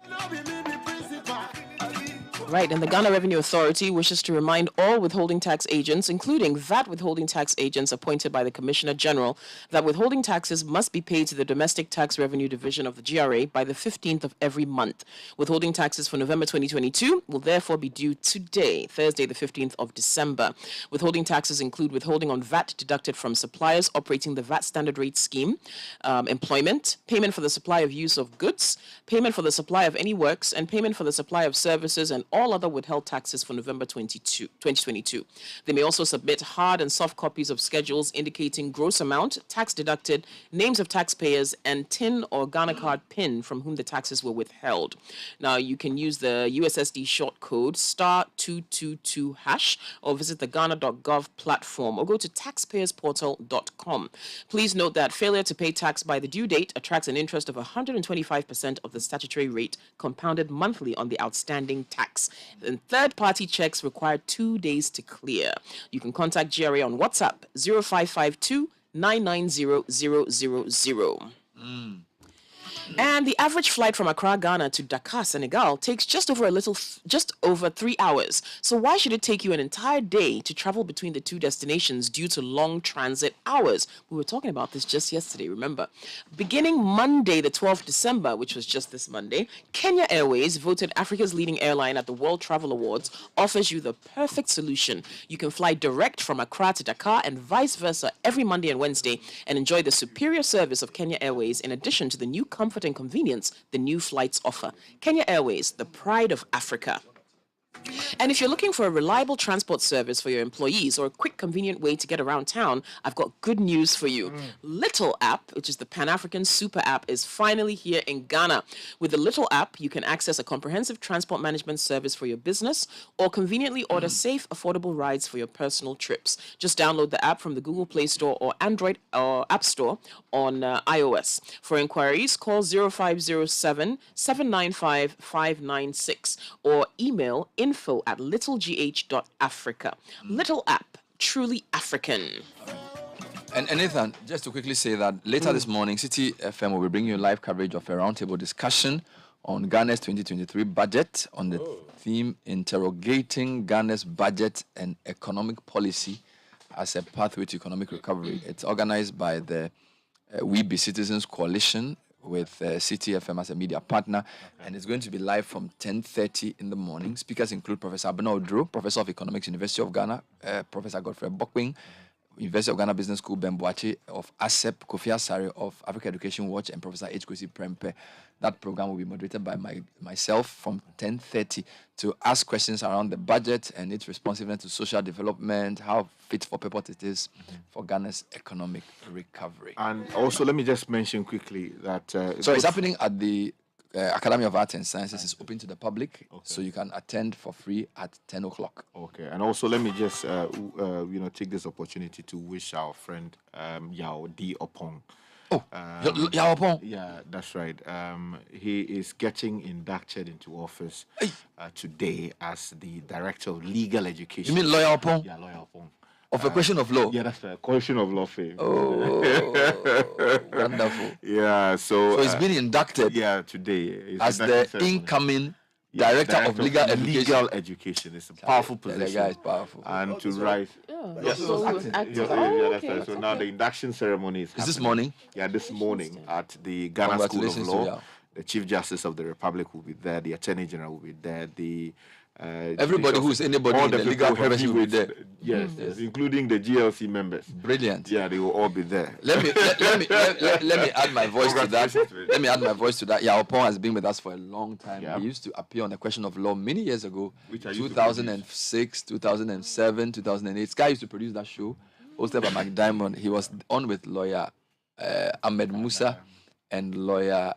Right, and the Ghana Revenue Authority wishes to remind all withholding tax agents, including VAT withholding tax agents appointed by the Commissioner General, that withholding taxes must be paid to the Domestic Tax Revenue Division of the GRA by the 15th of every month. Withholding taxes for November 2022 will therefore be due today, Thursday, the 15th of December. Withholding taxes include withholding on VAT deducted from suppliers operating the VAT standard rate scheme, employment, payment for the supply of use of goods, payment for the supply of any works, and payment for the supply of services and all other withheld taxes for November 2022. They may also submit hard and soft copies of schedules indicating gross amount, tax deducted, names of taxpayers, and TIN or Ghana card PIN from whom the taxes were withheld. Now, you can use the USSD short code *222# or visit the Ghana.gov platform or go to taxpayersportal.com. Please note that failure to pay tax by the due date attracts an interest of 125% of the statutory rate compounded monthly on the outstanding tax. And third-party checks require 2 days to clear. You can contact GRA on WhatsApp 0552 990 000. And the average flight from Accra, Ghana to Dakar, Senegal takes just over 3 hours. So why should it take you an entire day to travel between the two destinations due to long transit hours? We were talking about this just yesterday, remember? Beginning Monday, the 12th December, which was just this Monday, Kenya Airways, voted Africa's leading airline at the World Travel Awards, offers you the perfect solution. You can fly direct from Accra to Dakar and vice versa every Monday and Wednesday and enjoy the superior service of Kenya Airways in addition to the new comfort and convenience the new flights offer. Kenya Airways, the pride of Africa. And if you're looking for a reliable transport service for your employees or a quick, convenient way to get around town, I've got good news for you. Little app, which is the Pan-African super app, is finally here in Ghana. With the Little app, you can access a comprehensive transport management service for your business or conveniently order safe, affordable rides for your personal trips. Just download the app from the Google Play Store or Android or App Store on iOS. For inquiries, call 0507 795 596 or email info@littlegh.africa. Little app, truly African. And Nathan, just to quickly say that later this morning, Citi FM will be bringing you live coverage of a roundtable discussion on Ghana's 2023 budget on the theme interrogating Ghana's budget and economic policy as a pathway to economic recovery. It's organized by the We Be Citizens Coalition with Citi FM as a media partner, and it's going to be live from 10:30 in the morning. Speakers include Professor Abena Odro, Professor of Economics, University of Ghana, Professor Godfrey Bokwing, University of Ghana Business School, Ben Boache of ASEP, Kofi Asare of Africa Education Watch, and Professor H. Kwesi Prempe. That program will be moderated by myself from 10:30 to ask questions around the budget and its responsiveness to social development, how fit for purpose it is for Ghana's economic recovery. And also, let me just mention quickly that... so it's happening at the Academy of Arts and Sciences. Is open to the public, so you can attend for free at 10 o'clock. Okay, and also let me just take this opportunity to wish our friend Yao D. Opong. Yao Opong? Yeah, that's right. He is getting inducted into office today as the Director of Legal Education. You mean Lawyer Opong? Yeah, Lawyer Opong. Of a question of law? Yeah, that's right. Question of law fame. Oh, wonderful. Yeah, so he's been inducted. Yeah, today. As the incoming Director of Legal Education. Legal Education. It's a powerful position. The guy is powerful. And to rise. Yes. So now the induction ceremony is this morning? Yeah, this morning at the Ghana School of Law. The Chief Justice of the Republic will be there. The Attorney General will be there. The everybody who's anybody in the legal profession will be there. Yes, including the GLC members. Brilliant. Yeah, they will all be there. Let me add my voice to that. Let me add my voice to that. Yao Opong has been with us for a long time. He used to appear on the question of law many years ago, 2006, 2007, 2008. Sky used to produce that show, hosted by Mark Diamond. He was on with lawyer Ahmed Musa and lawyer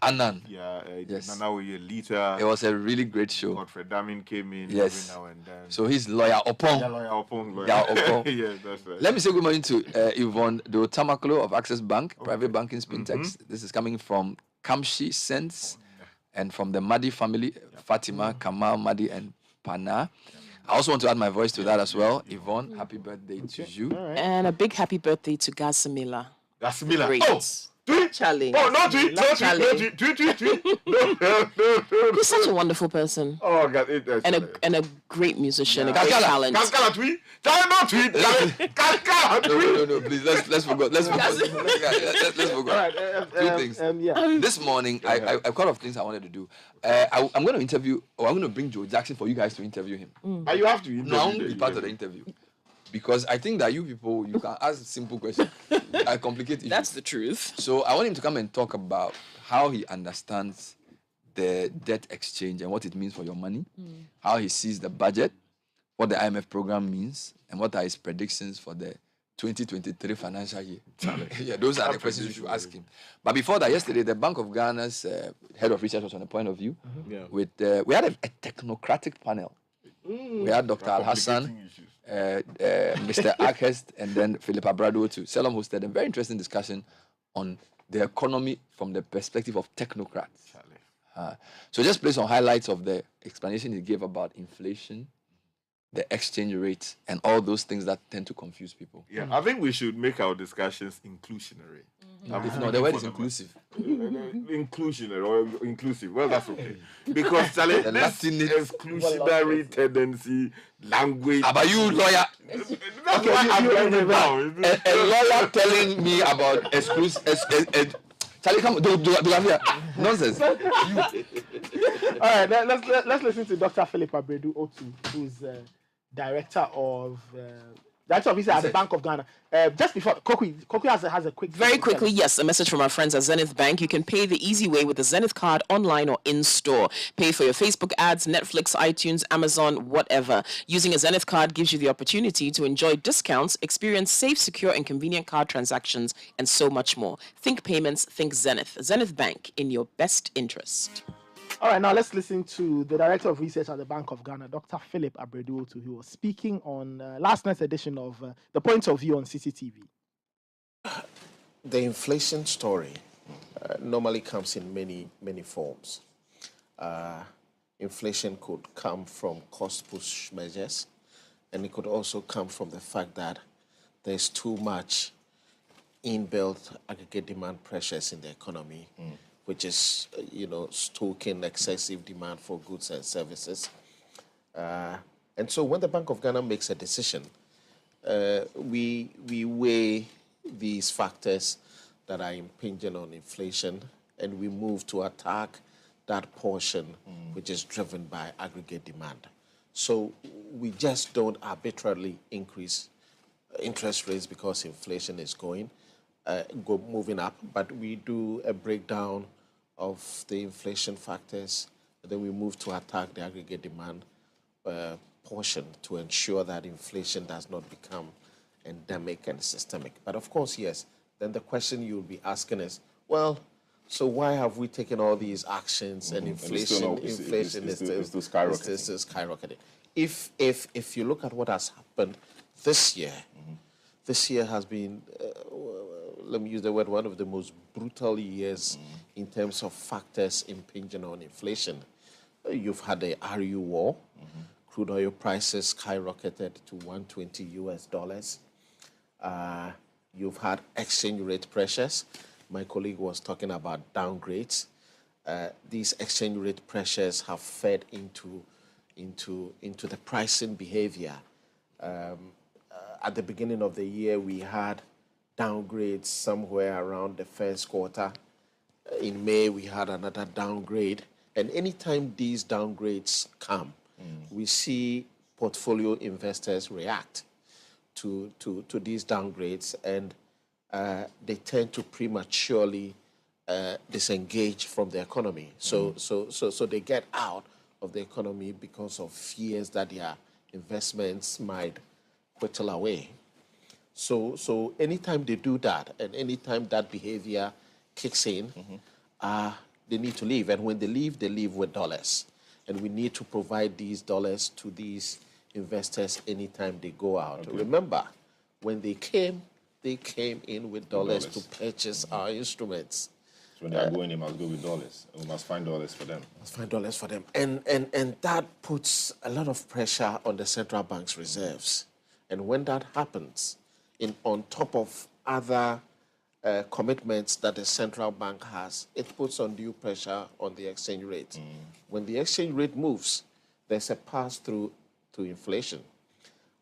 Annan. Yeah, yes. It was a really great show. Godfrey Damin came in every now and then. So he's lawyer Opong. Yeah, lawyer Opong. Yes, that's right. Let me say good morning to Yvonne Do Tamaklo of Access Bank, private banking spintex. This is coming from Kamshi Sense and from the Madi family, Fatima, Kamal, Madi, and Pana. I also want to add my voice to that as well. Yvonne, happy birthday to you. And a big happy birthday to Gasamila. Gasamila. Great. Challenge. Oh, no tweet. No. He's such a wonderful person. Oh, God. And a great musician, a great talent. Kaskala tweet. No, please, let's forget. Let's forget. Two things. This morning, I've got a lot of things I wanted to do. I'm going to interview, or I'm going to bring Joe Jackson for you guys to interview him. You have to interview. No, I won't be part of the interview. Because I think that you people, you can ask simple questions. I complicate issues. That's the truth. So I want him to come and talk about how he understands the debt exchange and what it means for your money, how he sees the budget, what the IMF program means, and what are his predictions for the 2023 financial year. Yeah, those are the questions you should ask him. But before that, yesterday, the Bank of Ghana's head of research was on a point of view. With we had a technocratic panel. We had Dr. Al Hassan, Mr. Akhest, and then Philip Abrado too. Selam hosted a very interesting discussion on the economy from the perspective of technocrats. So just play some highlights of the explanation he gave about inflation, the exchange rate, and all those things that tend to confuse people. Yeah, I think we should make our discussions inclusionary. If not, the word is inclusive. Inclusionary or inclusive. Well, that's okay. Because Charlie, the this exclusionary tendency, language. About you, lawyer. That's why I'm going down. A lawyer telling me about exclusive. Charlie, come, do here. Nonsense. All right, let's listen to Dr. Philip Abredu Otu, who's director of research at the Bank of Ghana. Just before, Koki has a quick... Very quickly, yes, a message from our friends at Zenith Bank. You can pay the easy way with the Zenith card online or in-store. Pay for your Facebook ads, Netflix, iTunes, Amazon, whatever. Using a Zenith card gives you the opportunity to enjoy discounts, experience safe, secure, and convenient card transactions, and so much more. Think payments, think Zenith. Zenith Bank, in your best interest. All right, now let's listen to the Director of Research at the Bank of Ghana, Dr. Philip Abredu Otu, who was speaking on last night's edition of The Point of View on CCTV. The inflation story normally comes in many forms. inflation could come from cost push measures, and it could also come from the fact that there's too much inbuilt aggregate demand pressures in the economy, which is, stoking excessive demand for goods and services. And so when the Bank of Ghana makes a decision, we weigh these factors that are impinging on inflation, and we move to attack that portion which is driven by aggregate demand. So we just don't arbitrarily increase interest rates because inflation is moving up, but we do a breakdown of the inflation factors, and then we move to attack the aggregate demand portion to ensure that inflation does not become endemic and systemic. But of course, yes, then the question you'll be asking is, well, so why have we taken all these actions and inflation is still skyrocketing? If you look at what has happened this year, this year has been, let me use the word, one of the most brutal years in terms of factors impinging on inflation. You've had the RU war, crude oil prices skyrocketed to $120. You've had exchange rate pressures. My colleague was talking about downgrades. These exchange rate pressures have fed into the pricing behavior. At the beginning of the year, we had downgrades somewhere around the first quarter. In May, we had another downgrade. And anytime these downgrades come, we see portfolio investors react to these downgrades, and they tend to prematurely disengage from the economy. So they get out of the economy because of fears that their investments might whittle away. So anytime they do that, and anytime that behavior kicks in, they need to leave. And when they leave with dollars. And we need to provide these dollars to these investors anytime they go out. Okay. Remember, when they came in with dollars to purchase our instruments. So when they are going, they must go with dollars. We must find dollars for them. And that puts a lot of pressure on the central bank's reserves. And when that happens, on top of other commitments that the central bank has, it puts undue pressure on the exchange rate. When the exchange rate moves, there's a pass-through to inflation.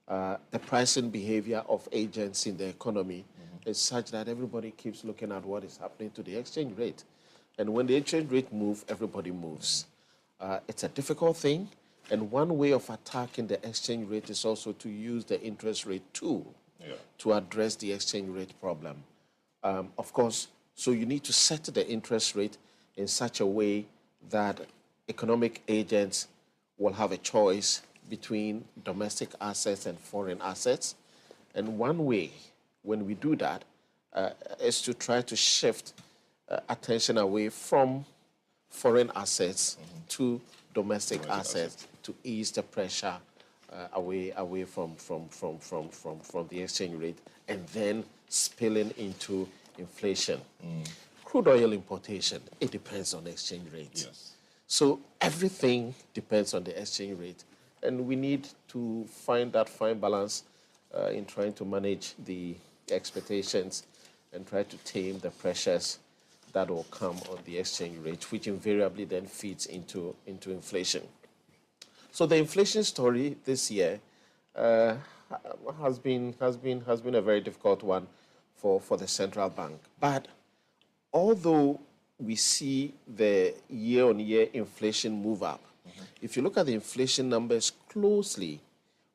The pricing behavior of agents in the economy is such that everybody keeps looking at what is happening to the exchange rate. And when the exchange rate moves, everybody moves. It's a difficult thing, and one way of attacking the exchange rate is also to use the interest rate tool to address the exchange rate problem. Of course, so you need to set the interest rate in such a way that economic agents will have a choice between domestic assets and foreign assets. And one way, when we do that, is to try to shift attention away from foreign assets to domestic assets to ease the pressure away from the exchange rate, and then spilling into inflation. Crude oil importation, it depends on the exchange rate. Yes. So everything depends on the exchange rate, and we need to find that fine balance in trying to manage the expectations and try to tame the pressures that will come on the exchange rate, which invariably then feeds into inflation. So the inflation story this year has been a very difficult one for the central bank. But although we see the year-on-year inflation move up, if you look at the inflation numbers closely,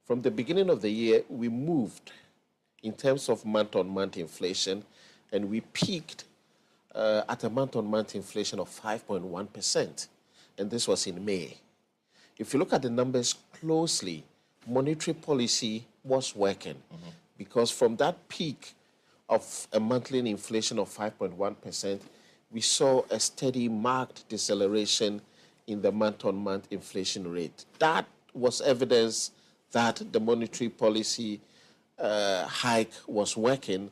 from the beginning of the year, we moved in terms of month-on-month inflation, and we peaked at a month-on-month inflation of 5.1%, and this was in May. If you look at the numbers closely, monetary policy was working, because from that peak of a monthly inflation of 5.1%, we saw a steady, marked deceleration in the month-on-month inflation rate. That was evidence that the monetary policy hike was working,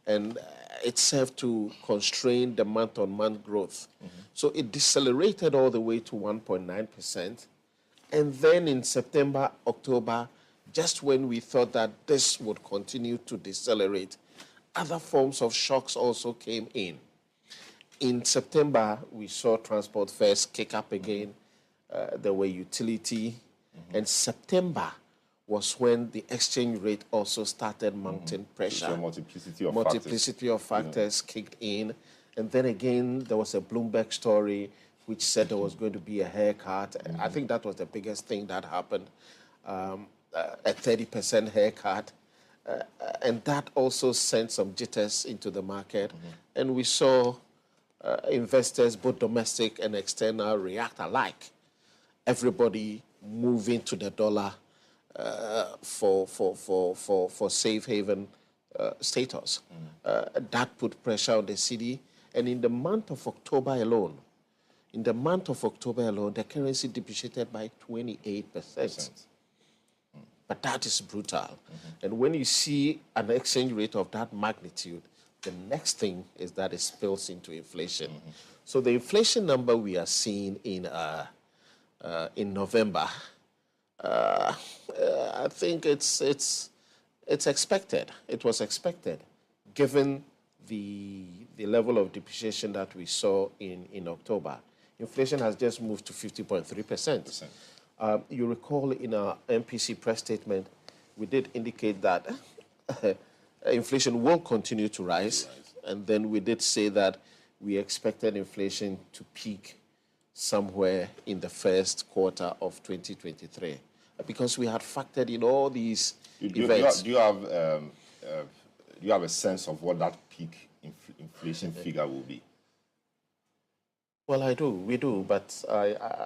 and it served to constrain the month-on-month growth. So it decelerated all the way to 1.9%, And then in September, October, just when we thought that this would continue to decelerate, other forms of shocks also came in. In September, we saw transport fares kick up again. There were utility. And September was when the exchange rate also started mounting pressure. So multiplicity of factors kicked in. And then again, there was a Bloomberg story which said there was going to be a haircut. I think that was the biggest thing that happened, a 30% haircut. And that also sent some jitters into the market. And we saw investors, both domestic and external, react alike. Everybody moving to the dollar for safe haven status. That put pressure on the city. And in the month of October alone, the currency depreciated by 28%. But that is brutal. And when you see an exchange rate of that magnitude, the next thing is that it spills into inflation. So the inflation number we are seeing in November, I think it's expected. It was expected, given the level of depreciation that we saw in October. Inflation has just moved to 50.3%. You recall in our MPC press statement, we did indicate that inflation will continue to rise. And then we did say that we expected inflation to peak somewhere in the first quarter of 2023, because we had factored in all these events. Do you have a sense of what that peak inflation figure will be? Well, I do. We do, but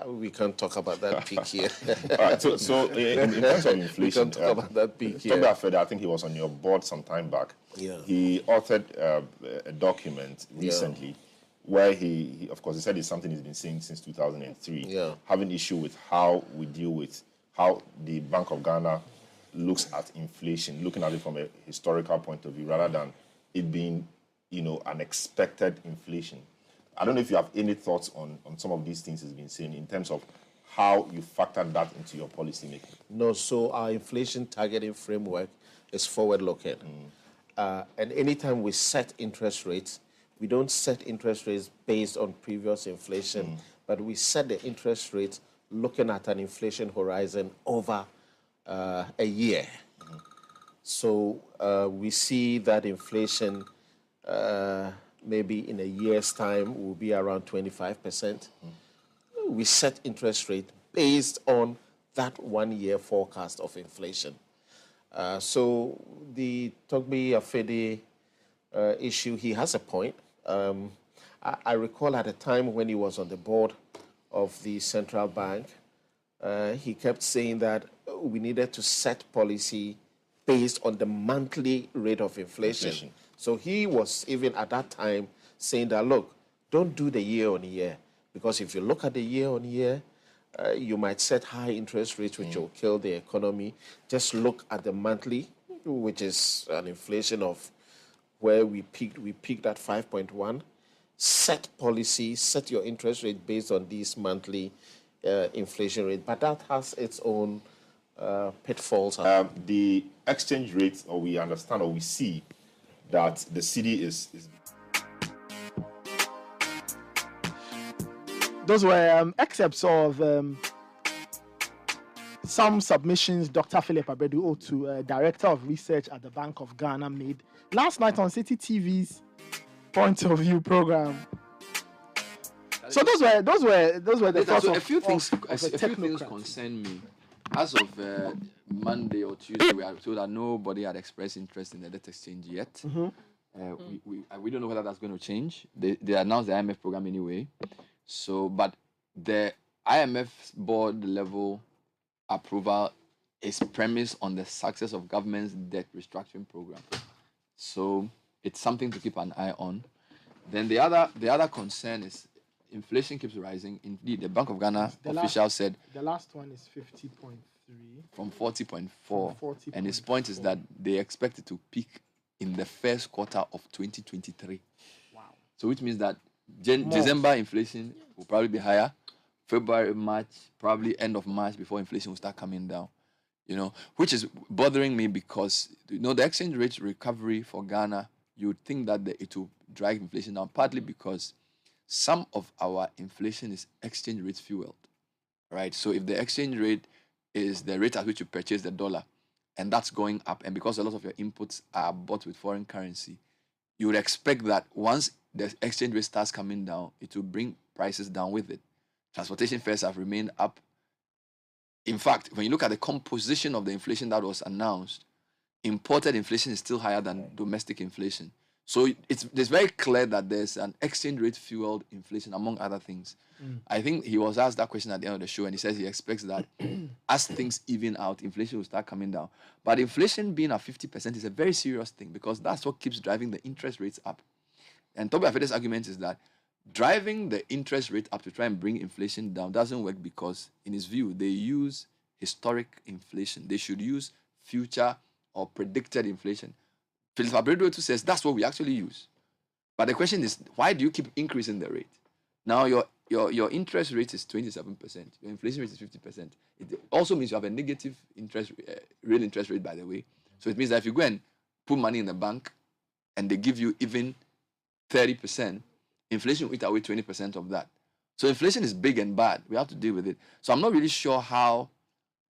we can't talk about that peak here. All right. So in terms of inflation, we can't talk about that peak here. Toby Afede, I think he was on your board some time back. Yeah. He authored a document recently where he, of course, he said it's something he's been saying since 2003, having issue with how we deal with how the Bank of Ghana looks at inflation, looking at it from a historical point of view, rather than it being, an expected inflation. I don't know if you have any thoughts on some of these things he's been saying in terms of how you factor that into your policy making. No, so our inflation targeting framework is forward-looking. And anytime we set interest rates, we don't set interest rates based on previous inflation, but we set the interest rates looking at an inflation horizon over a year. So we see that inflation maybe in a year's time will be around 25%. We set interest rate based on that 1 year forecast of inflation. So the Toby Afede issue, he has a point. I recall at a time when he was on the board of the central bank, he kept saying that we needed to set policy based on the monthly rate of inflation. So he was even at that time saying that, look, don't do the year on year, because if you look at the year on year, you might set high interest rates, which will kill the economy. Just look at the monthly, which is an inflation of where we peaked. We peaked at 5.1. Set policy, set your interest rate based on these monthly inflation rate. But that has its own pitfalls. The exchange rate, or we understand, or we see that the city is Those were excerpts of some submissions Dr. Philip Abedu to Director of Research at the Bank of Ghana made last night on City TV's Point of View program. So those were the thoughts so of a few things technocrat. concern me. As of Monday or Tuesday, we are told that nobody had expressed interest in the debt exchange yet. We don't know whether that's going to change. They announced the IMF program anyway. So, but the IMF board level approval is premised on the success of government's debt restructuring program. So it's something to keep an eye on. Then the other concern is inflation keeps rising. Indeed, the Bank of Ghana official said the last one is 50.3 from 40.4, and his point is that they expect it to peak in the first quarter of 2023. Wow! So which means that December inflation will probably be higher. February, March, probably end of March before inflation will start coming down. Which is bothering me because the exchange rate recovery for Ghana, you would think that it will drive inflation down, partly because some of our inflation is exchange rate fueled, right? So if the exchange rate is the rate at which you purchase the dollar, and that's going up, and because a lot of your inputs are bought with foreign currency, you would expect that once the exchange rate starts coming down, it will bring prices down with it. Transportation fares have remained up. In fact, when you look at the composition of the inflation that was announced, imported inflation is still higher than domestic inflation. So it's very clear that there's an exchange rate fueled inflation, among other things. I think he was asked that question at the end of the show, and he says he expects that as things even out, inflation will start coming down. But inflation being at 50% is a very serious thing, because that's what keeps driving the interest rates up. And Toby Afede's argument is that driving the interest rate up to try and bring inflation down doesn't work, because in his view, they use historic inflation. They should use future or predicted inflation. Philip Abredo says that's what we actually use. But the question is, why do you keep increasing the rate? Now your interest rate is 27%. Your inflation rate is 50%. It also means you have a negative real interest rate, by the way. So it means that if you go and put money in the bank and they give you even 30%, inflation will eat away 20% of that. So inflation is big and bad. We have to deal with it. So I'm not really sure how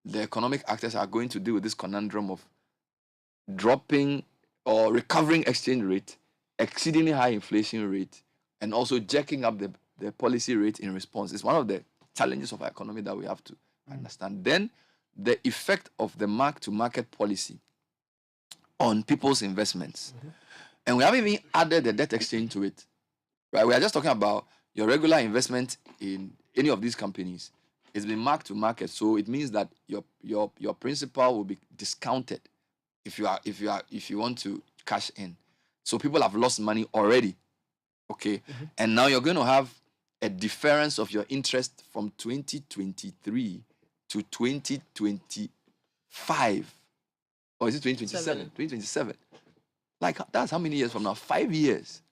the economic actors are going to deal with this conundrum of dropping or recovering exchange rate, exceedingly high inflation rate, and also jacking up the policy rate in response. It's one of the challenges of our economy that we have to understand. Then the effect of the mark-to-market policy on people's investments. And we haven't even added the debt exchange to it. Right? We are just talking about your regular investment in any of these companies. It's been marked to market, so it means that your principal will be discounted if you want to cash in. So people have lost money already, okay? And now you're going to have a difference of your interest from 2023 to 2025, or is it 2027? 2027. Like, that's how many years from now? 5 years,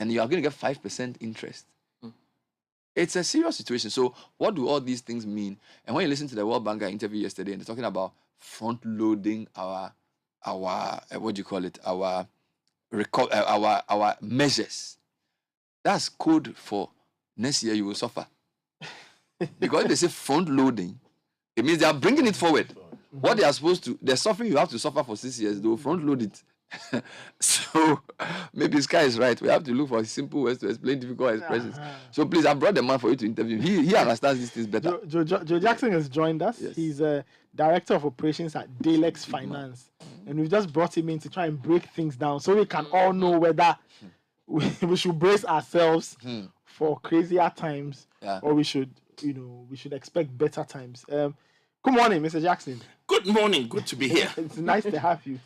and you are going to get 5% interest. It's a serious situation. So what do all these things mean? And when you listen to the World Bank interview yesterday, and they're talking about front-loading our what do you call it? Our measures. That's code for next year you will suffer. Because if they say front-loading, it means they are bringing it forward. What they are supposed to, the suffering you have to suffer for 6 years, they will front-load it. So maybe Sky is right. We have to look for simple ways to explain difficult expressions. So please, I brought the man for you to interview. He understands these things better. Joe Jackson has joined us. Yes. He's a director of operations at Dalex Finance, and we've just brought him in to try and break things down so we can all know whether we should brace ourselves for crazier times, or we should expect better times. Good morning, Mr. Jackson. Good morning. Good to be here. It's nice to have you.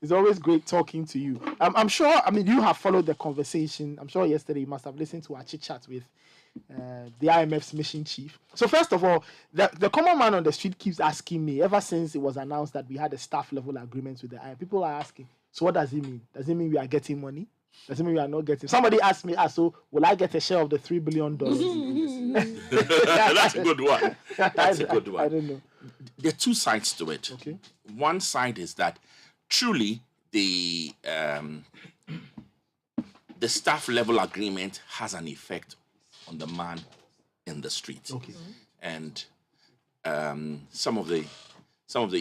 It's always great talking to you. I'm sure, you have followed the conversation. I'm sure yesterday you must have listened to our chit-chat with the IMF's mission chief. So first of all, the common man on the street keeps asking me, ever since it was announced that we had a staff level agreement with the IMF, people are asking, so what does it mean? Does it mean we are getting money? Does it mean we are not getting? Somebody asked me, so will I get a share of the $3 billion? That's a good one. That's a good one. I don't know. There are two sides to it. Okay. One side is that truly the staff level agreement has an effect on the man in the street. Okay. And some of the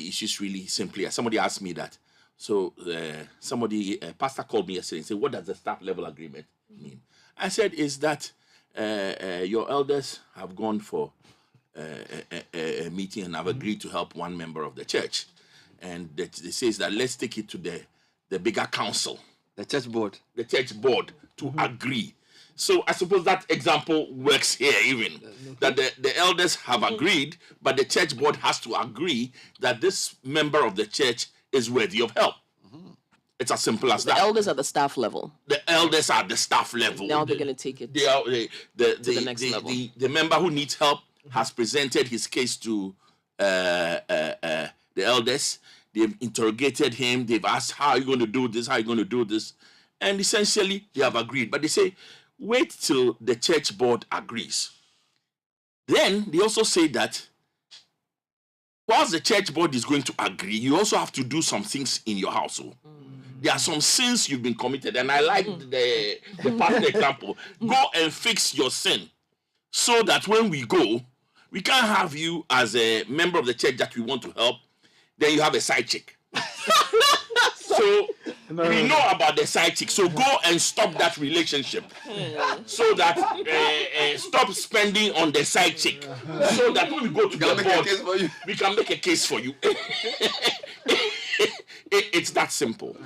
issues really simply, somebody asked me that. So a pastor called me yesterday and said, what does the staff level agreement mean? I said, is that your elders have gone for a meeting and have agreed to help one member of the church. And it says that let's take it to the bigger council. The church board. The church board to agree. So I suppose that example works here even. That the elders have agreed, but the church board has to agree that this member of the church is worthy of help. It's as simple as that. The elders at the staff level. The elders are at the staff level. Now they're going to take it to the next level. The member who needs help has presented his case to the elders. They've interrogated him. They've asked, how are you going to do this? How are you going to do this? And essentially, they have agreed. But they say, wait till the church board agrees. Then they also say that whilst the church board is going to agree, you also have to do some things in your household. There are some sins you've been committed, and I like the past example. Go and fix your sin, so that when we go, we can't have you as a member of the church that we want to help. Then you have a side chick. So we know about the side chick. So go and stop that relationship, so that stop spending on the side chick, so that when we go to the board, we can make a case for you. It's that simple.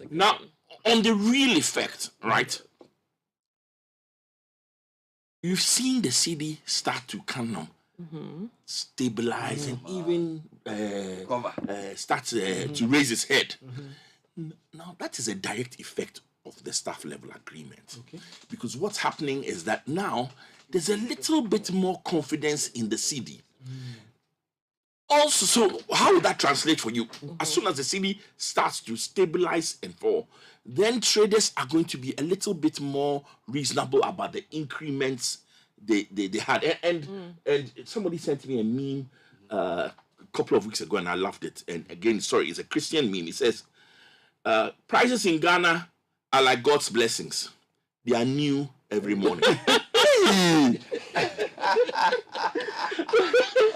Now, on the real effect, right? You've seen the city start to kind of stabilize and even start to raise its head. Now, that is a direct effect of the staff level agreement. Because what's happening is that now there's a little bit more confidence in the city. Also, so how will that translate for you? As soon as the city starts to stabilize and fall, then traders are going to be a little bit more reasonable about the increments they had. And somebody sent me a meme a couple of weeks ago, and I loved it. And again, sorry, it's a Christian meme. It says, prices in Ghana are like God's blessings. They are new every morning.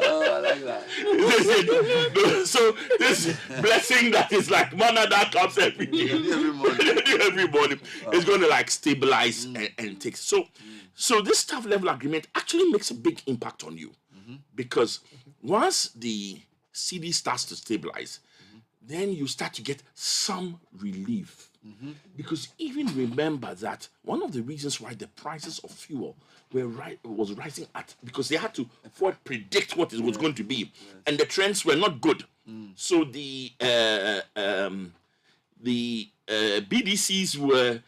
Oh, I like that. So this blessing that is like manna that comes every morning is going to like stabilize and take. So this staff level agreement actually makes a big impact on you, because once the CD starts to stabilize, then you start to get some relief. Because even remember that one of the reasons why the prices of fuel was rising because they had to predict what it was going to be, and the trends were not good. So the BDCs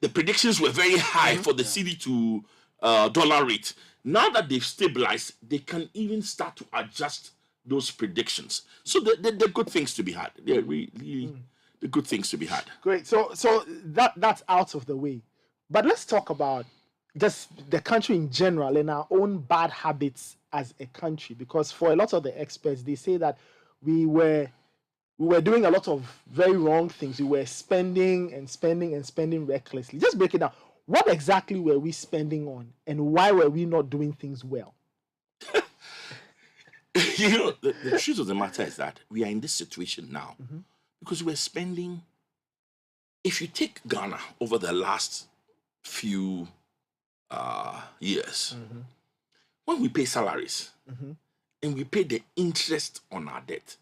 the predictions were very high for the CD to dollar rate. Now that they've stabilized, they can even start to adjust those predictions. So they're good things to be had. They're really the good things to be had. Great. So that's out of the way. But let's talk about just the country in general and our own bad habits as a country. Because for a lot of the experts, they say that we were doing a lot of very wrong things. We were spending recklessly. Just break it down. What exactly were we spending on, and why were we not doing things well? You know, the truth of the matter is that we are in this situation now because we're spending. If you take Ghana over the last few years, when we pay salaries and we pay the interest on our debt,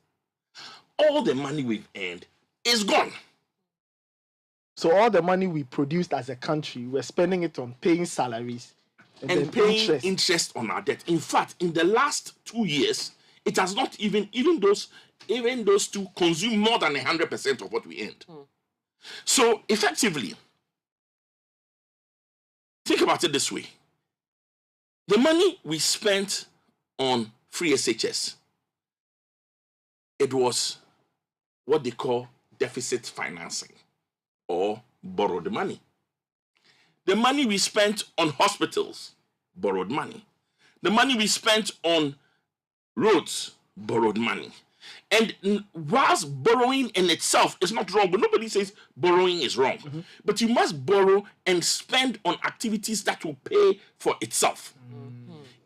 all the money we've earned is gone. So all the money we produced as a country, we're spending it on paying salaries and paying interest on our debt. In fact, in the last 2 years, it has not even those two consume more than 100% of what we earned. So effectively, think about it this way. The money we spent on free SHS, it was what they call deficit financing, or borrowed money. The money we spent on hospitals, borrowed money. The money we spent on roads, borrowed money. And whilst borrowing in itself is not wrong, but nobody says borrowing is wrong. But you must borrow and spend on activities that will pay for itself.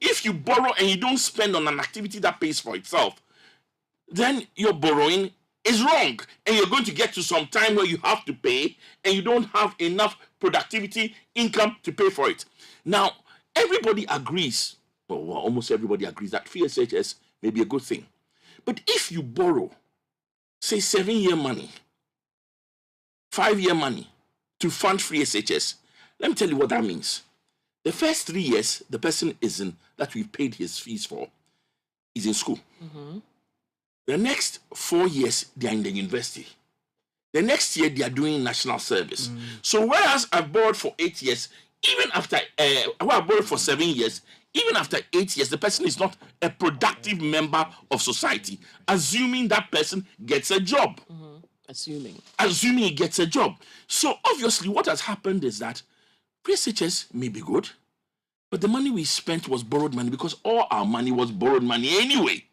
If you borrow and you don't spend on an activity that pays for itself, then your borrowing is wrong. And you're going to get to some time where you have to pay and you don't have enough productivity, income to pay for it. Now, everybody agrees, well, almost everybody agrees that free SHS may be a good thing. But if you borrow, say 7-year money, 5-year money to fund free SHS, let me tell you what that means. The first 3 years, the person that we've paid his fees for is in school. The next 4 years, they are in the university. The next year, they are doing national service. So whereas I borrowed for 8 years, even after, I borrowed for 7 years, even after 8 years, the person is not a productive member of society, assuming that person gets a job. Assuming he gets a job. So obviously what has happened is that PSHS may be good, But the money we spent was borrowed money because all our money was borrowed money anyway.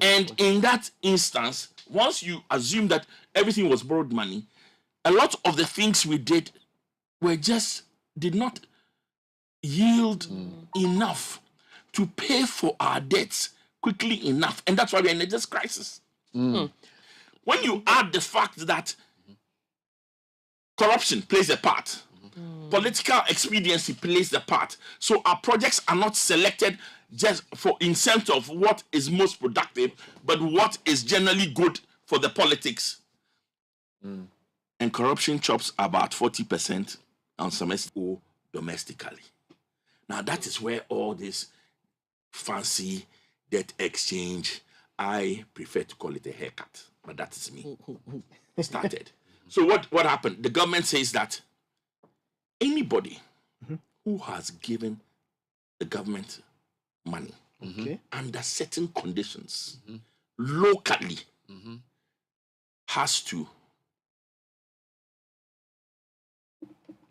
And in that instance, once you assume that everything was borrowed money, a lot of the things we did did not yield enough to pay for our debts quickly enough. And that's why we're in this crisis. When you add the fact that corruption plays a part, political expediency plays a part, so our projects are not selected just in sense of what is most productive, but what is generally good for the politics. And corruption chops about 40% on domestic or domestically. Now that is where all this fancy debt exchange, I prefer to call it a haircut, but that is me, started. So what happened? The government says that anybody who has given the government money under certain conditions locally has to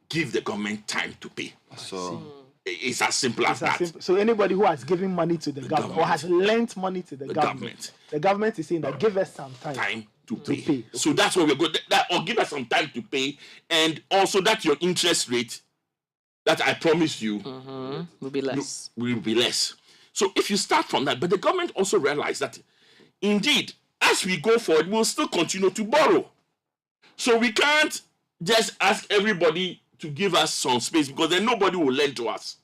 give the government time to pay. So it's as simple as that. So anybody who has given money to the government or has lent money to the government, the government is saying that give us some time to pay. So that's what we're going to, or give us some time to pay, and also that your interest rate that I promised you will be less. Will be less. So if you start from that, but the government also realized that indeed, as we go forward, we'll still continue to borrow. So we can't just ask everybody to give us some space because then nobody will lend to us.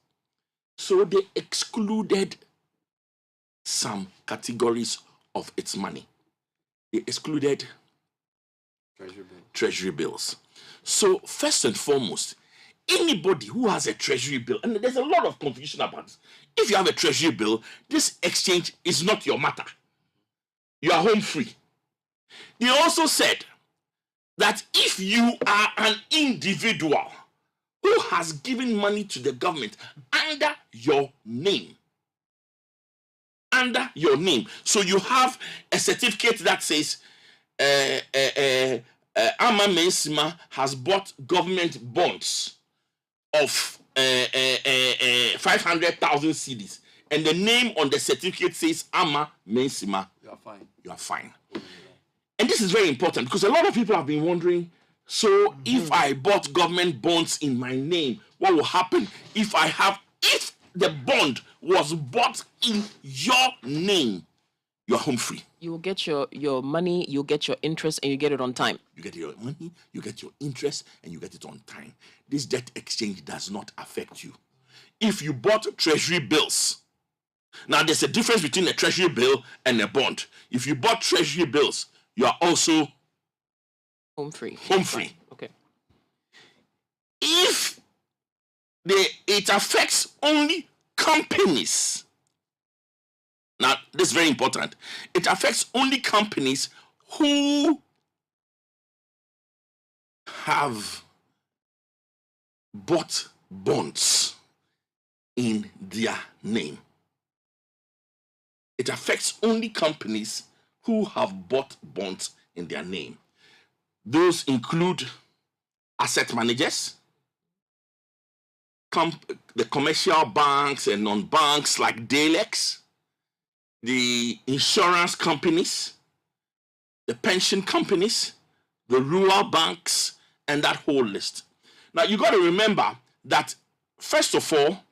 So they excluded some categories of its money. They excluded treasury bills. So first and foremost, anybody who has a treasury bill, and there's a lot of confusion about this. If you have a treasury bill, this exchange is not your matter. You are home free. They also said that if you are an individual who has given money to the government under your name, so you have a certificate that says Ama Mensima has bought government bonds of 500,000 cedis, and the name on the certificate says Ama Mensima, you are fine. You are fine. And this is very important because a lot of people have been wondering, so if I bought government bonds in my name, what will happen if the bond was bought in your name? You're home free. You will get your money, you'll get your interest, and you get it on time. You get your money, you get your interest, and you get it on time. This debt exchange does not affect you. If you bought treasury bills, now there's a difference between a treasury bill and a bond. If you bought treasury bills, you are also home free. Okay. If it affects only companies, now this is very important, it affects only companies who have bought bonds in their name. It affects only companies who have bought bonds in their name. Those include asset managers, the commercial banks and non-banks like Dalex, the insurance companies, the pension companies, the rural banks, and that whole list. Now, you got to remember that, first of all,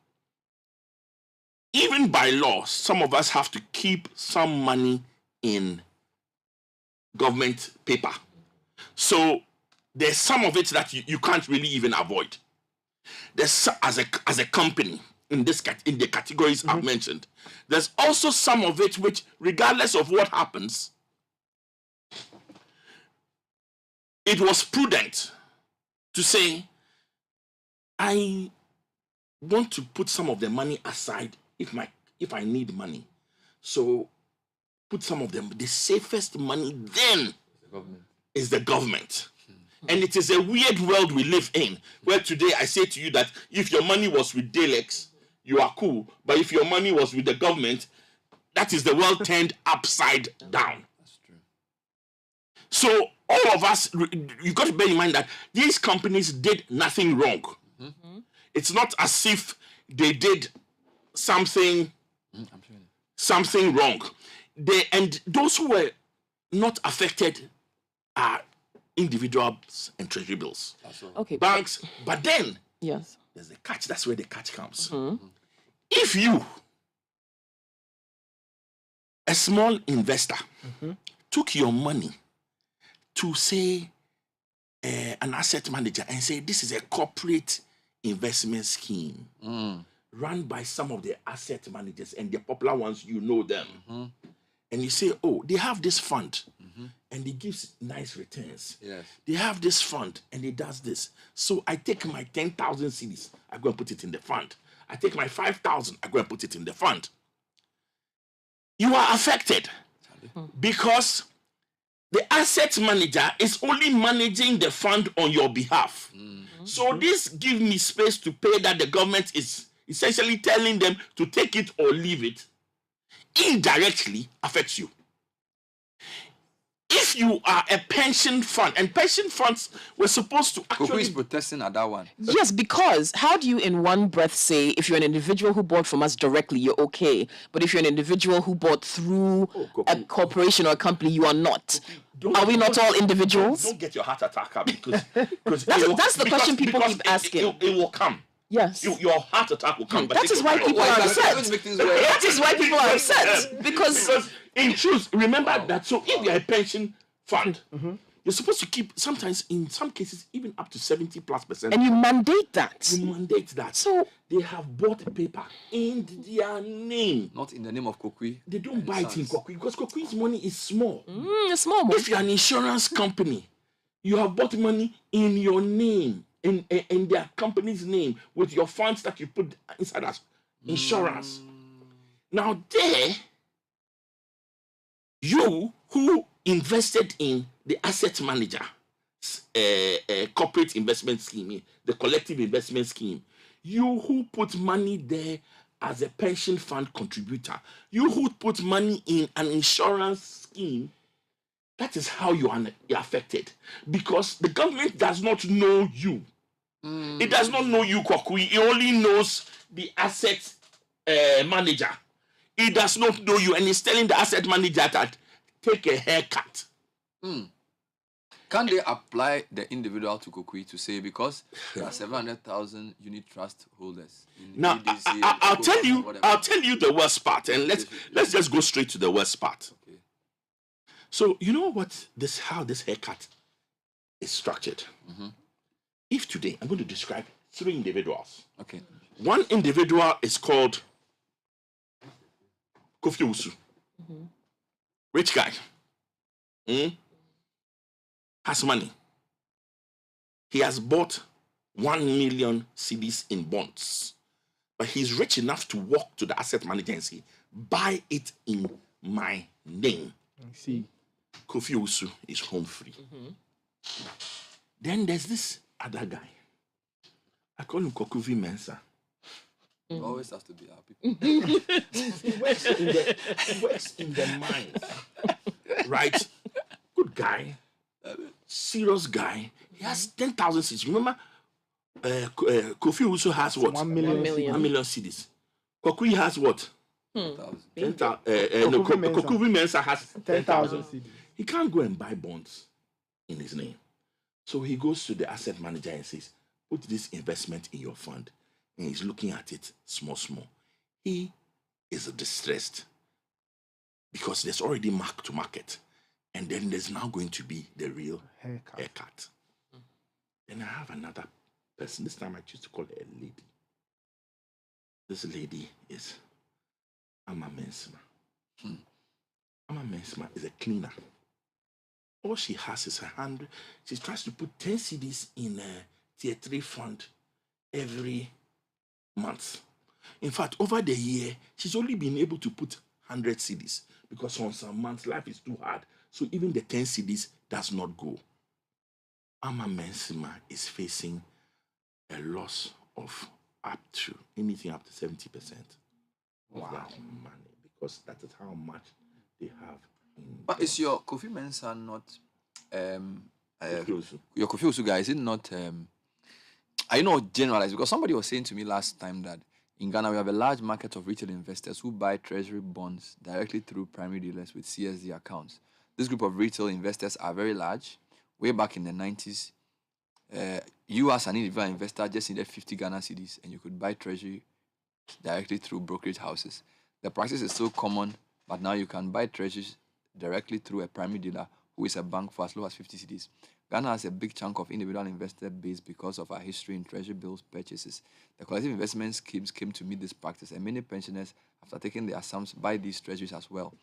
even by law, some of us have to keep some money in government paper. So there's some of it that you can't really even avoid. There's as a company in the categories I've mentioned. There's also some of it which, regardless of what happens, it was prudent to say, I want to put some of the money aside if I need money. So put some of them. The safest money then is the government. And it is a weird world we live in, where today I say to you that if your money was with Dalex, you are cool. But if your money was with the government, that is the world turned upside down. That's true. So all of us, you've got to bear in mind that these companies did nothing wrong. It's not as if they did something wrong. And those who were not affected are individuals and treasury bills. Okay. Banks. But then yes, there's the catch. That's where the catch comes. If you, a small investor, took your money to say an asset manager and say this is a corporate investment scheme run by some of the asset managers, and the popular ones, you know them, and you say, oh, they have this fund and it gives nice returns. Yes. They have this fund and it does this. So I take my 10,000 cedis, I go and put it in the fund. I take my 5,000, I go and put it in the fund. You are affected because the asset manager is only managing the fund on your behalf. So this gives me space to pay that the government is essentially telling them to take it or leave it. Indirectly affects you. If you are a pension fund, and pension funds were supposed to actually... Who is protesting at that one? Yes, because how do you in one breath say if you're an individual who bought from us directly, you're okay, but if you're an individual who bought through a corporation or a company, you are not? Are we not all individuals? Don't get your heart attack up because that's the question people keep asking. It will come. Yes. Your heart attack will come. That is why people are upset. That is why people are upset. Because in truth, remember that. So if you're a pension fund, you're supposed to keep, sometimes in some cases, even up to 70+%. And you mandate that. You mandate that. So they have bought paper in their name. Not in the name of Kokui. They don't buy it in Kokui because Kokui's money is small. It's small money. If you're an insurance company, you have bought money in your name. In their company's name with your funds that you put inside as insurance. Now there, you who invested in the asset manager corporate investment scheme, the collective investment scheme, you who put money there as a pension fund contributor, you who put money in an insurance scheme, that is how you are affected. Because the government does not know you. It does not know you, Kwakui. It only knows the asset manager. It does not know you, and it's telling the asset manager that take a haircut. Can they apply the individual to Kokui to say because there are 700,000 unit trust holders? Now, I'll tell you the worst part, and let's just go straight to the worst part. Okay. So you know what how this haircut is structured. If today, I'm going to describe 3 individuals. Okay. One individual is called Kofi Usu. Rich guy. Has money. He has bought 1 million cedis in bonds. But he's rich enough to walk to the asset manager and say, buy it in my name. See. Kofi Usu is home free. Then there's this other guy. I call him Kokuvi Mensa. Always has to be happy. He works in the mines. Right? Good guy. Serious guy. He has 10,000 cedis. Remember, Kofi also has what? 1 million. 1 million cedis. Kokui has what? 10,000. Kokuvi Mensa has 10,000 cedis. He can't go and buy bonds in his name. So he goes to the asset manager and says, put this investment in your fund. And he's looking at it small. He is distressed because there's already mark to market. And then there's now going to be the real haircut. Then I have another person. This time I choose to call her a lady. This lady is Ama Mensima. Ama Mensima is a cleaner. All she has is 100. She tries to put 10 cedis in a tier 3 fund every month. In fact, over the year, she's only been able to put 100 cedis because on some months life is too hard. So even the 10 cedis does not go. Ama Mensima is facing a loss of anything up to 70% of that money because that is how much they have. But is your Kofi Mensa not your Kofi Usu guy, is it not I know generalized because somebody was saying to me last time that In Ghana, we have a large market of retail investors who buy treasury bonds directly through primary dealers with CSD accounts. This group of retail investors are very large. Way back in the 90s, you as an individual investor just needed 50 Ghana cedis and you could buy treasury directly through brokerage houses. The practice is so common, but now you can buy treasuries directly through a primary dealer who is a bank for as low as 50 cedis. Ghana has a big chunk of individual investor base because of our history in treasury bills purchases. The collective investment schemes came to meet this practice, and many pensioners, after taking their sums, buy these treasuries as well.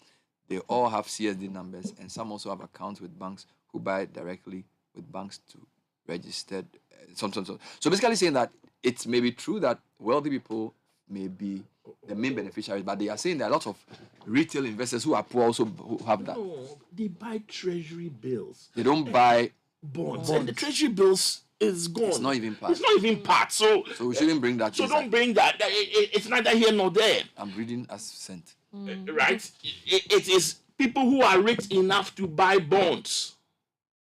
They all have CSD numbers, and some also have accounts with banks who buy directly with banks to registered. So basically saying that it may be true that wealthy people may be the main beneficiaries, but they are saying there are lots of retail investors who are poor also who have that. No, they buy treasury bills. They don't buy bonds. And the treasury bills is gone. It's not even part. It's not even part. So we shouldn't bring that. So don't bring that. It's neither here nor there. I'm reading as sent. Right? It is people who are rich enough to buy bonds.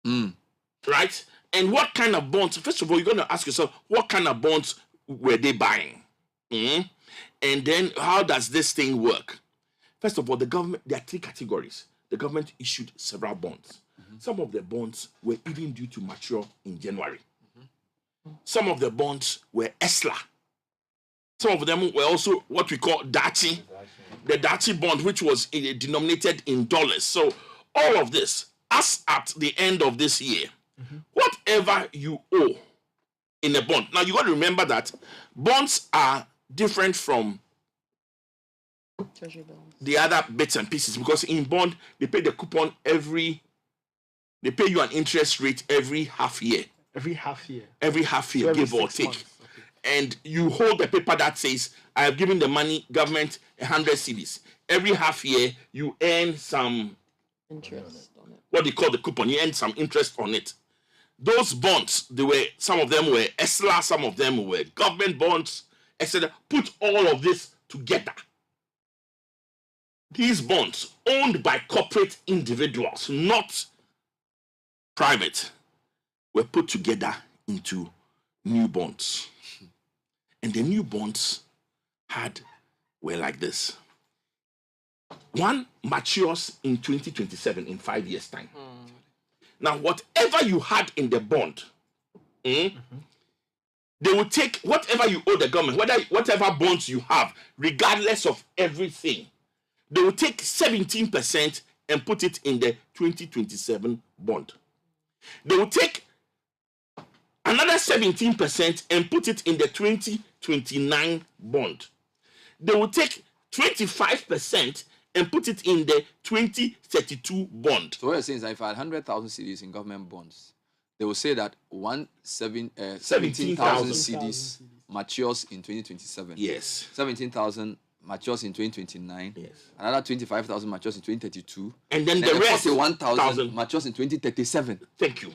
Right? And what kind of bonds? First of all, you're going to ask yourself, what kind of bonds were they buying? And then how does this thing work? First of all, the government, there are three categories. The government issued several bonds. Some of the bonds were even due to mature in January. Some of the bonds were ESLA. Some of them were also what we call DACHI. The DACHI bond, which was denominated in dollars. So all of this, as at the end of this year, whatever you owe in a bond. Now, you got to remember that bonds are different from the other bits and pieces, because in bond, they pay the coupon they pay you an interest rate every half year. Every half year. Every half year, give or take. Months. Okay. And you hold the paper that says, I have given the money, government, 100 cedis. Every half year, you earn some interest on it. What they call the coupon, you earn some interest on it. Those bonds, some of them were ESLA, some of them were government bonds, etc. Put all of this together. These bonds, owned by corporate individuals, not private, were put together into new bonds. And the new bonds were like this. One matures in 2027, in 5 years' time. Now, whatever you had in the bond, they will take whatever you owe the government, whatever bonds you have, regardless of everything. They will take 17% and put it in the 2027 bond. They will take another 17% and put it in the 2029 bond. They will take 25% and put it in the 2032 bond. So what you're saying is that if I had 100,000 cedis in government bonds, they will say that 17,000 cedis matures in 2027. Yes. 17,000 matures in 2029. Yes. Another 25,000 matures in 2032. And then the rest 41,000 matures in 2037. Thank you.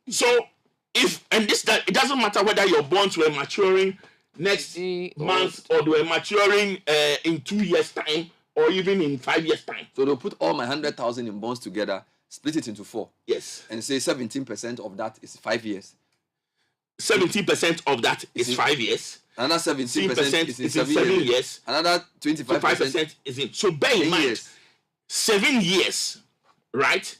So it doesn't matter whether your bonds were maturing next month or they were maturing in 2 years' time or even in 5 years' time. So they'll put all my 100,000 in bonds together, split it into 4. Yes. And say 17% of that is 5 years. 17% of that is 5 years. Another 17% is in 7 years. Another 25% is in. So bear in mind, 7 years, right?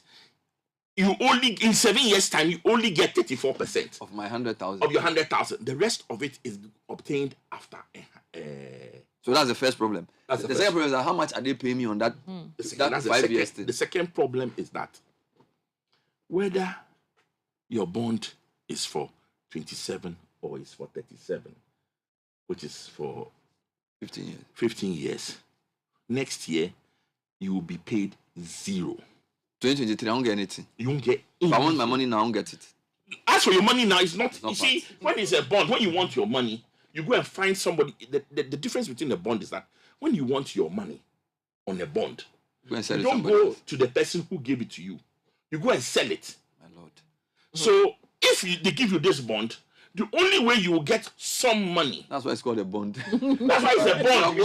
You only, in 7 years' time, you only get 34% of my 100,000. Of your 100,000. The rest of it is obtained after. So that's the first problem. The second problem is that how much are they paying me on that? That's 5 years thing. The second problem is that whether your bond is for 27 or is for 37, which is for 15 years. 15 years. Next year, you will be paid 0. 2023, I won't get anything. You won't get anything. If I want my money now, I won't get it. As for your money now, it's not you see, when it's a bond, when you want your money, you go and find somebody. The difference between a bond is that when you want your money on a bond, you don't go to the person who gave it to you. You go and sell it. My Lord. So if they give you this bond, the only way you will get some money. That's why it's called a bond. That's why it's a bond.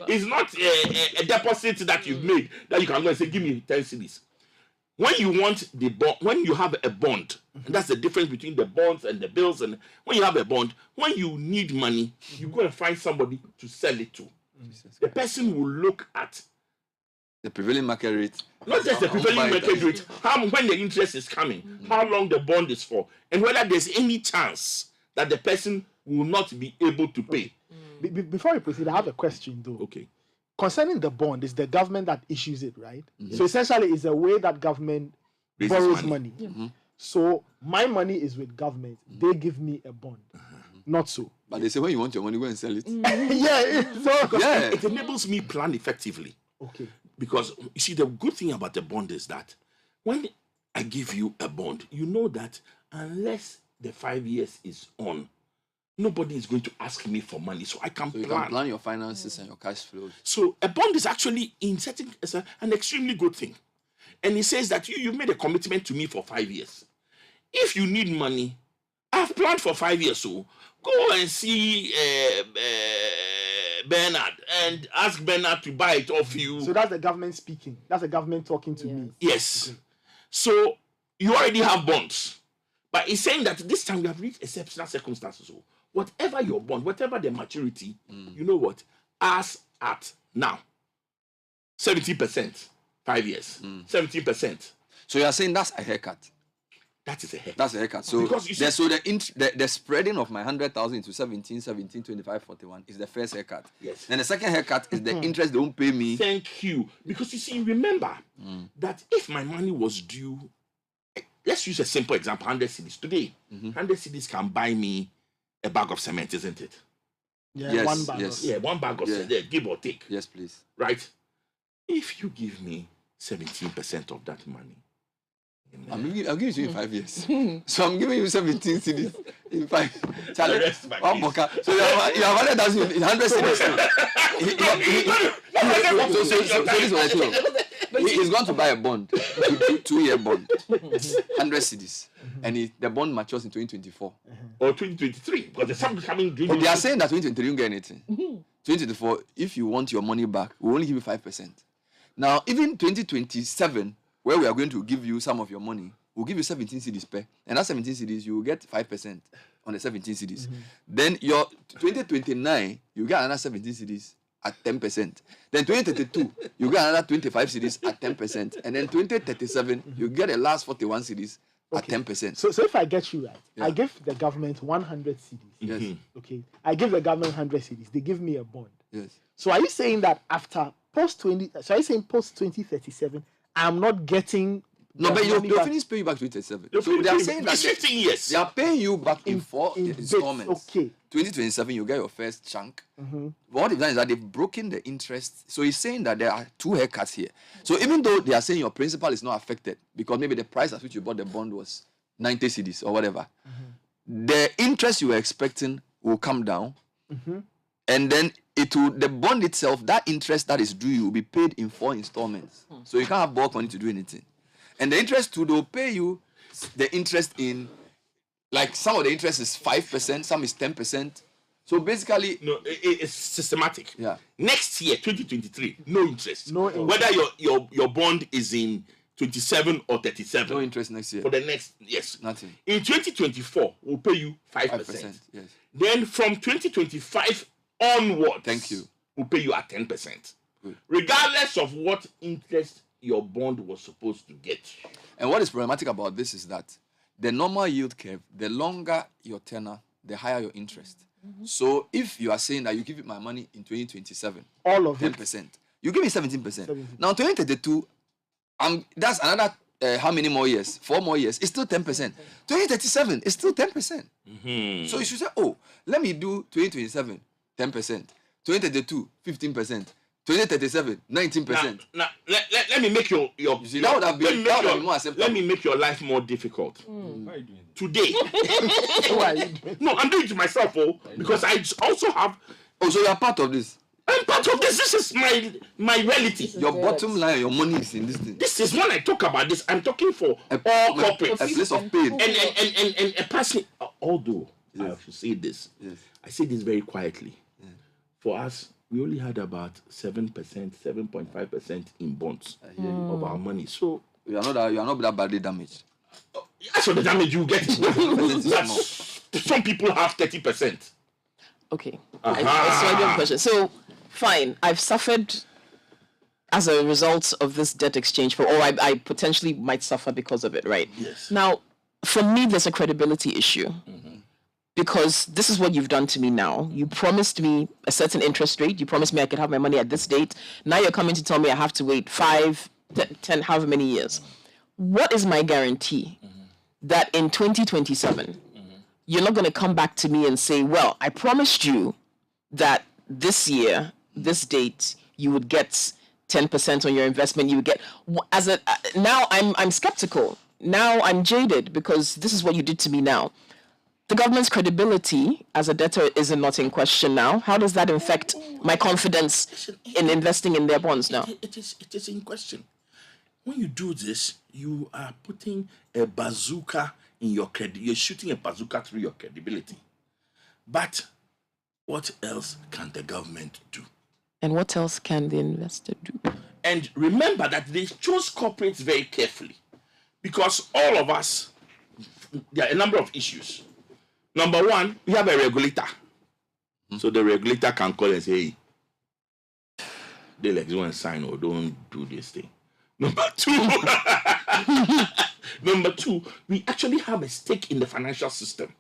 It's not a deposit that you've made that you can go and say, give me 10 cedis. when you want the bond, when you have a bond, and that's the difference between the bonds and the bills. And when you have a bond, when you need money, you go and find somebody to sell it to. The person will look at the prevailing market rate. Not just the prevailing market rate, when the interest is coming, how long the bond is for, and whether there's any chance that the person will not be able to pay. Before we proceed, I have a question though. Okay. Concerning the bond, it's the government that issues it, right? So essentially, it's a way that government borrows money. So my money is with government. They give me a bond. Not so. But they say when you want your money, go and sell it. It enables me plan effectively. Okay. Because you see, the good thing about the bond is that when I give you a bond, you know that unless the 5 years is on, nobody is going to ask me for money, so I can plan. You can plan your finances and your cash flows. So a bond is actually in setting as an extremely good thing. And it says that you've made a commitment to me for 5 years. If you need money, I've planned for 5 years, so go and see Bernard and ask Bernard to buy it off you. So that's the government speaking. That's the government talking to me. Yes. Okay. So you already have bonds. But it's saying that this time you have reached exceptional circumstances. So whatever your bond, whatever the maturity, you know what? As at now, 70%, 5 years, 17%. So you are saying that's a haircut? That is a haircut. That's a haircut. So, the spreading of my 100,000 into 17, 25, 41 is the first haircut. Yes. Then the second haircut is the interest they won't pay me. Thank you. Because you see, remember that if my money was due, let's use a simple example, 100 cedis. Today, 100 cedis can buy me a bag of cement, isn't it? Yeah, yes, one bag. Yes. Yeah, one bag of cement, give or take. Yes, please. Right? If you give me 17% of that money, I'll give it to you in 5 years. So I'm giving you 17 CDs in 5. Charlie, so you have 100,000 in 100 CDs. So he's going to buy a bond, 2-year bond, 100 CDs, and the bond matures in 2024 or 2023 because there's something coming. But they are saying that 2023 you don't get anything. 2024, if you want your money back, we only give you 5%. Now, even 2027. Where we are going to give you some of your money, we'll give you 17 CDs per. And that 17 CDs, you will get 5% on the 17 CDs. Then your 2029, you get another 17 CDs at 10%. Then 2032, you get another 25 CDs at 10%. And then 2037, you get the last 41 CDs at 10%. So if I get you right, I give the government 100 CDs. Yes. Okay. I give the government 100 CDs. They give me a bond. Yes. So are you saying that after post 2037, I'm not getting. No, but you'll finish paying you back 2037. So they are saying that 15 years. They are paying you back in 4 installments. Okay. 2027, you get your first chunk. What they've done is that they've broken the interest. So he's saying that there are 2 haircuts here. So even though they are saying your principal is not affected because maybe the price at which you bought the bond was 90 cedis or whatever, the interest you were expecting will come down. And then the bond itself, that interest that is due you will be paid in 4 installments. So you can't have bulk money to do anything. And the interest too, they'll pay you the interest in, like some of the interest is 5%, some is 10%. So basically, no, it's systematic. Yeah. Next year, 2023, no interest. No interest. Whether your bond is in 27 or 37. No interest next year. For the next, yes. Nothing. In 2024, we'll pay you 5%. Yes. Then from 2025 onwards, thank you, we'll pay you at 10%. Good. Regardless of what interest your bond was supposed to get. And what is problematic about this is that the normal yield curve, the longer your tenor, the higher your interest. So if you are saying that you give it my money in 2027, all of 10%, you give me 17%. Now 2032, that's another how many more years? 4 more years. It's still 10%. 2037 is still 10%. So you should say, oh, let me do 2027, 10%. 2032, 15%. 2037, 19%. Now let me make your see, that would have been more acceptable. Let me make your life more difficult. Why are you doing today? No, I'm doing it to myself, because I also have. Oh, so you are part of this. I'm part of this. This is my reality. Your bottom line, your money is in this thing. This is when I talk about this. I'm talking for all corporates. A place of pain. And a person. Although I have to say this, I say this very quietly. For us, we only had about 7%, 7.5% in bonds of our money. So You are not that badly damaged. That's what the damage you get. Some people have 30%. Okay. So I do have a question. So, fine, I've suffered as a result of this debt exchange, or I potentially might suffer because of it, right? Yes. Now, for me, there's a credibility issue. Because this is what you've done to me now. You promised me a certain interest rate. You promised me I could have my money at this date. Now you're coming to tell me I have to wait 5, 10, however many years. What is my guarantee that in 2027, you're not going to come back to me and say, well, I promised you that this year, this date, you would get 10% on your investment. You would get, now I'm skeptical. Now I'm jaded because this is what you did to me now. The government's credibility as a debtor is not in question now. How does that affect my confidence in investing in their bonds now? It is in question. When you do this, you are putting a bazooka in your credit. You're shooting a bazooka through your credibility. But what else can the government do? And what else can the investor do? And remember that they chose corporates very carefully because all of us, there are a number of issues. Number one, we have a regulator. So the regulator can call and say, hey, they like don't sign or don't do this thing. Number two, we actually have a stake in the financial system.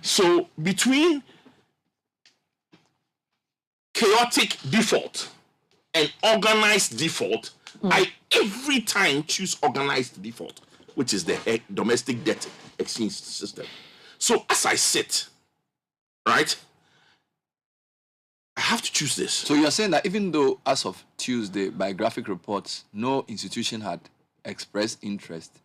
So between chaotic default and organized default, I every time choose organized default, which is the domestic debt exchange system. So as I sit, right, I have to choose this. So you're saying that even though as of Tuesday, by graphic reports, no institution had expressed interest,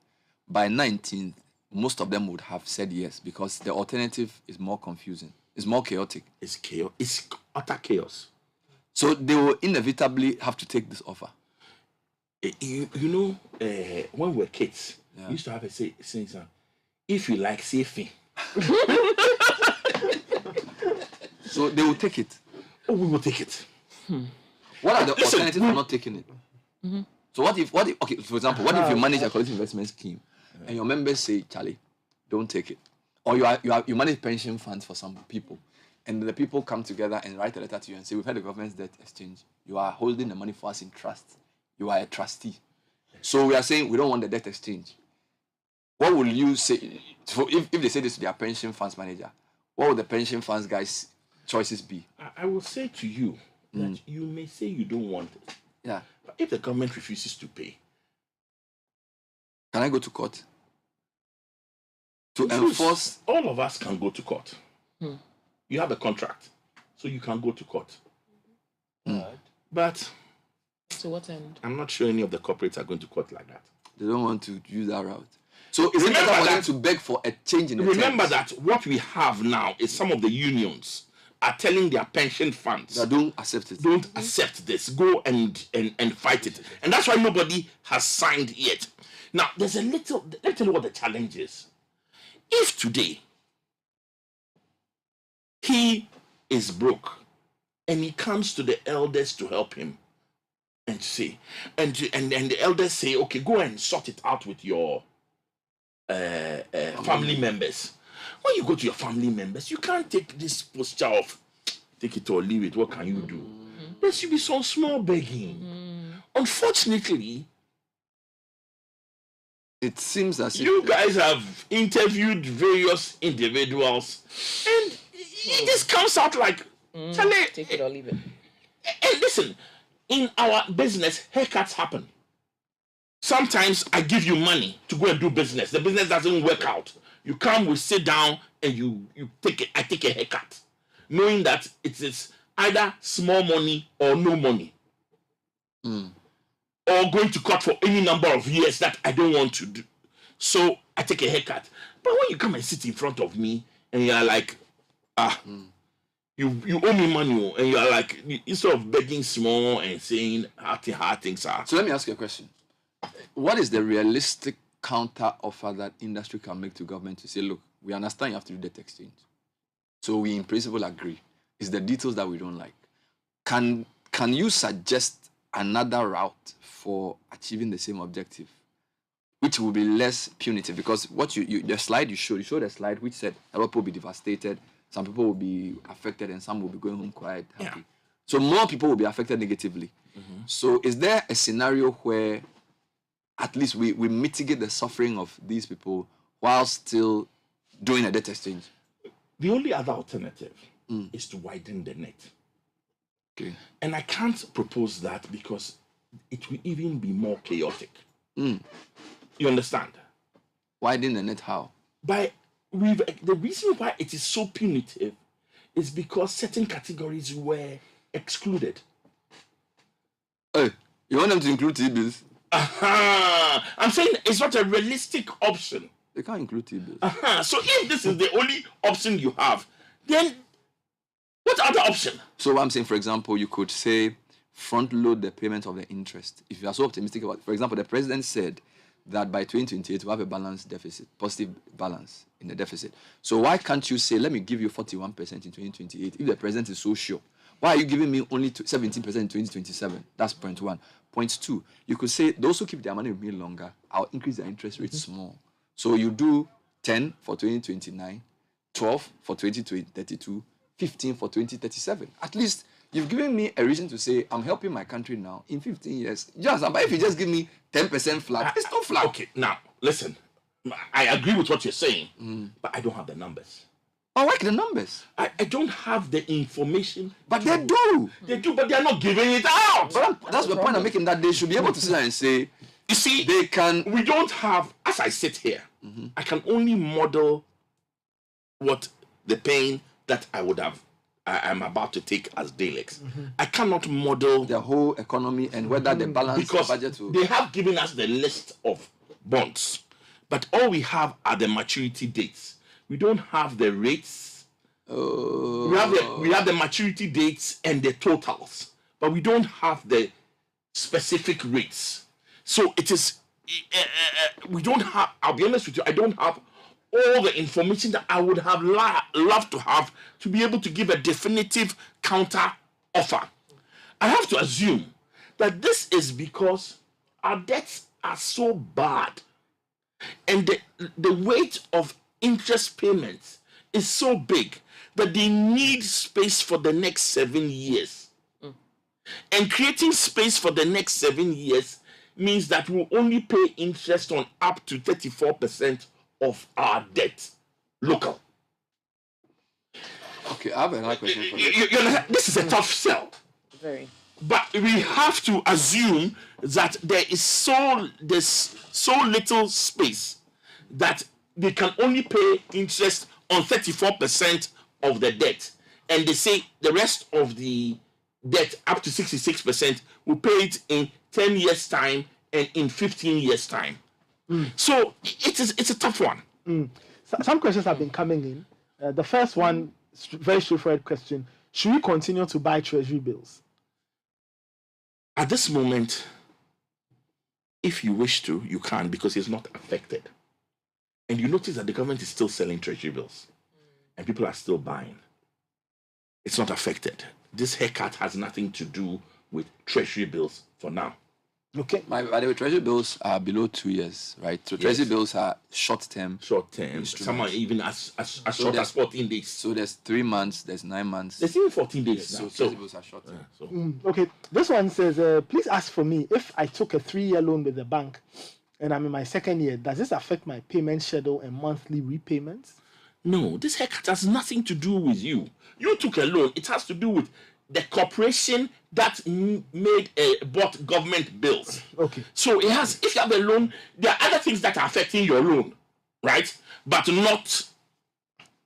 by 19th, most of them would have said yes because the alternative is more confusing. It's more chaotic. It's chaos. It's utter chaos. So they will inevitably have to take this offer. You know, when we were kids, we used to have a saying, if you like safety. So they will take it. Oh, we will take it. What are the alternatives for not taking it? So what if, okay, for example, what if you manage a collective investment scheme and your members say, Charlie, don't take it. Or you manage pension funds for some people and the people come together and write a letter to you and say, we've had the government's debt exchange. You are holding the money for us in trust. You are a trustee. So we are saying we don't want the debt exchange. What will you say? So if they say this to their pension funds manager, what would the pension funds guys' choices be? I will say to you that you may say you don't want it. Yeah. But if the government refuses to pay, can I go to court? To enforce? All of us can go to court. You have a contract, so you can go to court. But to what end? I'm not sure any of the corporates are going to court like that. They don't want to use that route. So is it better for them to beg for a change in the Remember terms? that what we have now is some of the unions are telling their pension funds that don't accept it. Don't accept this. Go and fight it. And that's why nobody has signed yet. Now, there's a little, let me tell you what the challenge is. If today he is broke and he comes to the elders to help him and say, and the elders say, okay, go and sort it out with your family members. When you go to your family members, you can't take this posture of take it or leave it. What can you do? There should be some small begging. Unfortunately, it seems as if you guys have interviewed various individuals, and it just comes out like, Charlie, take it or leave it. And listen, in our business, haircuts happen. Sometimes I give you money to go and do business. The business doesn't work out. You come, we sit down, and you take it. I take a haircut, knowing that it is either small money or no money, or going to court for any number of years that I don't want to do. So I take a haircut. But when you come and sit in front of me and you are like, you owe me money, and you are like, instead of begging small and saying how things are. So let me ask you a question. What is the realistic counter offer that industry can make to government to say, look, we understand you have to do debt exchange. So we in principle agree. It's the details that we don't like. Can you suggest another route for achieving the same objective which will be less punitive, because what the slide you showed a slide which said a lot of people will be devastated, some people will be affected, and some will be going home quite happy. Yeah. So more people will be affected negatively. So is there a scenario where at least we mitigate the suffering of these people while still doing a debt exchange? The only other alternative is to widen the net. Okay. And I can't propose that because it will even be more chaotic. You understand? Widen the net how? The reason why it is so punitive is because certain categories were excluded. Hey, you want them to include T-bills? I'm saying it's not a realistic option. They can't include T-bills. So if this is the only option you have, then what other option? So what I'm saying, for example, you could say front load the payment of the interest. If you are so optimistic about it. For example, the president said that by 2028 we'll have a balanced deficit, positive balance in the deficit. So why can't you say, let me give you 41% in 2028 if the president is so sure? Why are you giving me only 17% in 2027? That's point one. Point two, you could say those who keep their money with me longer, I'll increase their interest rate small. So you do 10 for 2029, 12 for 2032, 15 for 2037. At least you've given me a reason to say I'm helping my country now in 15 years. But if you just give me 10% flat, it's not flat. Okay, now listen. I agree with what you're saying, but I don't have the numbers. I like the numbers. I don't have the information. But they do. They do, but they're not giving it out. But that's the point I'm making, that they should be able to sit there and say, you see, they can. We don't have, as I sit here, I can only model what the pain that I'm about to take as Daleks. I cannot model the whole economy and whether the balance because budget will... They have given us the list of bonds, but all we have are the maturity dates. We don't have the rates. We have the maturity dates and the totals, but we don't have the specific rates. So it is. We don't have. I'll be honest with you. I don't have all the information that I would have loved to have to be able to give a definitive counter offer. I have to assume that this is because our debts are so bad, and the weight of interest payments is so big that they need space for the next 7 years. And creating space for the next 7 years means that we'll only pay interest on up to 34% of our debt local. Okay, I have another question for you. This is a tough sell. Very. But we have to assume that there's so little space that they can only pay interest on 34% of the debt. And they say the rest of the debt, up to 66%, will pay it in 10 years' time and in 15 years' time. So it's a tough one. So, some questions have been coming in. The first one, very straightforward question. Should we continue to buy treasury bills? At this moment, if you wish to, you can, because it's not affected. And you notice that the government is still selling treasury bills and people are still buying. It's not affected. This haircut has nothing to do with treasury bills for now. Okay. By the way, treasury bills are below 2 years, right? So treasury bills are short-term. Short-term. Some are even as short as 14 days. So there's 3 months, there's 9 months. There's even 14 days now. So treasury bills are short-term. Okay, this one says, please ask for me, if I took a 3-year loan with the bank and I'm in my 2nd year, does this affect my payment schedule and monthly repayments? No, this haircut has nothing to do with you. You took a loan. It has to do with the corporation that bought government bills. Okay. So it has. If you have a loan, there are other things that are affecting your loan, right? But not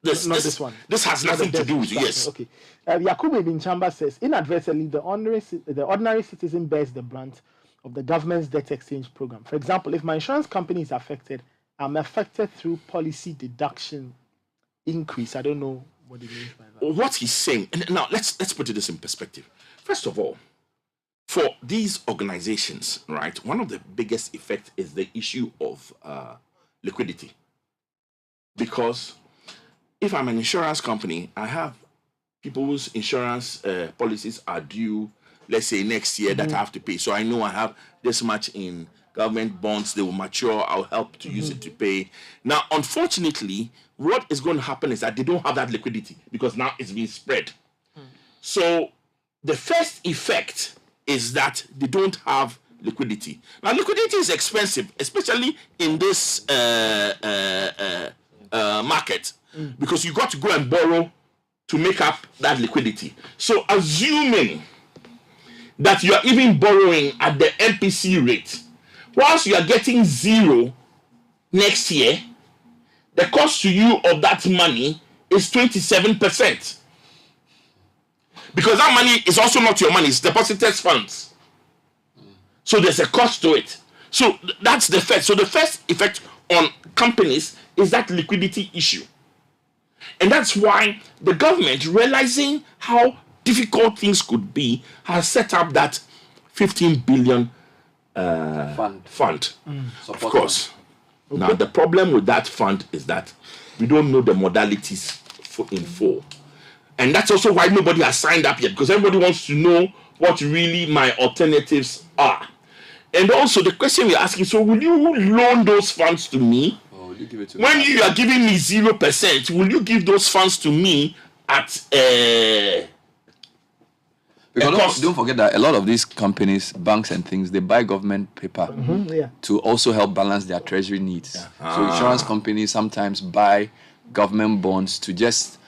this. Not this one. This has nothing to do with you. Yes. Okay. Yakubu Ibn Chamba says, inadvertently, the ordinary citizen bears the brunt of the government's debt exchange program. For example, if my insurance company is affected, I'm affected through policy deduction increase. I don't know what he means by that. What he's saying, and now let's put this in perspective. First of all, for these organizations, right, one of the biggest effects is the issue of liquidity. Because if I'm an insurance company, I have people whose insurance policies are due, let's say next year, that I have to pay. So I know I have this much in government bonds, they will mature. I'll help to use it to pay. Now, unfortunately, what is going to happen is that they don't have that liquidity because now it's being spread. So the first effect is that they don't have liquidity. Now, liquidity is expensive, especially in this market, because you got to go and borrow to make up that liquidity. So assuming that you are even borrowing at the MPC rate, whilst you are getting 0 next year, the cost to you of that money is 27%. Because that money is also not your money, it's depositors' funds. So there's a cost to it. So that's the first. So the first effect on companies is that liquidity issue. And that's why the government, realizing how difficult things could be, has set up that 15 billion fund. Of course. Okay. Now, the problem with that fund is that we don't know the modalities in full. And that's also why nobody has signed up yet, because everybody wants to know what really my alternatives are. And also the question we're asking, so will you loan those funds to me? You give it to when you are giving me 0%, will you give those funds to me at because don't forget that a lot of these companies, banks and things, they buy government paper to also help balance their treasury needs. So insurance companies sometimes buy government bonds to just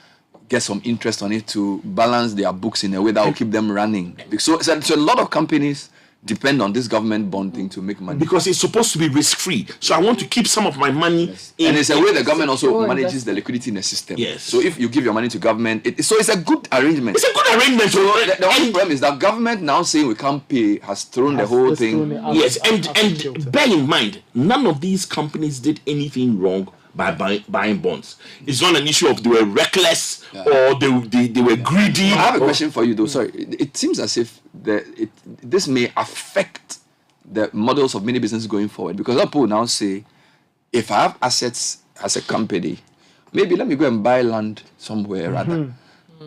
get some interest on it to balance their books in a way that will keep them running. So a lot of companies depend on this government bond thing to make money. Because it's supposed to be risk-free. So I want to keep some of my money and it's a way the government also manages the liquidity in the system. Yes. So if you give your money to government, so it's a good arrangement. It's a good arrangement. So the only problem is that government now saying we can't pay has thrown the whole thing. Yes, and bear in mind, none of these companies did anything wrong by buying bonds. It's not an issue of they were reckless or they were greedy. I have a question for you though. Sorry, it seems as if this may affect the models of many businesses going forward, because people now say, if I have assets as a company, maybe let me go and buy land somewhere rather.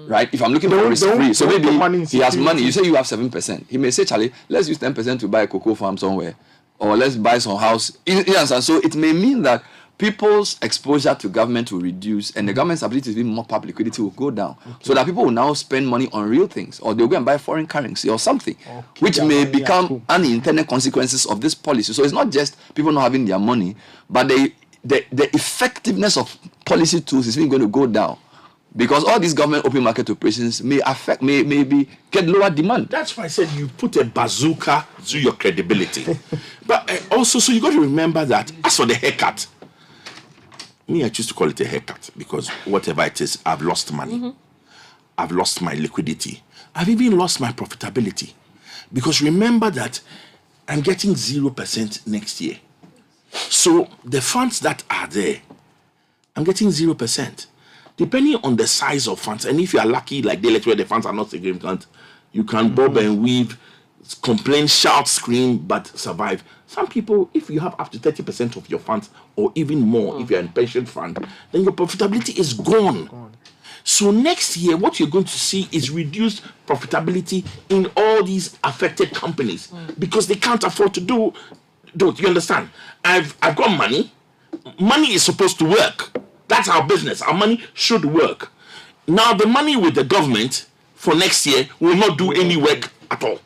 Right? If I'm looking for risk free, so maybe he has money. You say you have 7%. He may say, Charlie, let's use 10% to buy a cocoa farm somewhere, or let's buy some house. Yes, and so it may mean that people's exposure to government will reduce and the government's ability to mop up liquidity will go down. So that people will now spend money on real things, or they'll go and buy foreign currency or something, which may become unintended consequences of this policy. So it's not just people not having their money, but the effectiveness of policy tools is even going to go down, because all these government open market operations may affect, maybe get lower demand. That's why I said you put a bazooka to your credibility. But also, so you got to remember that as for the haircut, I choose to call it a haircut because whatever it is, I've lost money. I've lost my liquidity. I've even lost my profitability. Because remember that I'm getting 0% next year. So the funds that are there, I'm getting 0%. Depending on the size of funds, and if you are lucky, like they let where the funds are not significant, you can bob and weave, complain, shout, scream, but survive. Some people, if you have up to 30% of your funds, or even more, if you're in pension fund, then your profitability is gone. So next year, what you're going to see is reduced profitability in all these affected companies because they can't afford to do it. You understand? I've got money. Money is supposed to work. That's our business. Our money should work. Now, the money with the government for next year will not do any work at all.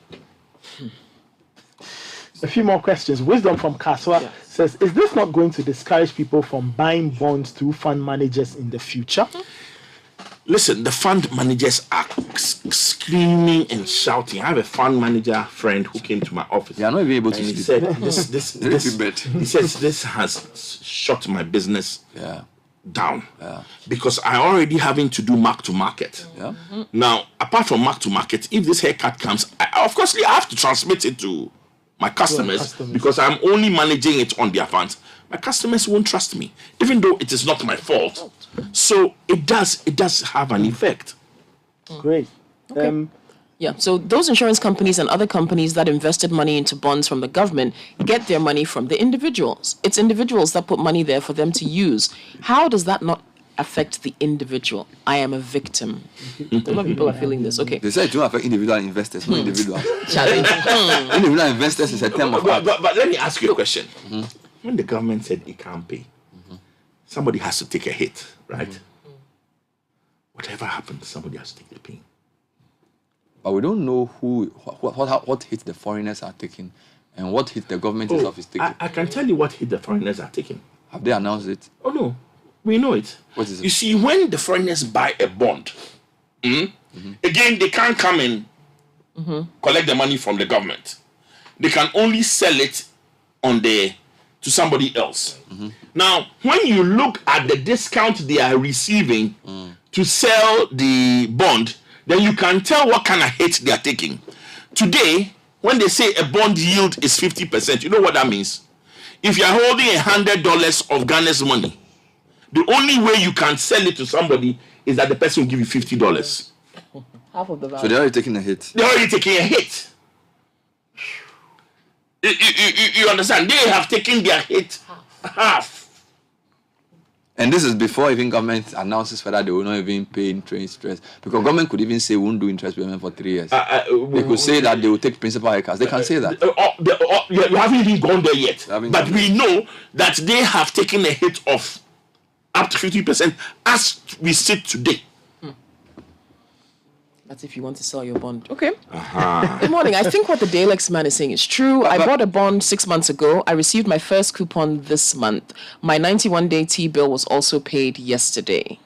A few more questions. Wisdom from Kaswa says, is this not going to discourage people from buying bonds through fund managers in the future? Listen, the fund managers are screaming and shouting. I have a fund manager friend who came to my office. Yeah, I'm not even able to and he sleep. said, he says, this has shut my business down because I already having to do mark to market. Now, apart from mark to market, if this haircut comes, of course, I have to transmit it to my customers because I'm only managing it on their funds. My customers won't trust me, even though it is not my fault. So it does have an effect. Great. Okay. So those insurance companies and other companies that invested money into bonds from the government get their money from the individuals. It's individuals that put money there for them to use. How does that not affect the individual. I am a victim. A lot of people are feeling this. Okay. They say it won't affect individual investors, not individuals. Individual investors is a term of art. But let me ask you a question. When the government said it can't pay, somebody has to take a hit, right? Whatever happens, somebody has to take the pain. But we don't know what hit the foreigners are taking and what hit the government itself is taking. I can tell you what hit the foreigners are taking. Have they announced it? Oh, no. We know it. What is it? You see, when the foreigners buy a bond, again, they can't come and collect the money from the government. They can only sell it to somebody else. Now, when you look at the discount they are receiving to sell the bond, then you can tell what kind of hit they are taking. Today, when they say a bond yield is 50%, you know what that means? If you are holding $100 of Ghana's money, the only way you can sell it to somebody is that the person will give you $50. Half of the value. So they're already taking a hit. They're already taking a hit. You understand? They have taken their hit half. And this is before even government announces whether they will not even pay interest. Because government could even say we won't do interest payment for 3 years. They could say that they will take principal haircuts. They can say that. You haven't even gone there yet. But we know that they have taken a hit of up to 50% as we sit today. That's if you want to sell your bond. Okay. Good morning. I think what the Dalex man is saying is true. I bought a bond 6 months ago. I received my first coupon this month. My 91-day T-bill was also paid yesterday.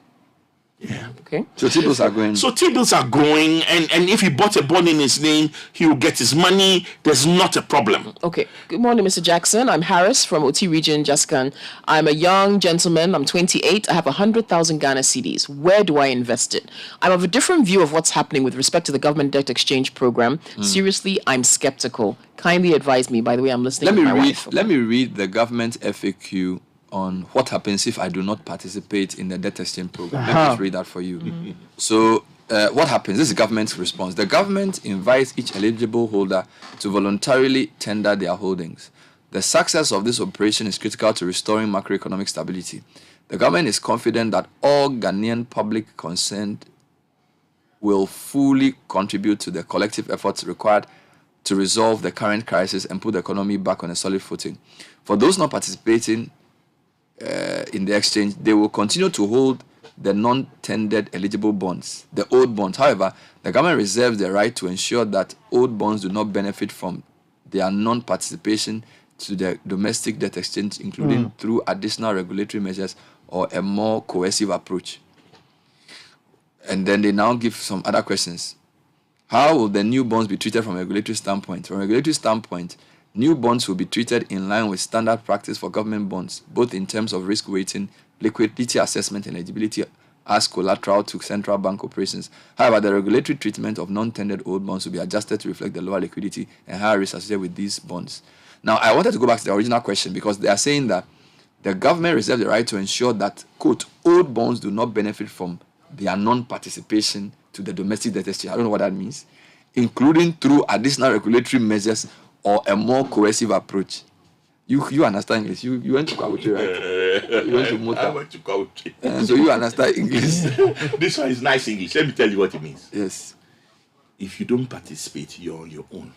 Yeah. Okay. So T-bills are going. So T-bills are growing, and if he bought a bond in his name, he will get his money. There's not a problem. Okay. Good morning, Mr. Jackson. I'm Harris from OT Region, Jaskan. I'm a young gentleman. I'm 28. I have 100,000 Ghana cedis. Where do I invest it? I'm of a different view of what's happening with respect to the government debt exchange program. Seriously, I'm skeptical. Kindly advise me. By the way, I'm listening to my wife. Let me read the government FAQ on what happens if I do not participate in the debt exchange program. Let me just read that for you. So, what happens? This is the government's response. The government invites each eligible holder to voluntarily tender their holdings. The success of this operation is critical to restoring macroeconomic stability. The government is confident that all Ghanaian public concerned will fully contribute to the collective efforts required to resolve the current crisis and put the economy back on a solid footing. For those not participating in the exchange, they will continue to hold the non-tendered eligible bonds, the old bonds. However, the government reserves the right to ensure that old bonds do not benefit from their non-participation to the domestic debt exchange, including through additional regulatory measures or a more coercive approach. And then they now give some other questions. How will the new bonds be treated from a regulatory standpoint? From a regulatory standpoint, new bonds will be treated in line with standard practice for government bonds, both in terms of risk weighting, liquidity assessment, and eligibility as collateral to central bank operations. However, the regulatory treatment of non-tendered old bonds will be adjusted to reflect the lower liquidity and higher risk associated with these bonds. Now, I wanted to go back to the original question because they are saying that the government reserves the right to ensure that, quote, old bonds do not benefit from their non-participation to the domestic debt exchange. I don't know what that means, including through additional regulatory measures or a more coercive approach. You understand English? You went to Kwauchi, right? You went to Mota. I went to Kwauchi. So you understand English. This one is nice English. Let me tell you what it means. Yes. If you don't participate, you're on your own.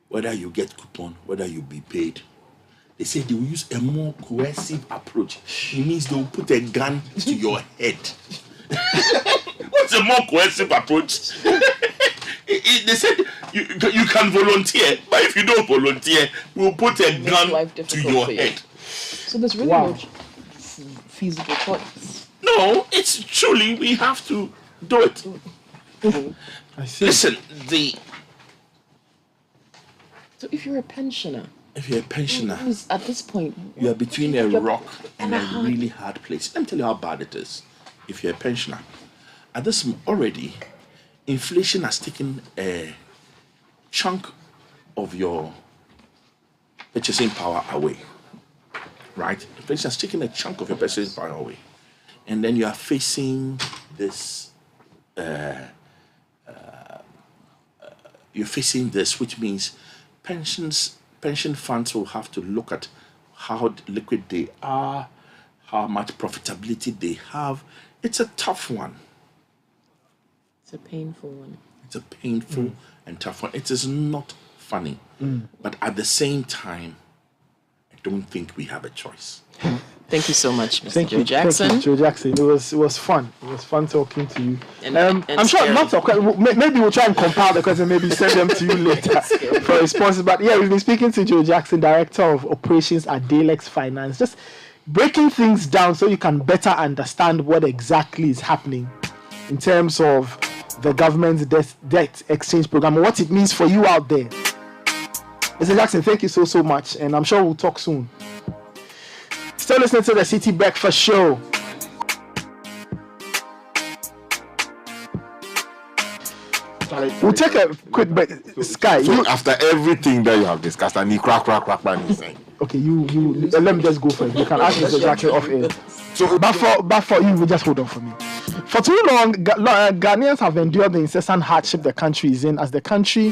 Whether you get coupon, whether you be paid. They say they will use a more coercive approach. It means they will put a gun to your head. What's a more coercive approach? They said you can volunteer, but if you don't volunteer, we'll put a gun to your head. So there's really no feasible choice. No, it's truly, we have to do it. Listen, So if you're a pensioner, who's at this point, you are between a rock and a really hard place. Let me tell you how bad it is. If you're a pensioner, at this already, inflation has taken a chunk of your purchasing power away. Right? Inflation has taken a chunk of your purchasing power away. And then you are facing this, which means pension funds will have to look at how liquid they are, how much profitability they have. It's a tough one. It's a painful one. It's a painful and tough one. It is not funny. But at the same time, I don't think we have a choice. Thank you so much, Mr. Thank Joe you, Jackson. Thank you, Joe Jackson. It was fun. It was fun talking to you. And I'm sure lots of questions. Maybe we'll try and compile the questions. Maybe send them to you later for responses. But yeah, we've been speaking to Joe Jackson, Director of Operations at Dalex Finance, just breaking things down so you can better understand what exactly is happening in terms of the government's debt exchange program and what it means for you out there. Mr. Jackson, thank you so much, and I'm sure we'll talk soon. Still listening to the Citi Breakfast Show. We'll take a quick break. Sky, so after everything that you have discussed, and he crack, okay, you let me just go for it. You can ask Mr. Jackson off air. So, but for you, we just hold on for me. For too long, Ghanaians have endured the incessant hardship the country is in as the country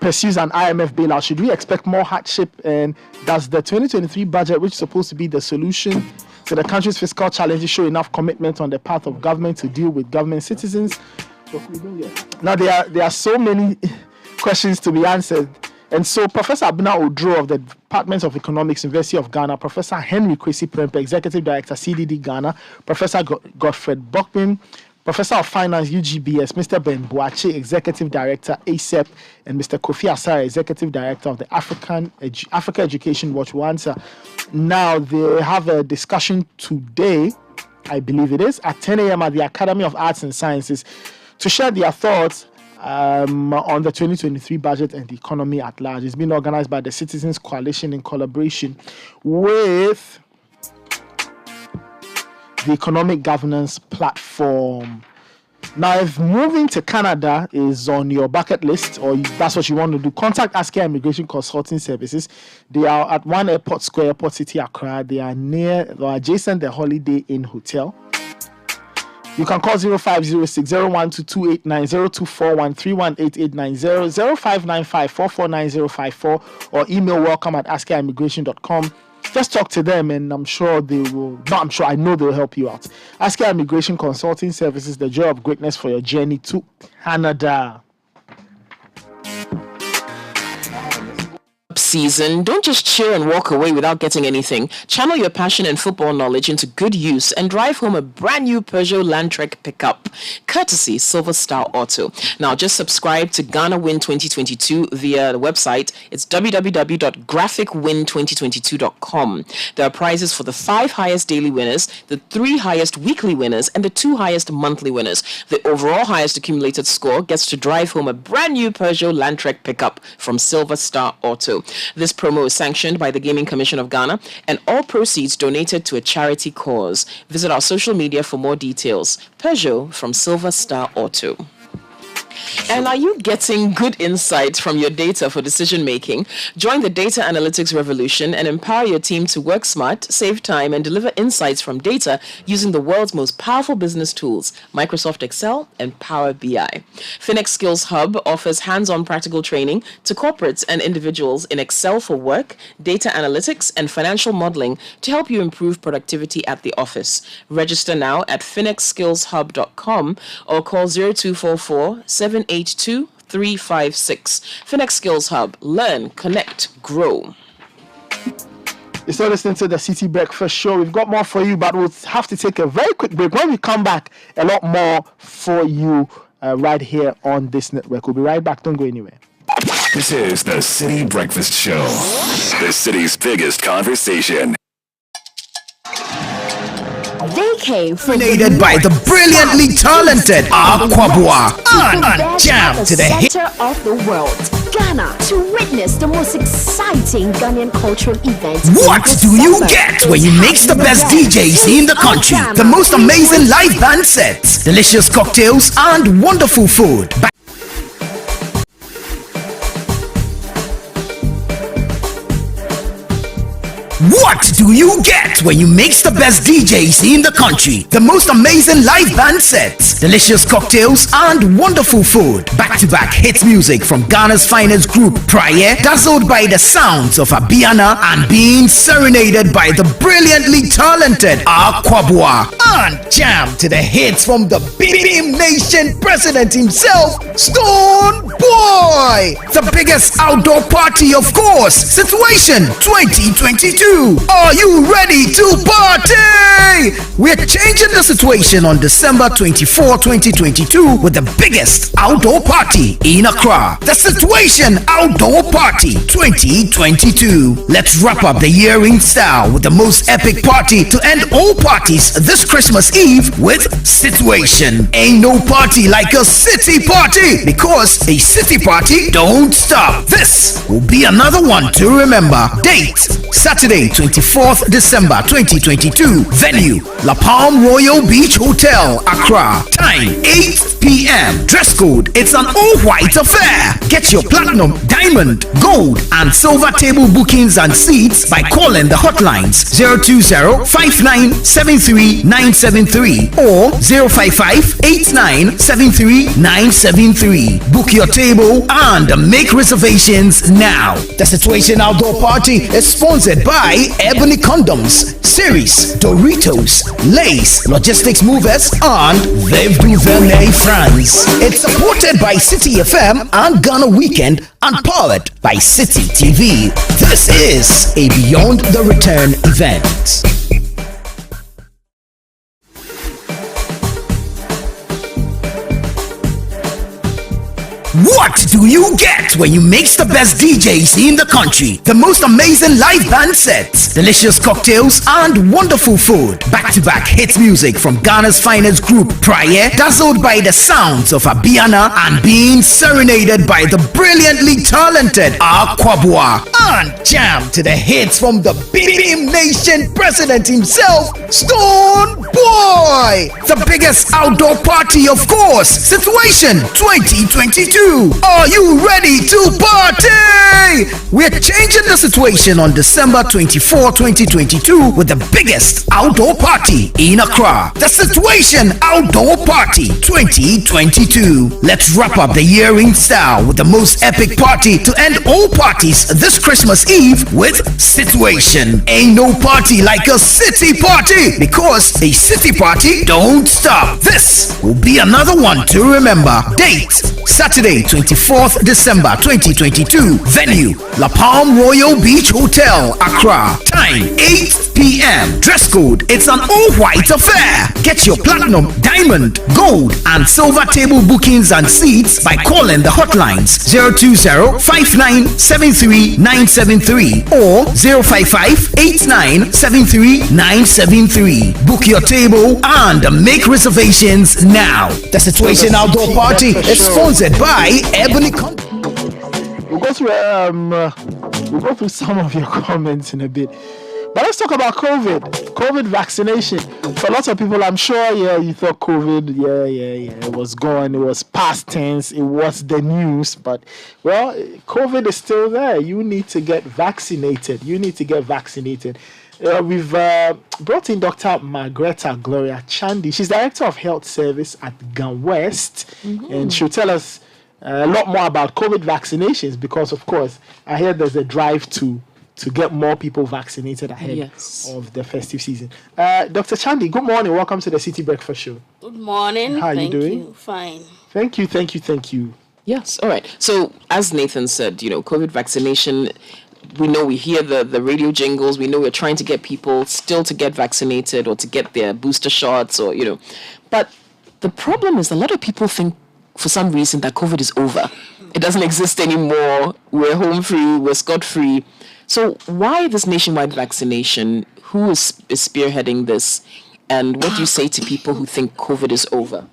pursues an IMF bailout. Should we expect more hardship? And does the 2023 budget, which is supposed to be the solution to the country's fiscal challenges, show enough commitment on the part of government to deal with government citizens? Now, there are so many questions to be answered. And so Professor Abuna Odro of the Department of Economics, University of Ghana, Professor Henry Kwesi Prempeh, Executive Director, CDD Ghana, Professor Godfred Bokpin, Professor of Finance, UGBS, Mr. Ben Boache, Executive Director, ASEP, and Mr. Kofi Asare, Executive Director of the Africa Education Watch will answer. Now, they have a discussion today, I believe it is, at 10 a.m. at the Academy of Arts and Sciences to share their thoughts on the 2023 budget and the economy at large. It's been organized by the Citizens Coalition in collaboration with the Economic Governance Platform. Now, if moving to Canada is on your bucket list, or that's what you want to do, contact Askia Immigration Consulting Services. They are at 1 Airport Square, Airport City, Accra. They are adjacent the Holiday Inn Hotel. You can call 0506-012-289, 0241-318-890, 0595-449-054, or email welcome@askiaimmigration.com. Just talk to them, and I'm sure they will. No, I'm sure. I know they'll help you out. Askia Immigration Consulting Services, the joy of greatness for your journey to Canada. Season, don't just cheer and walk away without getting anything. Channel your passion and football knowledge into good use and drive home a brand new Peugeot Landtrek pickup, courtesy Silver Star Auto. Now, just subscribe to Ghana Win 2022 via the website. It's www.graphicwin2022.com. There are prizes for the 5 highest daily winners, the 3 highest weekly winners, and the 2 highest monthly winners. The overall highest accumulated score gets to drive home a brand new Peugeot Landtrek pickup from Silver Star Auto. This promo is sanctioned by the Gaming Commission of Ghana, and all proceeds donated to a charity cause. Visit our social media for more details. Peugeot from Silver Star Auto. And are you getting good insights from your data for decision making? Join the data analytics revolution and empower your team to work smart, save time, and deliver insights from data using the world's most powerful business tools, Microsoft Excel and Power BI. Finex Skills Hub offers hands-on practical training to corporates and individuals in Excel for work, data analytics, and financial modeling to help you improve productivity at the office. Register now at finexskillshub.com or call 0244-782-356. Finex Skills Hub. Learn, connect, grow. You're still listening to the Citi Breakfast Show. We've got more for you, but we'll have to take a very quick break. When we come back, a lot more for you right here on this network. We'll be right back. Don't go anywhere. This is the Citi Breakfast Show, the city's biggest conversation. They came dominated by the brilliantly talented Aquabua and jam to the center of the world, Ghana, to witness the most exciting Ghanaian cultural events. What do you get when you mix the best DJs in the country, the most amazing live band sets, delicious cocktails, and wonderful food? What do you get when you mix the best DJs in the country? The most amazing live band sets, delicious cocktails, and wonderful food. Back-to-back hit music from Ghana's finest group, Prayer, dazzled by the sounds of Abiana and being serenaded by the brilliantly talented Aquabua. And jam to the hits from the Beam Nation president himself, Stone Boy. The biggest outdoor party, of course, Situation 2022. Are you ready to party? We're changing the situation on December 24, 2022 with the biggest outdoor party in Accra. The Situation Outdoor Party 2022. Let's wrap up the year in style with the most epic party to end all parties this Christmas Eve with Situation. Ain't no party like a city party, because a city party don't stop. This will be another one to remember. Date Saturday 24th December 2022. Venue La Palm Royal Beach Hotel, Accra. Time 8 p.m. Dress code, it's an all-white affair. Get your platinum, diamond, gold and silver table bookings and seats by calling the hotlines 020-5973-973 or 055-8973-973. Book your table and make reservations now. The Situation Outdoor Party is sponsored by Ebony Condoms, Series, Doritos, Lays, Logistics Movers, and Veuve du Vernet France. It's supported by City FM and Ghana Weekend and powered by City TV. This is a Beyond the Return event. What do you get when you mix the best DJs in the country? The most amazing live band sets, delicious cocktails, and wonderful food. Back-to-back hit music from Ghana's finest group, Prayer, dazzled by the sounds of Abiana and being serenaded by the brilliantly talented Aquabua. And jam to the hits from the Beam Nation president himself, Stone Boy. The biggest outdoor party, of course, Situation 2022. Are you ready to party? We're changing the situation on December 24, 2022 with the biggest outdoor party in Accra. The Situation Outdoor Party 2022. Let's wrap up the year in style with the most epic party to end all parties this Christmas Eve with Situation. Ain't no party like a city party, because a city party don't stop. This will be another one to remember. Date Saturday 24th December 2022. Venue La Palm Royal Beach Hotel, Accra. Time 8 p.m. Dress code, it's an all-white affair. Get your platinum, diamond, gold and silver table bookings and seats by calling the hotlines 020-5973-973 or 055-8973-973. Book your table and make reservations now. The Situation Outdoor Party is sponsored by Ebony We'll go through some of your comments in a bit. But let's talk about COVID vaccination. For lots of people, I'm sure, you thought COVID, it was gone. It was past tense. It was the news. But, well, COVID is still there. You need to get vaccinated. We've brought in Dr. Margareta Gloria Chandy. She's Director of Health Service at Gun West. And she'll tell us a lot more about COVID vaccinations because, of course, I hear there's a drive to get more people vaccinated ahead of the festive season. Dr. Chandy, good morning. Welcome to the Citi Breakfast Show. Good morning. How are you doing? You? Fine. Thank you. Yes, all right. So, as Nathan said, COVID vaccination, we know we hear the radio jingles. We know we're trying to get people still to get vaccinated or to get their booster shots or, But the problem is a lot of people think for some reason that COVID is over. It doesn't exist anymore. We're home free. We're scot-free. So why this nationwide vaccination? Who is spearheading this? And what do you say to people who think COVID is over?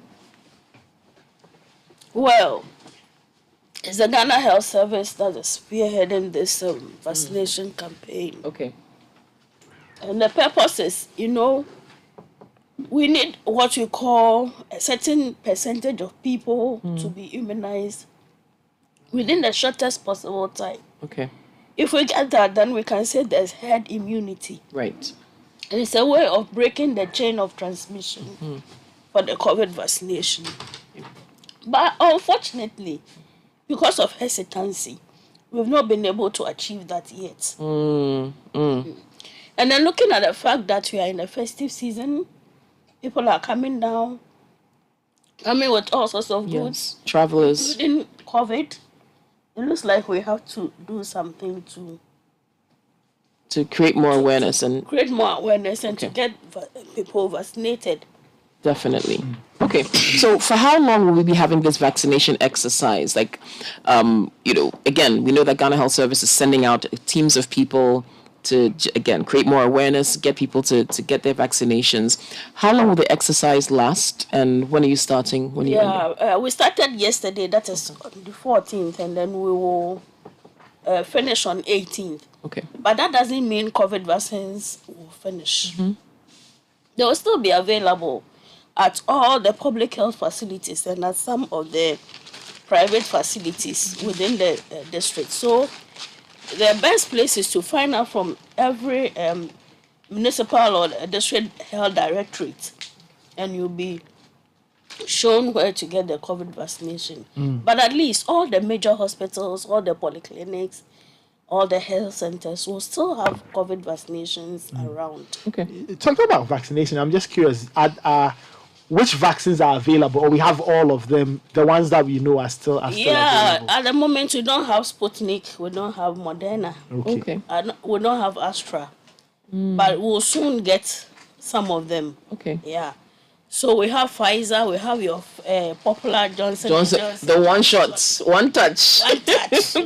Well, it's the Ghana Health Service that is spearheading this vaccination campaign. Okay. And the purpose is, we need what we call a certain percentage of people to be immunized within the shortest possible time. Okay. If we get that, then we can say there's herd immunity. Right. And it's a way of breaking the chain of transmission for the COVID vaccination. But unfortunately, because of hesitancy, we've not been able to achieve that yet. And then looking at the fact that we are in the festive season, people are coming down, coming with all sorts of goods. Travelers. Including COVID. It looks like we have to do something to create more awareness and to get people vaccinated. Definitely. Okay. So for how long will we be having this vaccination exercise? Like, again, we know that Ghana Health Service is sending out teams of people to, again, create more awareness, get people to get their vaccinations. How long will the exercise last? And when are you starting? When we started yesterday, that is on the 14th, and then we will finish on 18th. Okay. But that doesn't mean COVID vaccines will finish. They will still be available at all the public health facilities and at some of the private facilities within the district. So the best place is to find out from every municipal or district health directorate, and you'll be shown where to get the COVID vaccination. But at least all the major hospitals, all the polyclinics, all the health centers will still have COVID vaccinations around. Okay. Talking about vaccination, I'm just curious, which vaccines are available, or we have all of them, the ones that we know are still available? At the moment we don't have Sputnik, we don't have Moderna. Okay. We don't have Astra. But we'll soon get some of them. Okay. Yeah. So we have Pfizer, we have your popular Johnson. The one shots, one touch. We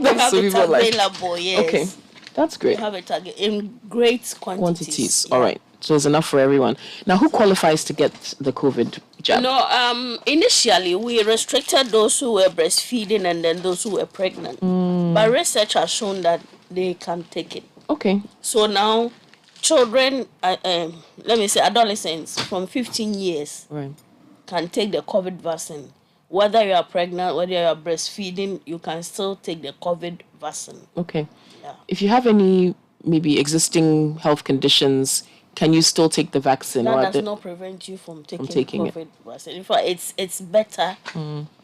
have it available, yes. Okay, that's great. We have it in great quantities. All right. So there's enough for everyone. Now, who qualifies to get the COVID jab? No, initially we restricted those who were breastfeeding and then those who were pregnant. But research has shown that they can take it. Okay. So now, children, let me say adolescents from 15 years can take the COVID vaccine. Whether you are pregnant, whether you are breastfeeding, you can still take the COVID vaccine. Okay. Yeah. If you have any maybe existing health conditions, can you still take the vaccine? That does not prevent you from taking COVID vaccine. In fact, it's better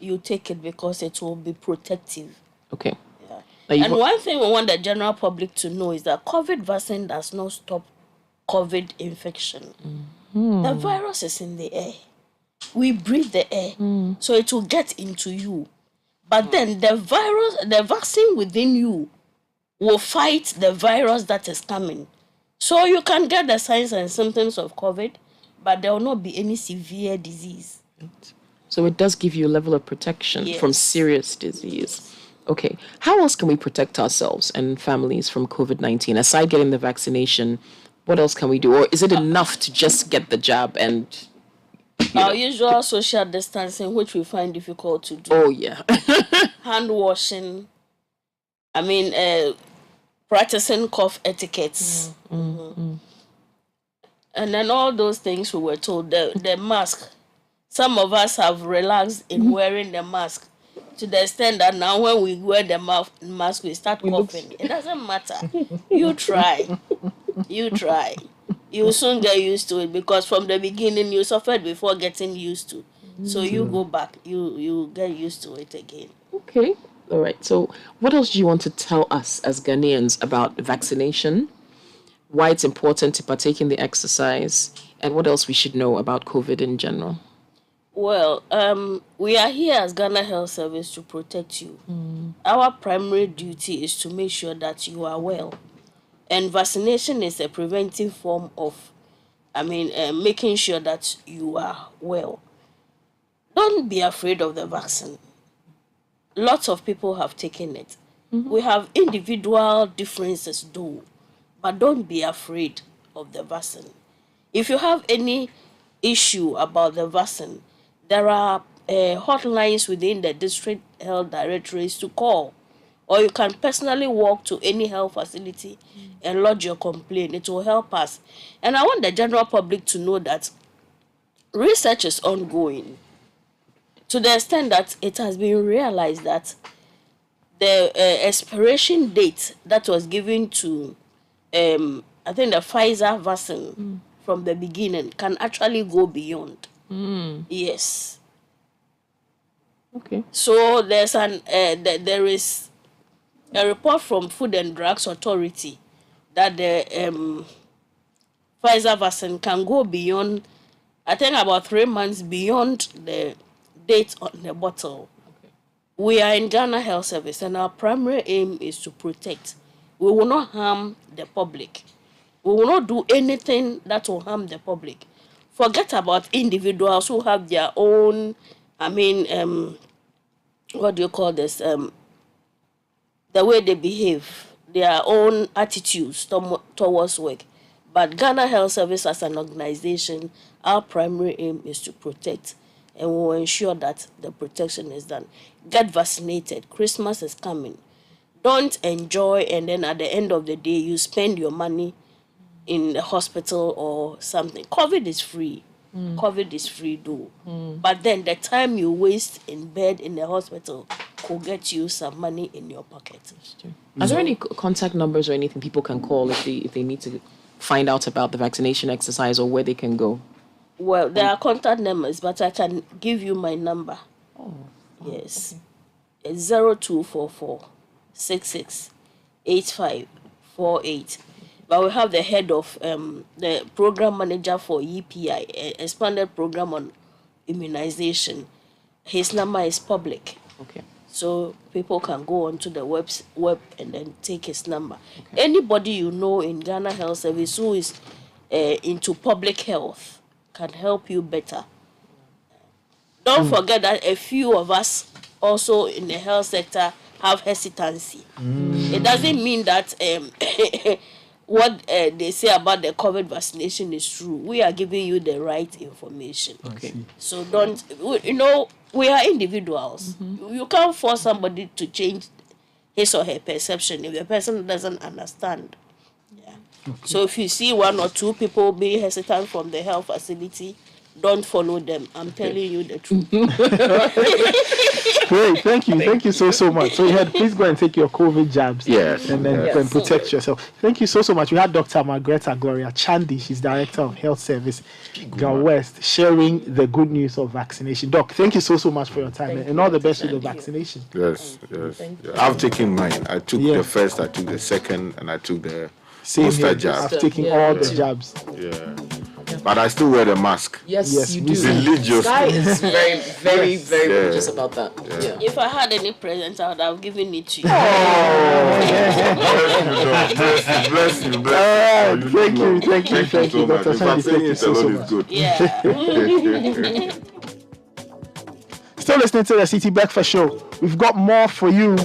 you take it because it will be protective. Okay. Yeah. And one thing we want the general public to know is that COVID vaccine does not stop COVID infection. The virus is in the air. We breathe the air, so it will get into you. But then the vaccine within you will fight the virus that is coming. So you can get the signs and symptoms of COVID, but there will not be any severe disease. So it does give you a level of protection from serious disease. Okay. How else can we protect ourselves and families from COVID-19? Aside getting the vaccination, what else can we do? Or is it enough to just get the jab and... Our usual social distancing, which we find difficult to do. Oh, yeah. Hand washing. Practicing cough etiquettes. And then all those things we were told. The mask. Some of us have relaxed in wearing the mask to the extent that now when we wear the mask, we start coughing. It doesn't matter. You try. You soon get used to it because from the beginning you suffered before getting used to. So you go back. You get used to it again. Okay. All right. So what else do you want to tell us as Ghanaians about vaccination, why it's important to partake in the exercise, and what else we should know about COVID in general? Well, we are here as Ghana Health Service to protect you. Our primary duty is to make sure that you are well. And vaccination is a preventive form of, making sure that you are well. Don't be afraid of the vaccine. Lots of people have taken it. We have individual differences though, but don't be afraid of the vaccine. If you have any issue about the vaccine, there are hotlines within the district health directories to call, or you can personally walk to any health facility and lodge your complaint. It will help us. And I want the general public to know that research is ongoing, to the extent that it has been realized that the expiration date that was given to, I think the Pfizer vaccine from the beginning can actually go beyond. Yes. Okay. So there's there is a report from Food and Drugs Authority that the Pfizer vaccine can go beyond, I think about 3 months beyond the date on the bottle. We are in Ghana Health Service, and our primary aim is to protect. We will not harm the public. We will not do anything that will harm the public. Forget about individuals who have their own, what do you call this? The way they behave, their own attitudes towards work. But Ghana Health Service as an organization, our primary aim is to protect, and we will ensure that the protection is done. Get vaccinated. Christmas is coming. Don't enjoy and then at the end of the day you spend your money in the hospital or something. COVID is free. COVID is free though. But then the time you waste in bed in the hospital could get you some money in your pocket. Are there any contact numbers or anything people can call if they need to find out about the vaccination exercise or where they can go? Well, there are contact numbers, but I can give you my number. Yes. Okay. It's 0244 668548. But we have the head of the program manager for EPI, expanded program on immunization. His number is public. Okay. So people can go onto the web and then take his number. Okay. Anybody you know in Ghana Health Service who is into public health can help you better. Don't forget that a few of us also in the health sector have hesitancy. It doesn't mean that what they say about the COVID vaccination is true. We are giving you the right information. Okay. So don't, we are individuals. You can't force somebody to change his or her perception if the person doesn't understand. Yeah. Okay. So if you see one or two people being hesitant from the health facility, don't follow them. I'm telling you the truth. Great, thank you so much. So please go and take your COVID jabs. Yes. And then you can protect yourself. Thank you so much. We had Dr. Margareta Gloria Chandy, she's Director of Health Service, Gal West, sharing the good news of vaccination. Doc, thank you so much for your time and all the best with the vaccination. Yes. I've taken mine. I took the first, I took the second, and I took the booster jab. I've taken all the jabs. Yeah. But I still wear the mask. Yes, you do. Religiously. Sky is very religious about that. Yeah. If I had any presents, I would have given it to you. Bless you. All right, thank you, Dr. Sandy. Thank you so much. Yeah. Still listening to the Citi Breakfast Show. We've got more for you.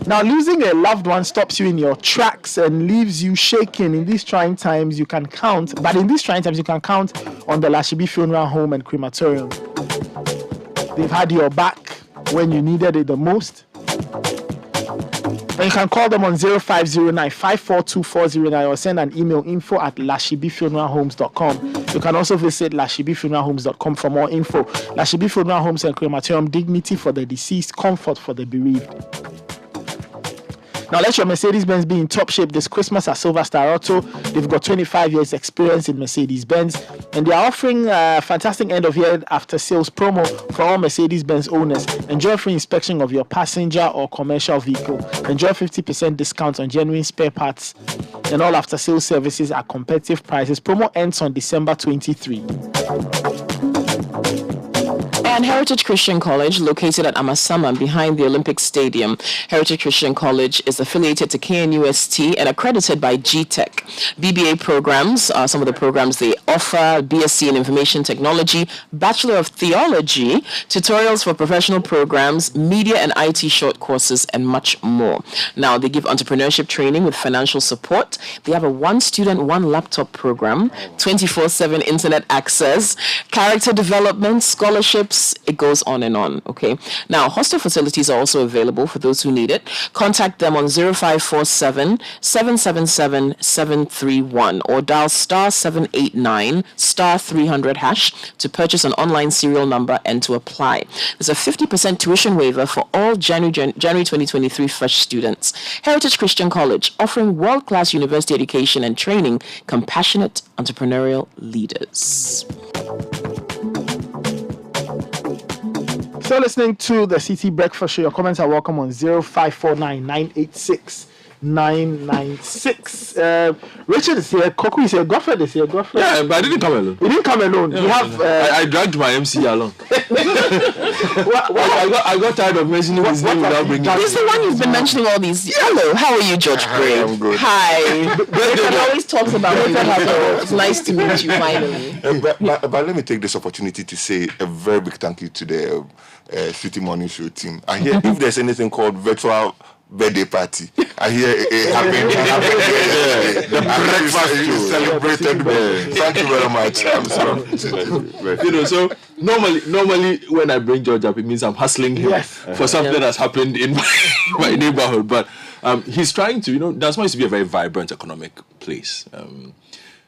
Now, losing a loved one stops you in your tracks and leaves you shaking. In these trying times, you can count on the Lashibi Funeral Home and Crematorium. They've had your back when you needed it the most. And you can call them on 0509-542-409 or send an email info@lashibifuneralhomes.com. You can also visit lashibifuneralhomes.com for more info. Lashibi Funeral Homes and Crematorium, dignity for the deceased, comfort for the bereaved. Now, let your Mercedes-Benz be in top shape this Christmas at Silver Star Auto. They've got 25 years experience in Mercedes-Benz, and they are offering a fantastic end-of-year after-sales promo for all Mercedes-Benz owners. Enjoy free inspection of your passenger or commercial vehicle. Enjoy 50% discount on genuine spare parts and all after-sales services at competitive prices. Promo ends on December 23. And Heritage Christian College, located at Amasama behind the Olympic Stadium. Heritage Christian College is affiliated to KNUST and accredited by GTech. BBA programs are some of the programs they offer: BSc in Information Technology, Bachelor of Theology, tutorials for professional programs, media and IT short courses, and much more. Now, they give entrepreneurship training with financial support. They have a one student, one laptop program, 24/7 internet access, character development, scholarships, drinks. It goes on and on, okay? Now, hostel facilities are also available for those who need it. Contact them on 0547 777 731 or dial *789 *300# to purchase an online serial number and to apply. There's a 50% tuition waiver for all January 2023 fresh students. Heritage Christian College, offering world-class university education and training compassionate entrepreneurial leaders. So listening to the Citi Breakfast Show, your comments are welcome on 0549 986 996. Richard is here. Koku is here. Godfred is here. Godfred. Yeah, but I didn't come alone. You didn't come alone. Yeah, You have. I dragged my MC along. I got tired of mentioning his name without bringing it. He's the one who's been mentioning all these. Hello, how are you, George Gray? I'm good. Hi. He always talks about it. It's nice to meet you finally. But let me take this opportunity to say a very big thank you to the City Morning Show team. I hear if there's anything called virtual birthday party, I hear it happened. The breakfast you celebrated. Thank you very much. I'm sorry. So normally when I bring George up, it means I'm hustling him for something that's happened in my neighborhood. But he's trying to, Dansma used to be a very vibrant economic place.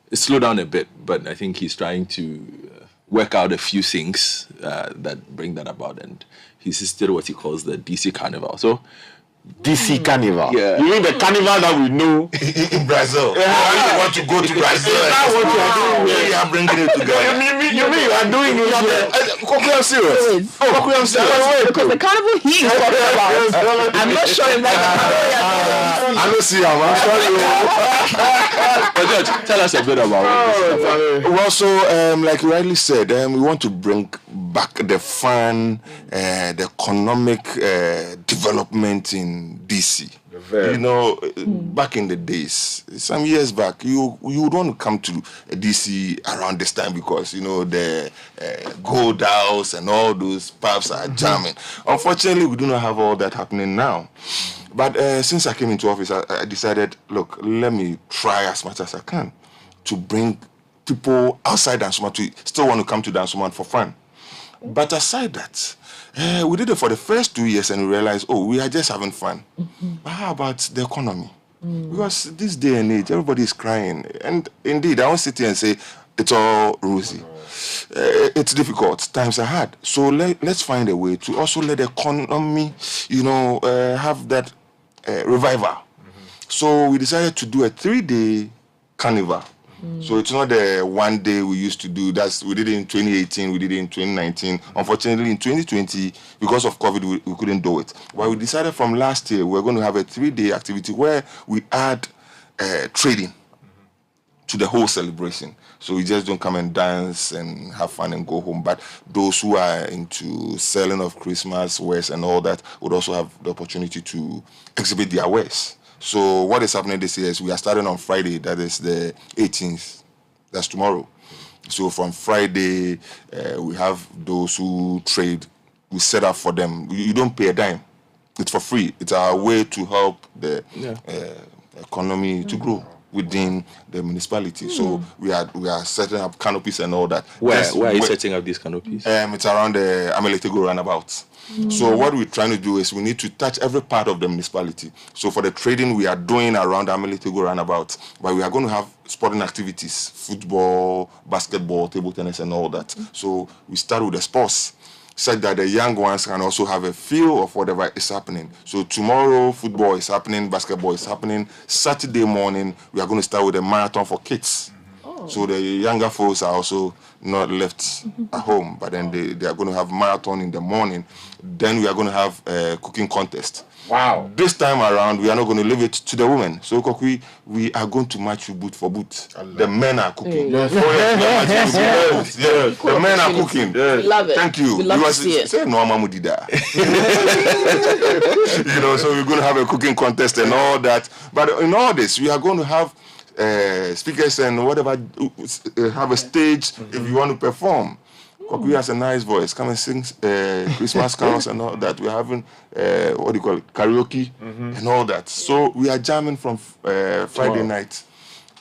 It's slowed down a bit, but I think he's trying to work out a few things that bring that about, and he's still what he calls the DC Carnival. So DC Carnival. Yeah. You mean the carnival that we know in Brazil? Yeah. You want to go to Brazil? That's what you are doing. You are bringing it together. You mean you are doing it? I'm serious. I'm serious. Because the carnival he is talking about, I'm not sure if that's I don't see him. I'm sorry. But George, tell us a bit about it. Well, so like you rightly said, we want to bring back the fun, the economic development in DC. Back in the days, some years back, you would want to come to DC around this time because the Gold House and all those pubs are jamming. Unfortunately, we do not have all that happening now. But since I came into office, I decided, look, let me try as much as I can to bring people outside Dansuma to still want to come to Dansuma for fun. But aside that, we did it for the first 2 years and we realized, we are just having fun. But how about the economy? Because this day and age, everybody is crying. And indeed, I won't sit here and say it's all rosy. It's difficult. Times are hard. So let's find a way to also let the economy, have that revival. So we decided to do a 3-day carnival. So it's not the 1 day we used to do. We did it in 2018, we did it in 2019. Unfortunately, in 2020, because of COVID, we couldn't do it. But we decided from last year, we're going to have a 3-day activity where we add trading to the whole celebration. So we just don't come and dance and have fun and go home. But those who are into selling of Christmas wares and all that would also have the opportunity to exhibit their wares. So what is happening this year is we are starting on Friday, that is the 18th, that's tomorrow. So from Friday, we have those who trade, we set up for them. You don't pay a dime, it's for free. It's our way to help the economy to grow within the municipality. So we are setting up canopies and all that. Where are you setting up these canopies? It's around the Ameletego roundabout. So what we're trying to do is we need to touch every part of the municipality. So for the trading we are doing around Ameletego roundabout, but we are going to have sporting activities, football, basketball, table tennis and all that. So we start with the sports, such that the young ones can also have a feel of whatever is happening. So tomorrow, football is happening, basketball is happening. Saturday morning, we are going to start with a marathon for kids. So the younger folks are also not left at home, but then they are going to have marathon in the morning. Then we are going to have a cooking contest. Wow. This time around, we are not going to leave it to the women. So we are going to match you boot for boot. The men are cooking. Yes. The men are cooking. We love it. Thank you. We love to see it. Say no, Mama Mudida. So we're going to have a cooking contest and all that. But in all this, we are going to have speakers and whatever, have a stage if you want to perform. Koku has a nice voice. Come and sing Christmas carols and all that. We're having karaoke and all that. So we are jamming from Friday night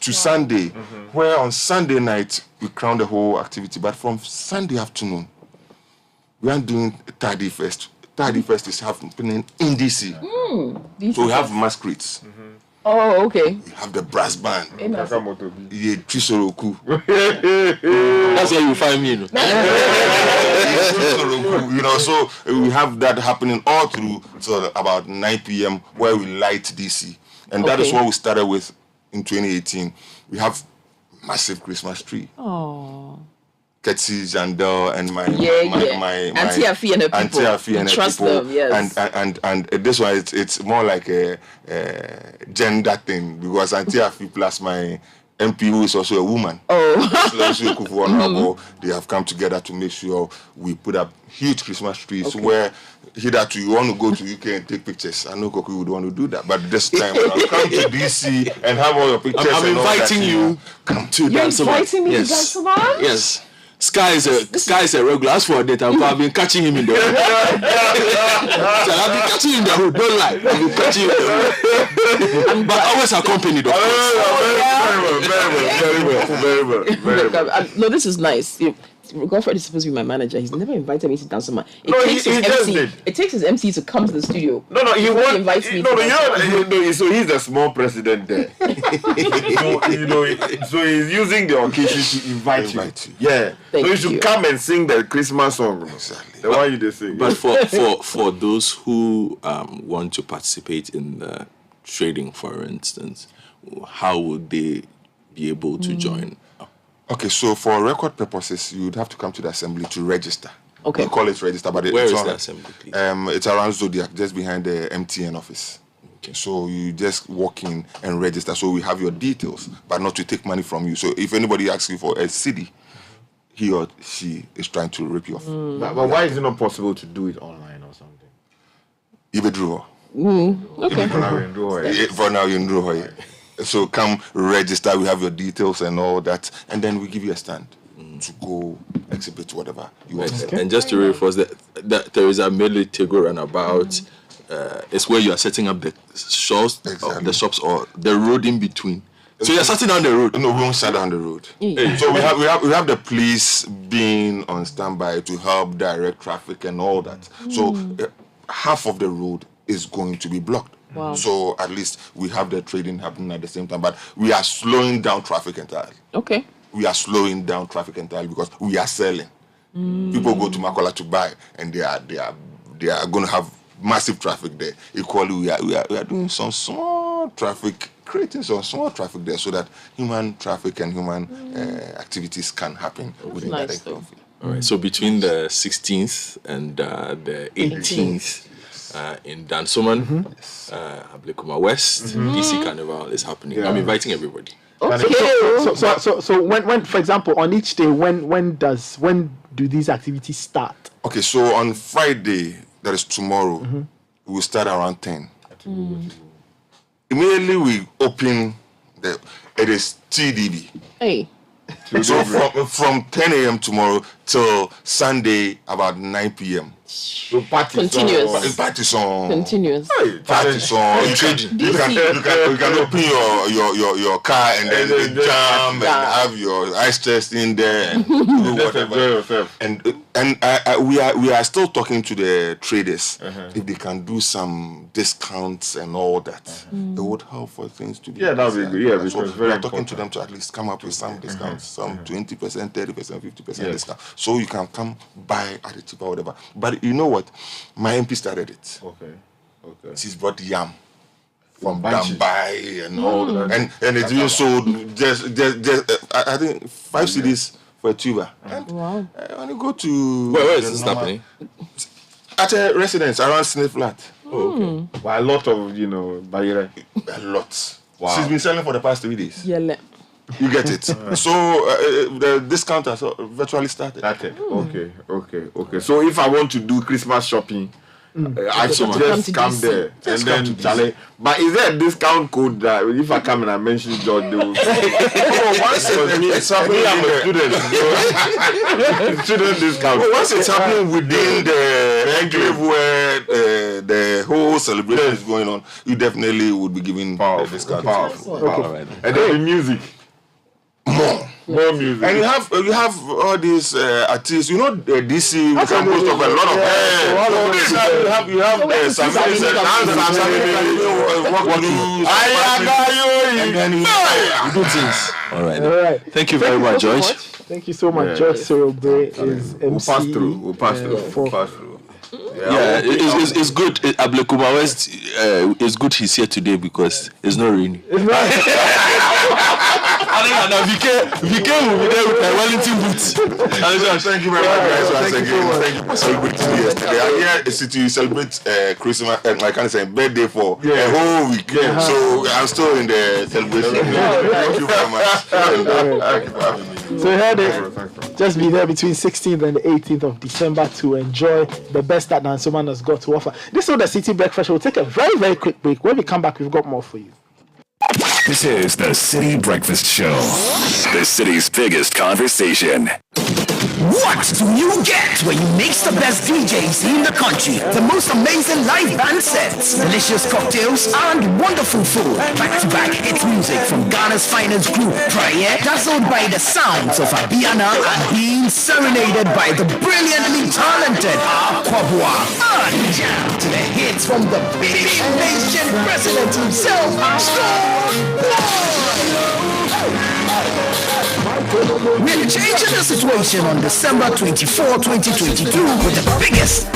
to Sunday, where on Sunday night we crown the whole activity. But from Sunday afternoon, We aren't doing 31st. 31st is happening in DC. So we have masquerades. Oh, okay. We have the brass band. That's Trisoroku. That's where you find me. So we have that happening all through so about 9 p.m. where we light DC. And that is what we started with in 2018. We have massive Christmas tree. Oh. Ketsi, Jandel, and my Auntie Afi and her people. Auntie Afi and her Trust people. them, yes. And this one it's more like a gender thing because Auntie Afi plus my MP who is also a woman. Oh. They have come together to make sure we put up huge Christmas trees where hitherto you want to go to UK and take pictures. I know Koku would want to do that, but this time around, come to DC and have all your pictures. I'm inviting you. Come to You're inviting me to Yes. Dansoman? Yes. Sky is a regular. As for a date, I've been catching him in the road. I've been catching him in the road. Don't lie. I've been catching him in the road. But always accompanied, of course. Very well. No, this is nice. Godfred is supposed to be my manager. He's never invited me to dance on my. It takes his MC to come to the studio. He invites me. So he's the small president there. so he's using the occasion to invite you. Yeah. Thank so you should come and sing the Christmas song. Exactly. The one you just sing. But for those who want to participate in the trading, for instance, how would they be able to join? Okay, so for record purposes, you would have to come to the assembly to register. Okay. We call it register, but Where it's is on, the assembly, please? It's around Zodiac, just behind the MTN office. Okay. So you just walk in and register. So we have your details, but not to take money from you. So if anybody asks you for a CD, he or she is trying to rip you off. But why is it not possible to do it online or something? You draw. Okay. For now, you draw. So come register, we have your details and all that, and then we give you a stand to go exhibit whatever you want. And just to reinforce that there is a Mele Tego runabout. It's where you are setting up the shops, the shops or the road in between. So you're shutting down the road? No, we won't shut down the road. So we have the police being on standby to help direct traffic and all that. So half of the road is going to be blocked. Wow. So at least we have the trading happening at the same time, but we are slowing down traffic entirely. Okay. We are slowing down traffic entirely because we are selling. People go to Makola to buy, and they are going to have massive traffic there. Equally, we are doing some small traffic, creating some small traffic there, so that human traffic and human activities can happen within that enclave. All right. So between the 16th and the 18th. In Dansoman, Ablekuma West, DC Carnival is happening. I'm inviting everybody. Okay. So when, for example, on each day, when do these activities start? Okay, so on Friday, that is tomorrow, we will start around 10. Immediately we open it is TDB. Hey. So from 10 a.m. tomorrow till Sunday about 9 p.m. So Continuous. Party song. Continuous. Party song. You can open your car and then jam and have your ice chest in there and do whatever. And we are still talking to the traders if they can do some discounts and all that. It would help for things to be. Yeah, that would be good. Yeah, because so very we are talking to them to at least come up with some discounts, some 20%, 30%, 50% discount, so you can come buy at a cheaper whatever. But you know what? My MP started it. Okay. She's brought yam from Dambai and all that, and it's being sold just I think 5 CDs for a tuber. Wow. When you go to where is this happening? At a residence around Snake Flat. Okay. Well, a lot of Bayere. A lot. Wow. She's been selling for the past 3 days. Yeah. You get it. So the discount has virtually started. Okay. So if I want to do Christmas shopping, I should just come there and then Charlie. But is there a discount code that if I come and I mention George, they will? Once it's happening, I'm a student. Student discount. Once it's happening within the enclave where the whole celebration is going on, you definitely would be giving power discount. Powerful. And then the music. More. More music. And you have all these artists. You know, DC. We can post up a lot of. You have some and then you do things. All right. Thank you very much, George. Thank you so much, George. Cyril Bray is MC. We'll pass through. It's good. Ablekuma West, it's good he's here today because it's not raining. It's not. I think VK will be there with my Wellington boots. Thank you very much, guys. Thank you for celebrating me yesterday. I'm here to celebrate Christmas and I can't say birthday for a whole week. So I'm still in the celebration. Thank you very much. Thank you for having me. So you heard it. Just be there between 16th and the 18th of December to enjoy the best that Nansoman has got to offer. This is the Citi Breakfast Show. We'll take a very, very quick break. When we come back, we've got more for you. This is the Citi Breakfast Show, the city's biggest conversation. What do you get when you mix the best DJs in the country? The most amazing live band sets, delicious cocktails, and wonderful food. Back-to-back hit music from Ghana's finest group, Prayer, dazzled by the sounds of Abiana and being serenaded by the brilliantly talented Aquabua. And jam to the hits from the big nation president himself, We're changing the situation on December 24, 2022 with the biggest.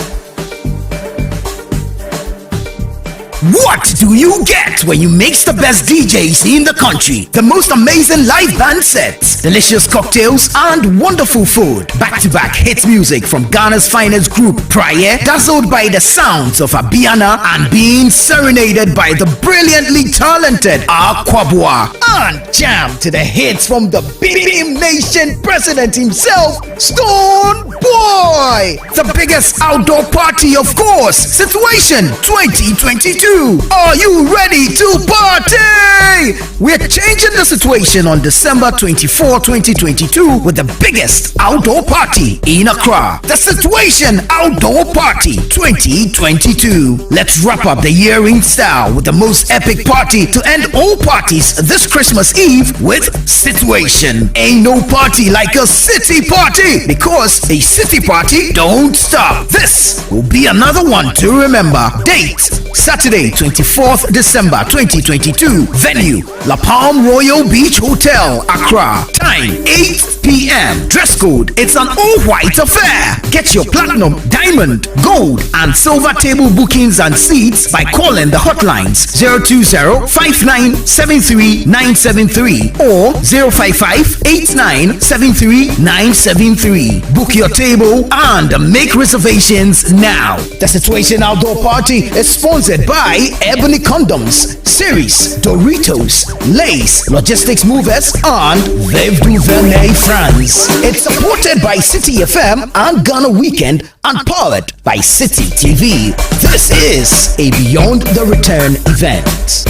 What do you get when you mix the best DJs in the country? The most amazing live band sets, delicious cocktails, and wonderful food. Back-to-back hit music from Ghana's finest group, Prayer, dazzled by the sounds of Abiana and being serenaded by the brilliantly talented Aquabua. And jam to the hits from the Beam Nation president himself, Stone Boy. The biggest outdoor party, of course, Situation 2022. Are you ready to party? We're changing the situation on December 24, 2022 with the biggest outdoor party in Accra. The Situation Outdoor Party 2022. Let's wrap up the year in style with the most epic party to end all parties this Christmas Eve with Situation. Ain't no party like a city party because a city party don't stop. This will be another one to remember. Date Saturday, 24th December 2022. Venue, La Palm Royal Beach Hotel, Accra. Time, 8 p.m. Dress code, it's an all-white affair. Get your platinum, diamond, gold, and silver table bookings and seats by calling the hotlines 020-5973-973 or 055-8973-973. Book your table and make reservations now. The Situation Outdoor Party is sponsored by Ebony Condoms, Series, Doritos, Lays, Logistics Movers, and Veuve du Vernet France. It's supported by City FM and Ghana Weekend and powered by City TV. This is a Beyond the Return event.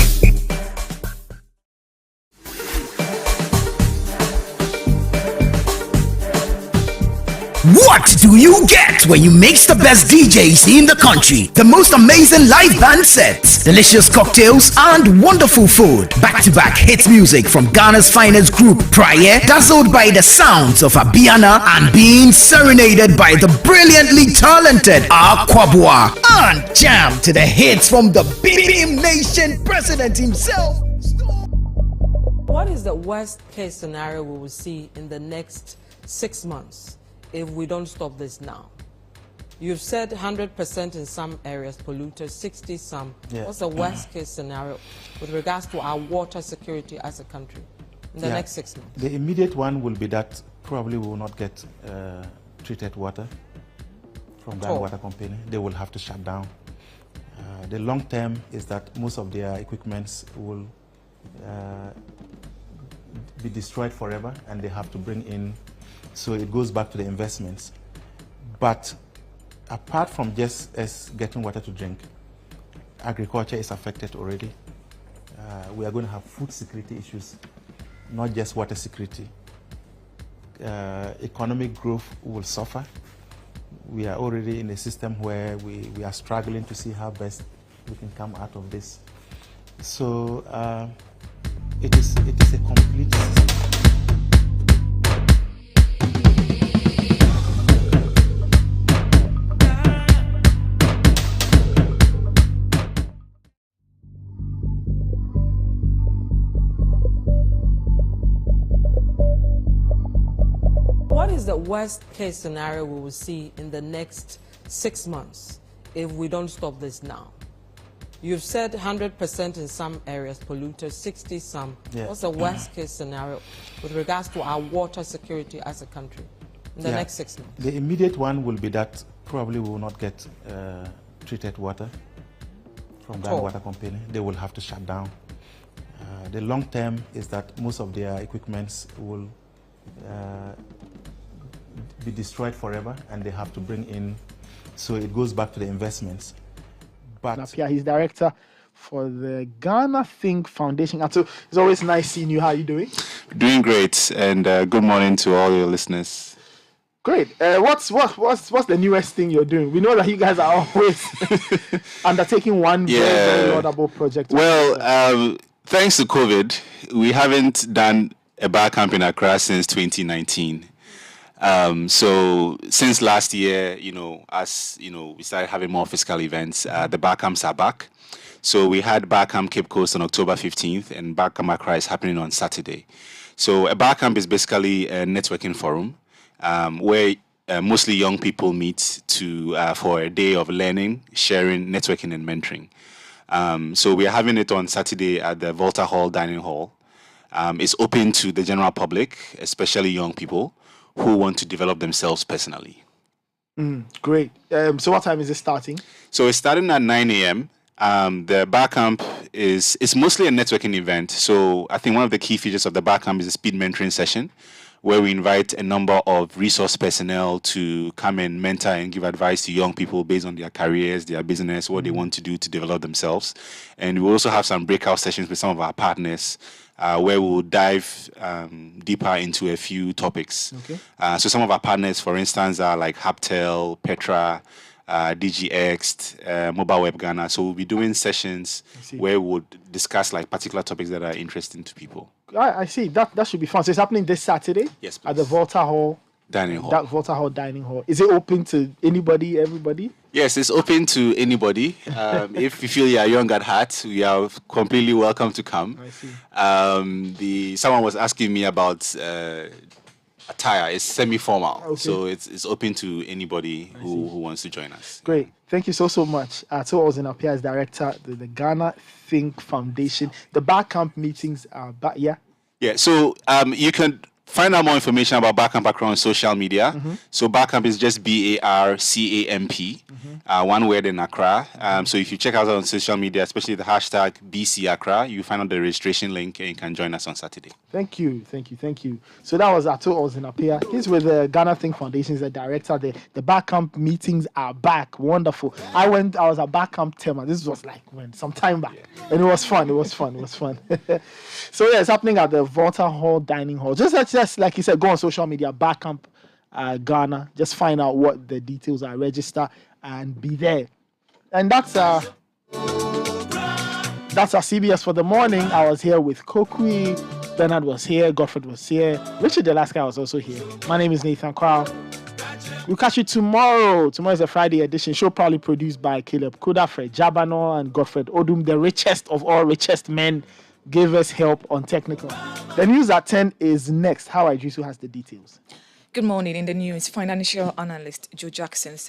What do you get when you mix the best DJs in the country? The most amazing live band sets, delicious cocktails, and wonderful food. Back-to-back hit music from Ghana's finest group, Prayer, dazzled by the sounds of Abiana and being serenaded by the brilliantly talented Aquabua. And jam to the hits from the Beam Nation president himself. What is the worst case scenario we will see in the next 6 months if we don't stop this now? You've said 100% in some areas polluted, 60 some. Yeah. What's the worst case scenario with regards to our water security as a country in the next 6 months? The immediate one will be that probably we will not get treated water from Ghana Water Company. They will have to shut down. The long term is that most of their equipments will be destroyed forever and they have to bring in. So it goes back to the investments. But apart from just us getting water to drink, agriculture is affected already. We are going to have food security issues, not just water security. Economic growth will suffer. We are already in a system where we are struggling to see how best we can come out of this. So it is a complete system. worst case scenario we will see in the next 6 months if we don't stop this now? You've said 100% in some areas polluted, 60 some. Yeah. What's the worst case scenario with regards to our water security as a country in the next 6 months? The immediate one will be that probably we will not get treated water from that water company. They will have to shut down. The long term is that most of their equipments will be destroyed forever, and they have to bring in. So it goes back to the investments. But Napia, he's director for the Ghana Think Foundation. And so it's always nice seeing you. How are you doing? Doing great, and good morning to all your listeners. Great. What's the newest thing you're doing? We know that you guys are always undertaking one very laudable project. Well, thanks to COVID, we haven't done a bar camp in Accra since 2019. So since last year, as we started having more physical events, the bar camps are back. So we had bar camp Cape Coast on October 15th, and bar camp Accra is happening on Saturday. So a bar camp is basically a networking forum where mostly young people meet for a day of learning, sharing, networking, and mentoring. So we are having it on Saturday at the Volta Hall Dining Hall. It's open to the general public, especially young people who want to develop themselves personally. Great. So what time is it starting? So it's starting at 9 a.m. The bar camp it's mostly a networking event. So I think one of the key features of the bar camp is a speed mentoring session, where we invite a number of resource personnel to come and mentor and give advice to young people based on their careers, their business, what they want to do to develop themselves. And we also have some breakout sessions with some of our partners where we'll dive deeper into a few topics. Okay. So some of our partners, for instance, are like Haptel, Petra, DGX, Mobile Web Ghana. So we'll be doing sessions where we'll discuss like particular topics that are interesting to people. I see. That should be fun. So it's happening this Saturday? Yes, at the Volta Hall Dining Hall. That Volta Hall Dining Hall. Is it open to anybody, everybody? Yes, it's open to anybody. If you feel you are young at heart, we are completely welcome to come. I see. Someone was asking me about attire. It's semi-formal, Okay. so it's open to anybody who wants to join us. Great. Thank you so much. So I was in Apia as director, the Ghana Think Foundation. The bar camp meetings are back, yeah? Yeah, so you can find out more information about Barcamp Accra on social media. So Barcamp is just BARCAMP, one word in Accra. So if you check us out on social media, especially the hashtag BC Accra, you find out the registration link and you can join us on Saturday. Thank you. So that was Ato Ozinapia. He's with the Ghana Think Foundation, he's the director. The Barcamp meetings are back. Wonderful. I was at Barcamp Tema. This was like some time back. And it was fun. So yeah, it's happening at the Volta Hall Dining Hall. Just like you said, go on social media, Barcamp Ghana. Just find out what the details are, register and be there. And that's our CBS for the morning. I was here with Kokui, Bernard was here, Godfred was here, Richard the last guy was also here. My name is Nathan Quao. We'll catch you tomorrow. Tomorrow is a Friday edition. Show probably produced by Caleb Kuda, Fred Jabano, and Godfred Odum, the richest of all richest men, gave us help on technical. The news at 10 is next. How Idrisu has the details. Good morning. In the news, financial analyst Joe Jackson said